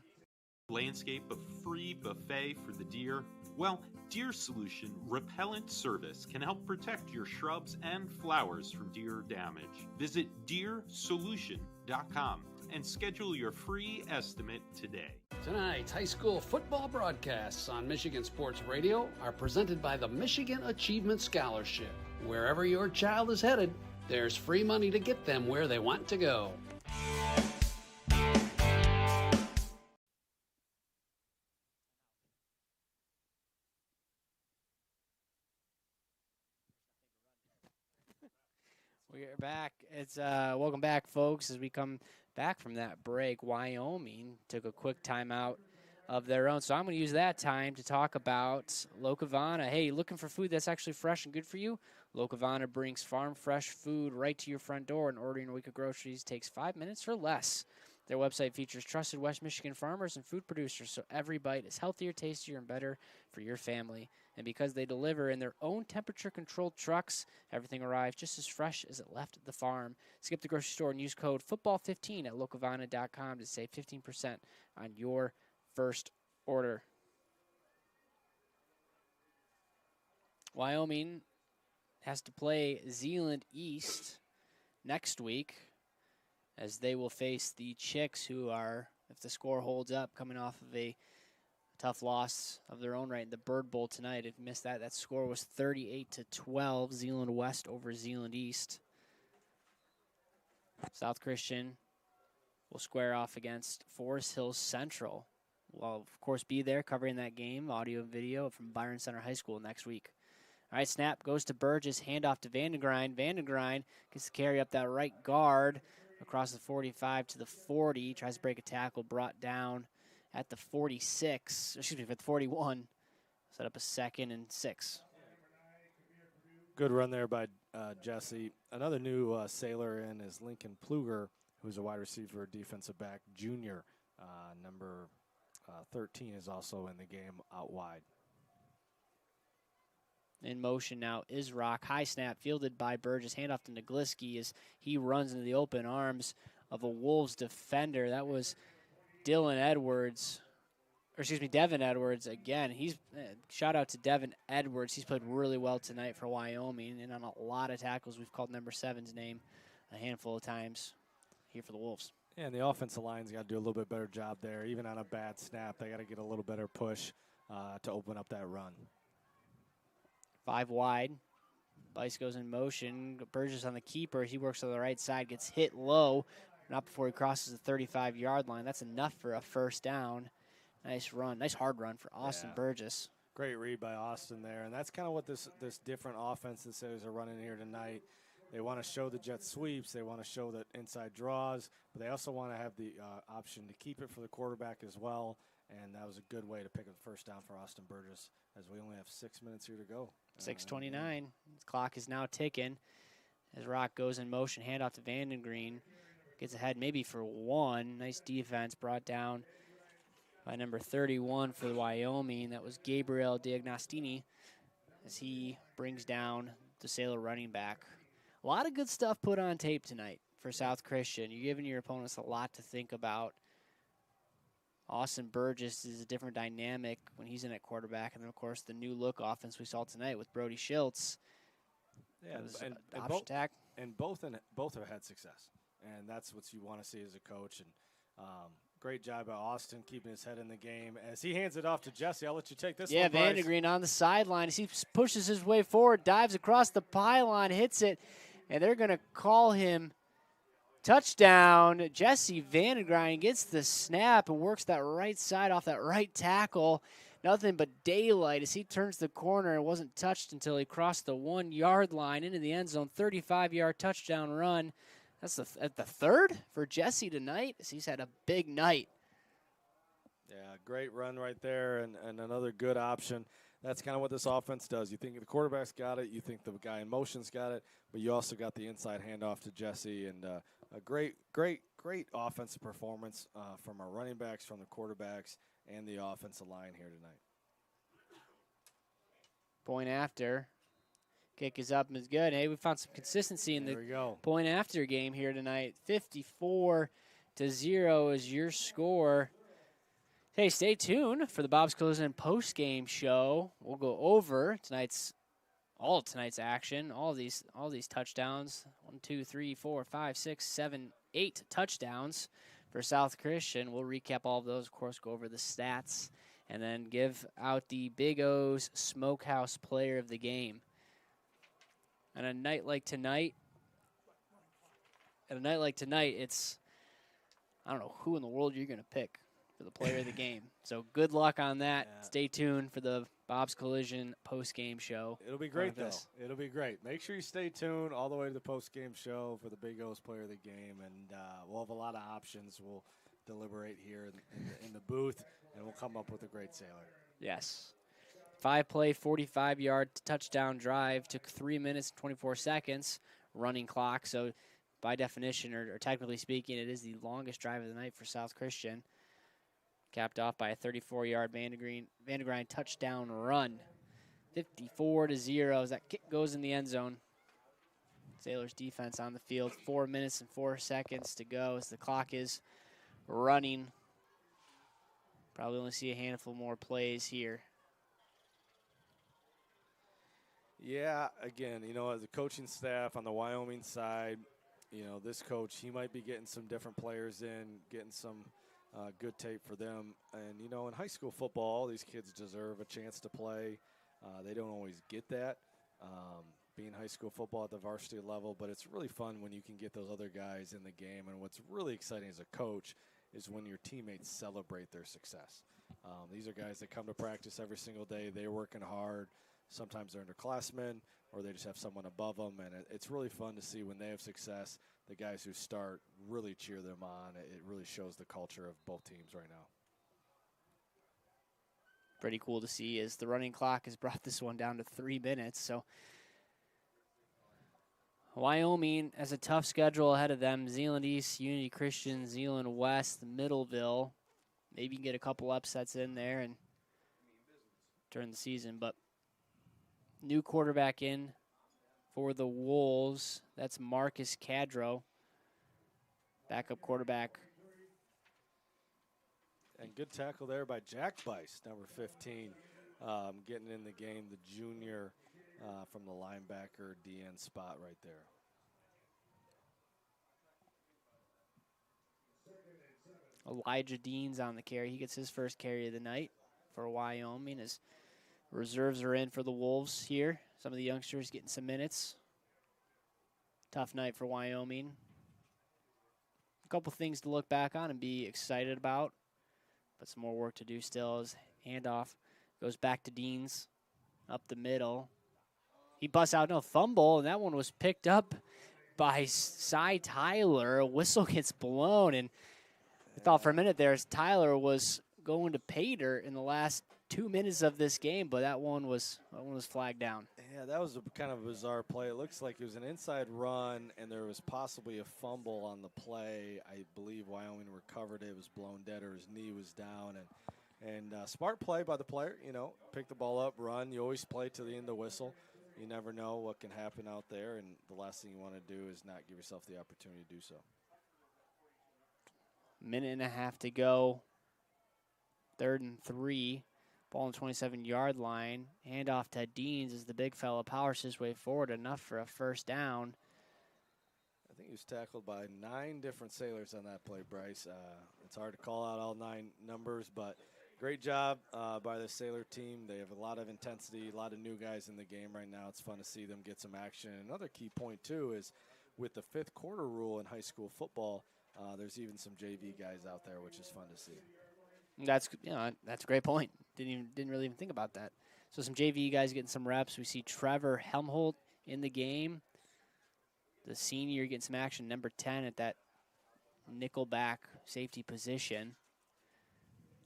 Landscape a free buffet for the deer? Well, Deer Solution Repellent Service can help protect your shrubs and flowers from deer damage. Visit deersolution.com and schedule your free estimate today. Tonight's high school football broadcasts on Michigan Sports Radio are presented by the Michigan Achievement Scholarship. Wherever your child is headed, there's free money to get them where they want to go. We are back. It's welcome back, folks. As we come back from that break, Wyoming took a quick timeout of their own. So I'm going to use that time to talk about Locavana. Hey, looking for food that's actually fresh and good for you? Locavana brings farm fresh food right to your front door, and ordering a week of groceries takes 5 minutes or less. Their website features trusted West Michigan farmers and food producers, so every bite is healthier, tastier, and better for your family. And because they deliver in their own temperature-controlled trucks, everything arrives just as fresh as it left at the farm. Skip the grocery store and use code football15 at locavana.com to save 15% on your first order. Wyoming has to play Zeeland East next week, as they will face the Chicks, who are, if the score holds up, coming off of a tough loss of their own right in the Bird Bowl tonight. If you missed that, that score was 38-12, Zeeland West over Zeeland East. South Christian will square off against Forest Hills Central. We'll, of course, be there covering that game, audio and video from Byron Center High School next week. All right, snap goes to Burgess, handoff to Vandegrind. Vandegrind gets the carry up that right guard across the 45 to the 40. Tries to break a tackle, brought down at the 46, excuse me, at the 41. Set up a 2nd and 6. Good run there by Jesse. Another new sailor in is Lincoln Pluger, who's a wide receiver, defensive back, junior. Number 13 is also in the game out wide. In motion now is Rock. High snap fielded by Burgess. Handoff to Nagliski as he runs into the open arms of a Wolves defender. That was Devin Edwards again. He's shout out to Devin Edwards. He's played really well tonight for Wyoming and on a lot of tackles. We've called number 7's name a handful of times here for the Wolves. Yeah, and the offensive line's got to do a little bit better job there. Even on a bad snap, they got to get a little better push to open up that run. 5 wide. Bice goes in motion. Burgess on the keeper. He works on the right side, gets hit low. Not before he crosses the 35-yard line. That's enough for a first down. Nice run. Nice hard run for Austin Burgess. Great read by Austin there. And that's kind of what this different offense that Sailors are running here tonight. They want to show the jet sweeps. They want to show the inside draws. But they also want to have the option to keep it for the quarterback as well. And that was a good way to pick up the first down for Austin Burgess, as we only have 6 minutes here to go. 6:29. The clock is now ticking as Rock goes in motion. Handoff to Vandengreen. Gets ahead maybe for 1. Nice defense brought down by number 31 for Wyoming. That was Gabriel Diagnostini as he brings down the Sailor running back. A lot of good stuff put on tape tonight for South Christian. You're giving your opponents a lot to think about. Austin Burgess is a different dynamic when he's in at quarterback. And then, of course, the new look offense we saw tonight with Brody Schiltz. Yeah, and both have had success. And that's what you want to see as a coach. And great job by Austin keeping his head in the game. As he hands it off to Jesse, I'll let you take this one, Yeah, Vandegreen on the sideline as he pushes his way forward, dives across the pylon, hits it, and they're going to call him touchdown. Jesse Vandegreen gets the snap and works that right side off that right tackle. Nothing but daylight as he turns the corner and wasn't touched until he crossed the 1-yard line into the end zone. 35-yard touchdown run. That's at the 3rd for Jesse tonight as he's had a big night. Yeah, great run right there and another good option. That's kind of what this offense does. You think the quarterback's got it. You think the guy in motion's got it. But you also got the inside handoff to Jesse. And a great offensive performance from our running backs, from the quarterbacks, and the offensive line here tonight. Point after. Kick is up and is good. Hey, we found some consistency in the point after game here tonight. 54-0 is your score. Hey, stay tuned for the Bob's Collision post-game show. We'll go over all of tonight's action, all these touchdowns. 1, 2, 3, 4, 5, 6, 7, 8 touchdowns for South Christian. We'll recap all of those, of course, go over the stats, and then give out the Big O's Smokehouse Player of the Game. On a night like tonight, it's, I don't know who in the world you're going to pick for the player of the game. So good luck on that. Yeah. Stay tuned for the Bob's Collision post-game show. It'll be great, though. It'll be great. Make sure you stay tuned all the way to the post-game show for the Big O's player of the game, and we'll have a lot of options. We'll deliberate here in the booth, and we'll come up with a great sailor. Yes. 5-play, 45-yard touchdown drive. Took 3 minutes and 24 seconds running clock. So by definition, or technically speaking, it is the longest drive of the night for South Christian. Capped off by a 34-yard Vandegreen touchdown run. 54-0 as that kick goes in the end zone. Sailors defense on the field. 4 minutes and 4 seconds to go as the clock is running. Probably only see a handful more plays here. Yeah, again, as a coaching staff on the Wyoming side, this coach, he might be getting some different players in, getting some good tape for them. And, in high school football, all these kids deserve a chance to play. They don't always get that, being high school football at the varsity level, but it's really fun when you can get those other guys in the game. And what's really exciting as a coach is when your teammates celebrate their success. These are guys that come to practice every single day. They're working hard. Sometimes they're underclassmen, or they just have someone above them. And it's really fun to see when they have success, the guys who start really cheer them on. It really shows the culture of both teams right now. Pretty cool to see as the running clock has brought this one down to 3 minutes. So Wyoming has a tough schedule ahead of them. Zeeland East, Unity Christian, Zeeland West, Middleville. Maybe you can get a couple upsets in there and during the season. But new quarterback in for the Wolves. That's Marcus Cadro, backup quarterback. And good tackle there by Jack Bice, number 15, getting in the game, the junior from the linebacker DN spot right there. Elijah Dean's on the carry. He gets his first carry of the night for Wyoming. His reserves are in for the Wolves here. Some of the youngsters getting some minutes. Tough night for Wyoming. A couple things to look back on and be excited about, but some more work to do still as handoff goes back to Deans up the middle. He busts out no fumble, and that one was picked up by Cy Tyler. A whistle gets blown, and I thought for a minute there as Tyler was going to Pater in the last 2 minutes of this game, but that one was flagged down. Yeah, that was a kind of bizarre play. It looks like it was an inside run, and there was possibly a fumble on the play. I believe Wyoming recovered it. It was blown dead, or his knee was down. And smart play by the player, pick the ball up, run. You always play to the end of the whistle. You never know what can happen out there, and the last thing you want to do is not give yourself the opportunity to do so. Minute and a half to go. 3rd and 3. Ball on the 27-yard line. Handoff to Deans as the big fella powers his way forward enough for a first down. I think he was tackled by 9 different Sailors on that play, Bryce. It's hard to call out all 9 numbers, but great job by the Sailor team. They have a lot of intensity, a lot of new guys in the game right now. It's fun to see them get some action. Another key point, too, is with the 5th quarter rule in high school football, there's even some JV guys out there, which is fun to see. That's a great point. Didn't really even think about that. So some JV guys getting some reps. We see Trevor Helmholt in the game. The senior getting some action, number 10 at that nickel back safety position.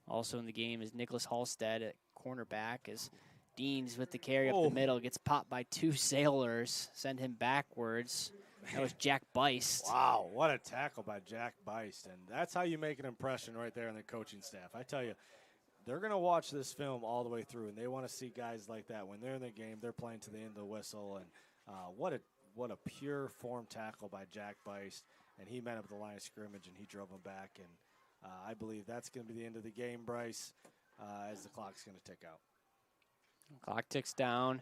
Also in the game is Nicholas Halstead at cornerback as Deans with the carry up the middle gets popped by 2 Sailors, send him backwards. That was Jack Beist. Wow, what a tackle by Jack Beist. And that's how you make an impression right there on the coaching staff. I tell you, they're going to watch this film all the way through, and they want to see guys like that. When they're in the game, they're playing to the end of the whistle. And what a pure form tackle by Jack Beist. And he met up at the line of scrimmage, and he drove him back. And I believe that's going to be the end of the game, Bryce, as the clock's going to tick out. Clock ticks down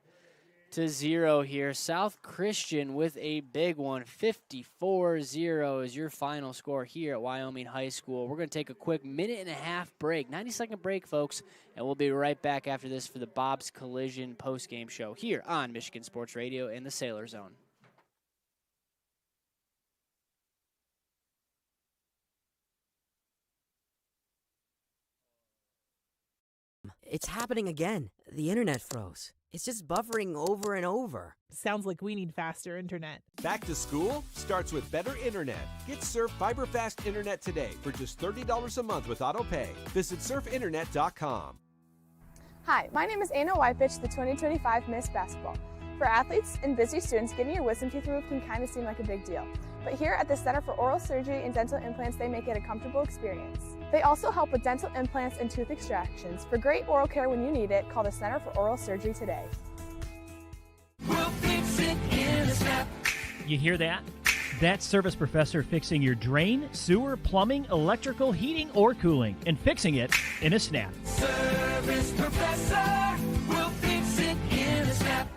to 0 here. South Christian with a big one. 54-0 is your final score here at Wyoming High School. We're going to take a quick 1.5-minute break, 90-second break, folks, and we'll be right back after this for the Bob's Collision postgame show here on Michigan Sports Radio and the Sailor Zone. It's happening again. The internet froze. It's just buffering over and over. Sounds like we need faster internet. Back to school starts with better internet. Get Surf Fiber Fast Internet today for just $30 a month with AutoPay. Visit surfinternet.com. Hi, my name is Anna Wypich, the 2025 Miss Basketball. For athletes and busy students, getting your wisdom teeth removed can kind of seem like a big deal. But here at the Center for Oral Surgery and Dental Implants, they make it a comfortable experience. They also help with dental implants and tooth extractions. For great oral care when you need it, call the Center for Oral Surgery today. We'll fix it in a snap. You hear that? That's Service Professor fixing your drain, sewer, plumbing, electrical, heating, or cooling, and fixing it in a snap. Service Professor will fix it in a snap.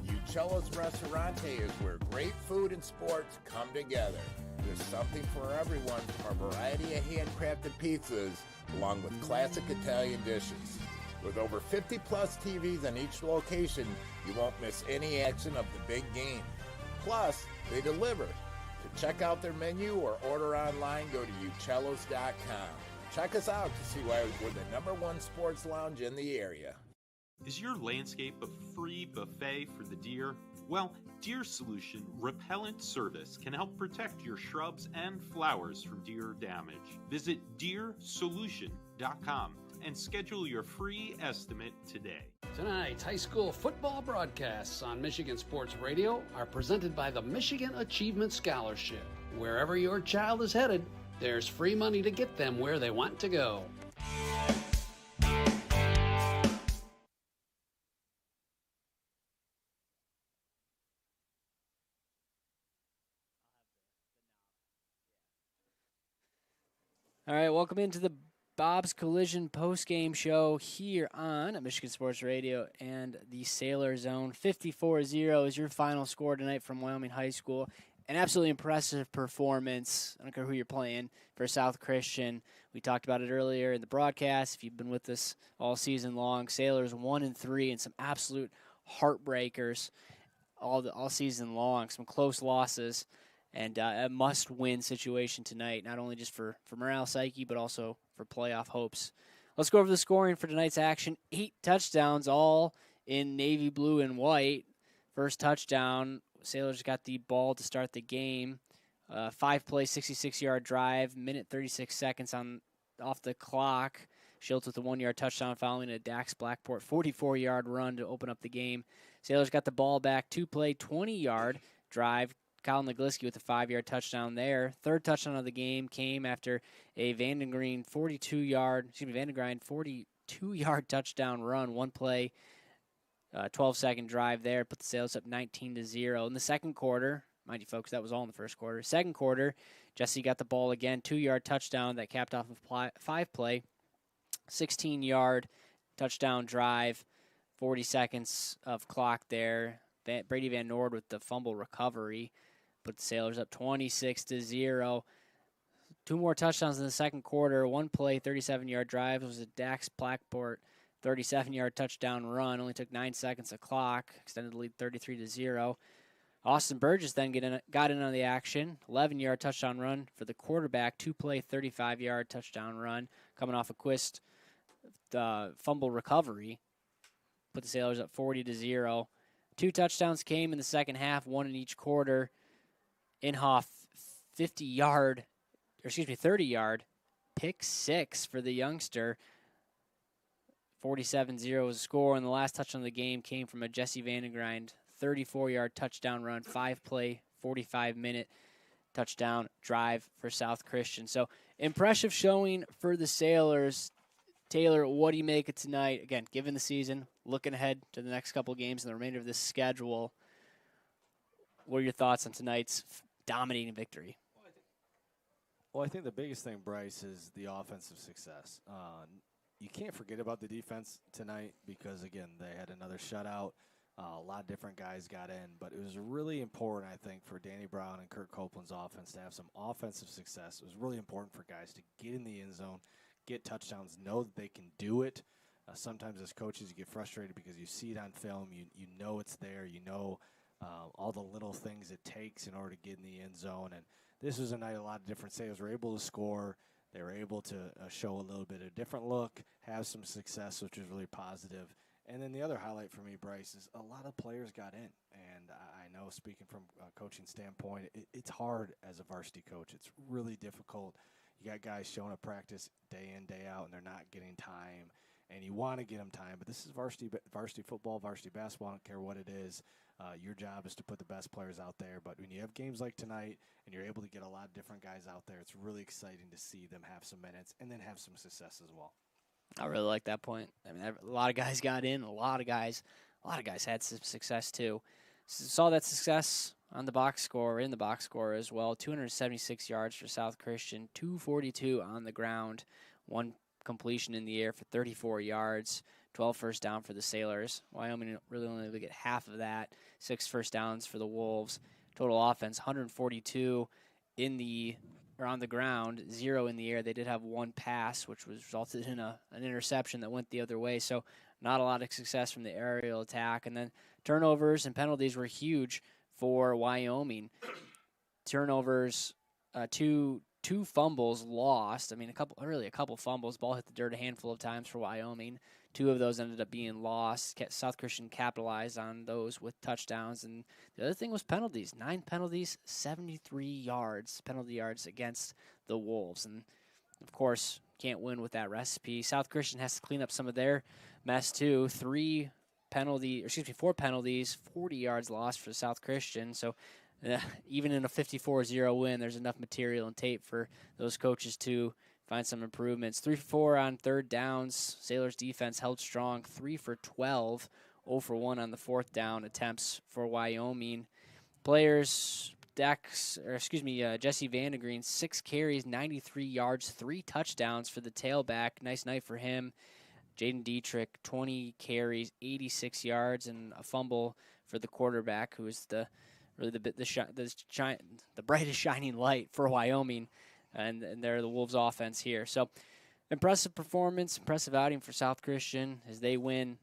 Uccello's Restaurante is where great food and Michigan sports come together. There's something for everyone, from a variety of handcrafted pizzas along with classic Italian dishes. With over 50-plus TVs in each location, you won't miss any action of the big game. Plus, they deliver. To check out their menu or order online, go to ucellos.com. Check us out to see why we're the #1 sports lounge in the area. Is your landscape a free buffet for the deer? Well, Deer Solution Repellent Service can help protect your shrubs and flowers from deer damage. Visit deersolution.com and schedule your free estimate today. Tonight's high school football broadcasts on Michigan Sports Radio are presented by the Michigan Achievement Scholarship. Wherever your child is headed, there's free money to get them where they want to go. All right, welcome into the Bob's Collision postgame show here on Michigan Sports Radio and the Sailor Zone. 54-0 is your final score tonight from Wyoming High School. An absolutely impressive performance. I don't care who you're playing for South Christian. We talked about it earlier in the broadcast. If you've been with us all season long, Sailors 1-3 and some absolute heartbreakers all season long. Some close losses. And a must-win situation tonight, not only just for morale, psyche, but also for playoff hopes. Let's go over the scoring for tonight's action. 8 touchdowns, all in navy blue and white. First touchdown, Sailors got the ball to start the game. 5-play, 66-yard drive, minute 36 seconds off the clock. Schultz with a 1-yard touchdown following a Dax Blackport 44-yard run to open up the game. Sailors got the ball back, 2-play, 20-yard drive. Colin Legliski with a 5-yard touchdown there. Third touchdown of the game came after a Vandengreen 42-yard touchdown run. 1-play, 12-second drive there. Put the Sailors up 19-0. In the second quarter, mind you folks, that was all in the first quarter. Second quarter, Jesse got the ball again. 2-yard touchdown that capped off a 5-play, 16-yard touchdown drive. 40 seconds of clock there. Brady Van Nord with the fumble recovery. Put the Sailors up 26-0. 2 more touchdowns in the second quarter. 1-play, 37-yard drive. It was a Dax Blackport 37-yard touchdown run. Only took 9 seconds of clock. Extended the lead 33-0. Austin Burgess then got in on the action. 11-yard touchdown run for the quarterback. 2-play, 35-yard touchdown run. Coming off a Quist fumble recovery. Put the Sailors up 40-0. 2 touchdowns came in the second half, 1 in each quarter. Inhofe 30-yard pick 6 for the youngster. 47-0 was the score, and the last touchdown of the game came from a Jesse Vandegrind 34-yard touchdown run, 5-play, 45-minute touchdown drive for South Christian. So impressive showing for the Sailors. Taylor, what do you make of tonight? Again, given the season, looking ahead to the next couple games and the remainder of this schedule, what are your thoughts on tonight's dominating victory? Well, I think the biggest thing, Bryce, is the offensive success. You can't forget about the defense tonight because, again, they had another shutout. A lot of different guys got in, but it was really important, I think, for Danny Brown and Kurt Copeland's offense to have some offensive success. It was really important for guys to get in the end zone, get touchdowns, know that they can do it. Sometimes as coaches you get frustrated because you see it on film, you know it's there, you know all the little things it takes in order to get in the end zone. And this was a night a lot of different Sailors were able to score. They were able to show a little bit of a different look, have some success, which was really positive. And then the other highlight for me, Bryce, is a lot of players got in. And I know, speaking from a coaching standpoint, it's hard as a varsity coach. It's really difficult. You got guys showing up practice day in, day out, and they're not getting time. And you want to get them time, but this is varsity football, varsity basketball. I don't care what it is. Your job is to put the best players out there. But when you have games like tonight and you're able to get a lot of different guys out there, it's really exciting to see them have some minutes and then have some success as well. I really like that point. I mean, a lot of guys got in. A lot of guys had some success too. Saw that success on the box score, in the box score as well. 276 yards for South Christian, 242 on the ground, 1 completion in the air for 34 yards, 12 first down for the Sailors. Wyoming really only able to get half of that. 6 first downs for the Wolves. total offense, 142 on the ground, 0 in the air. They did have one pass, which resulted in an interception that went the other way. So not a lot of success from the aerial attack. And then turnovers and penalties were huge for Wyoming. Turnovers, two fumbles lost. I mean, a couple fumbles. Ball hit the dirt a handful of times for Wyoming. 2 of those ended up being lost. South Christian capitalized on those with touchdowns. And the other thing was penalties. 9 penalties, 73 penalty yards against the Wolves. And, of course, can't win with that recipe. South Christian has to clean up some of their mess, too. 4 penalties, 40 yards lost for South Christian. So even in a 54-0 win, there's enough material and tape for those coaches to find some improvements. 3 for 4 on third downs. Sailors defense held strong. 3 for 12, 0 for 1 on the fourth down attempts for Wyoming. Players, Jesse Vandegreen, 6 carries, 93 yards, 3 touchdowns for the tailback. Nice night for him. Jaden Dietrich, 20 carries, 86 yards, and a fumble for the quarterback, who is the brightest shining light for Wyoming. And they're the Wolves' offense here. So, impressive performance, impressive outing for South Christian as they win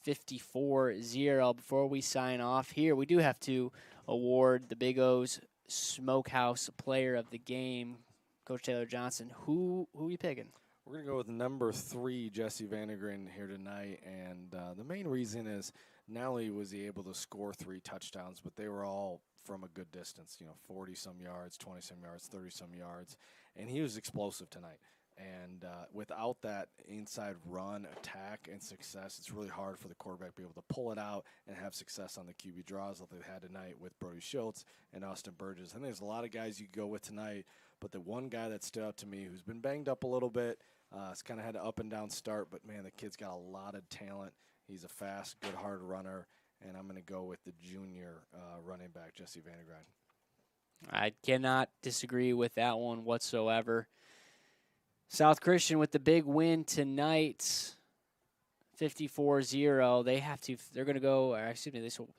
54-0. Before we sign off here, we do have to award the Big O's Smokehouse Player of the Game. Coach Taylor Johnson, who are you picking? We're going to go with number 3, Jesse Vandergren, here tonight. And the main reason is not only was he able to score 3 touchdowns, but they were all from a good distance, 40-some yards, 20-some yards, 30-some yards. And he was explosive tonight. And without that inside run, attack, and success, it's really hard for the quarterback to be able to pull it out and have success on the QB draws that they've had tonight with Brody Schultz and Austin Burgess. I think there's a lot of guys you could go with tonight, but the one guy that stood out to me who's been banged up a little bit, has kind of had an up-and-down start, but, man, the kid's got a lot of talent. He's a fast, good, hard runner, and I'm going to go with the junior running back, Jesse Vandergren. I cannot disagree with that one whatsoever. South Christian with the big win tonight, 54-0. They're going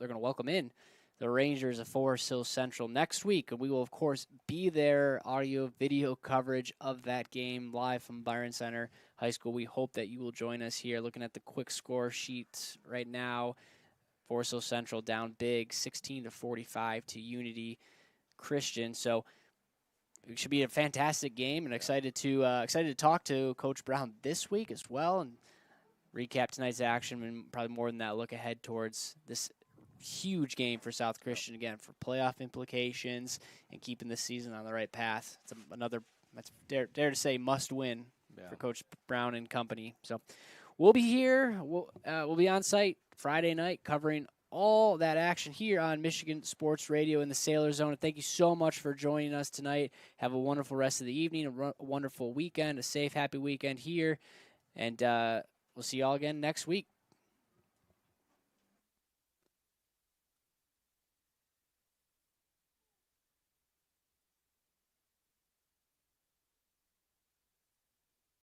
to welcome in the Rangers of Forest Hill Central next week. And we will, of course, be there, audio, video coverage of that game live from Byron Center High School. We hope that you will join us here. Looking at the quick score sheet right now, Forest Hill Central down big, 16-45 to Unity Christian. So it should be a fantastic game, and excited to talk to Coach Brown this week as well and recap tonight's action, and probably more than that, look ahead towards this huge game for South Christian, again, for playoff implications and keeping the season on the right path. It's that's dare to say, must win for Coach Brown and company. So we'll be here. We'll be on site Friday night covering all that action here on Michigan Sports Radio in the Sailor Zone. And thank you so much for joining us tonight. Have a wonderful rest of the evening, a wonderful weekend, a safe, happy weekend here. And we'll see you all again next week.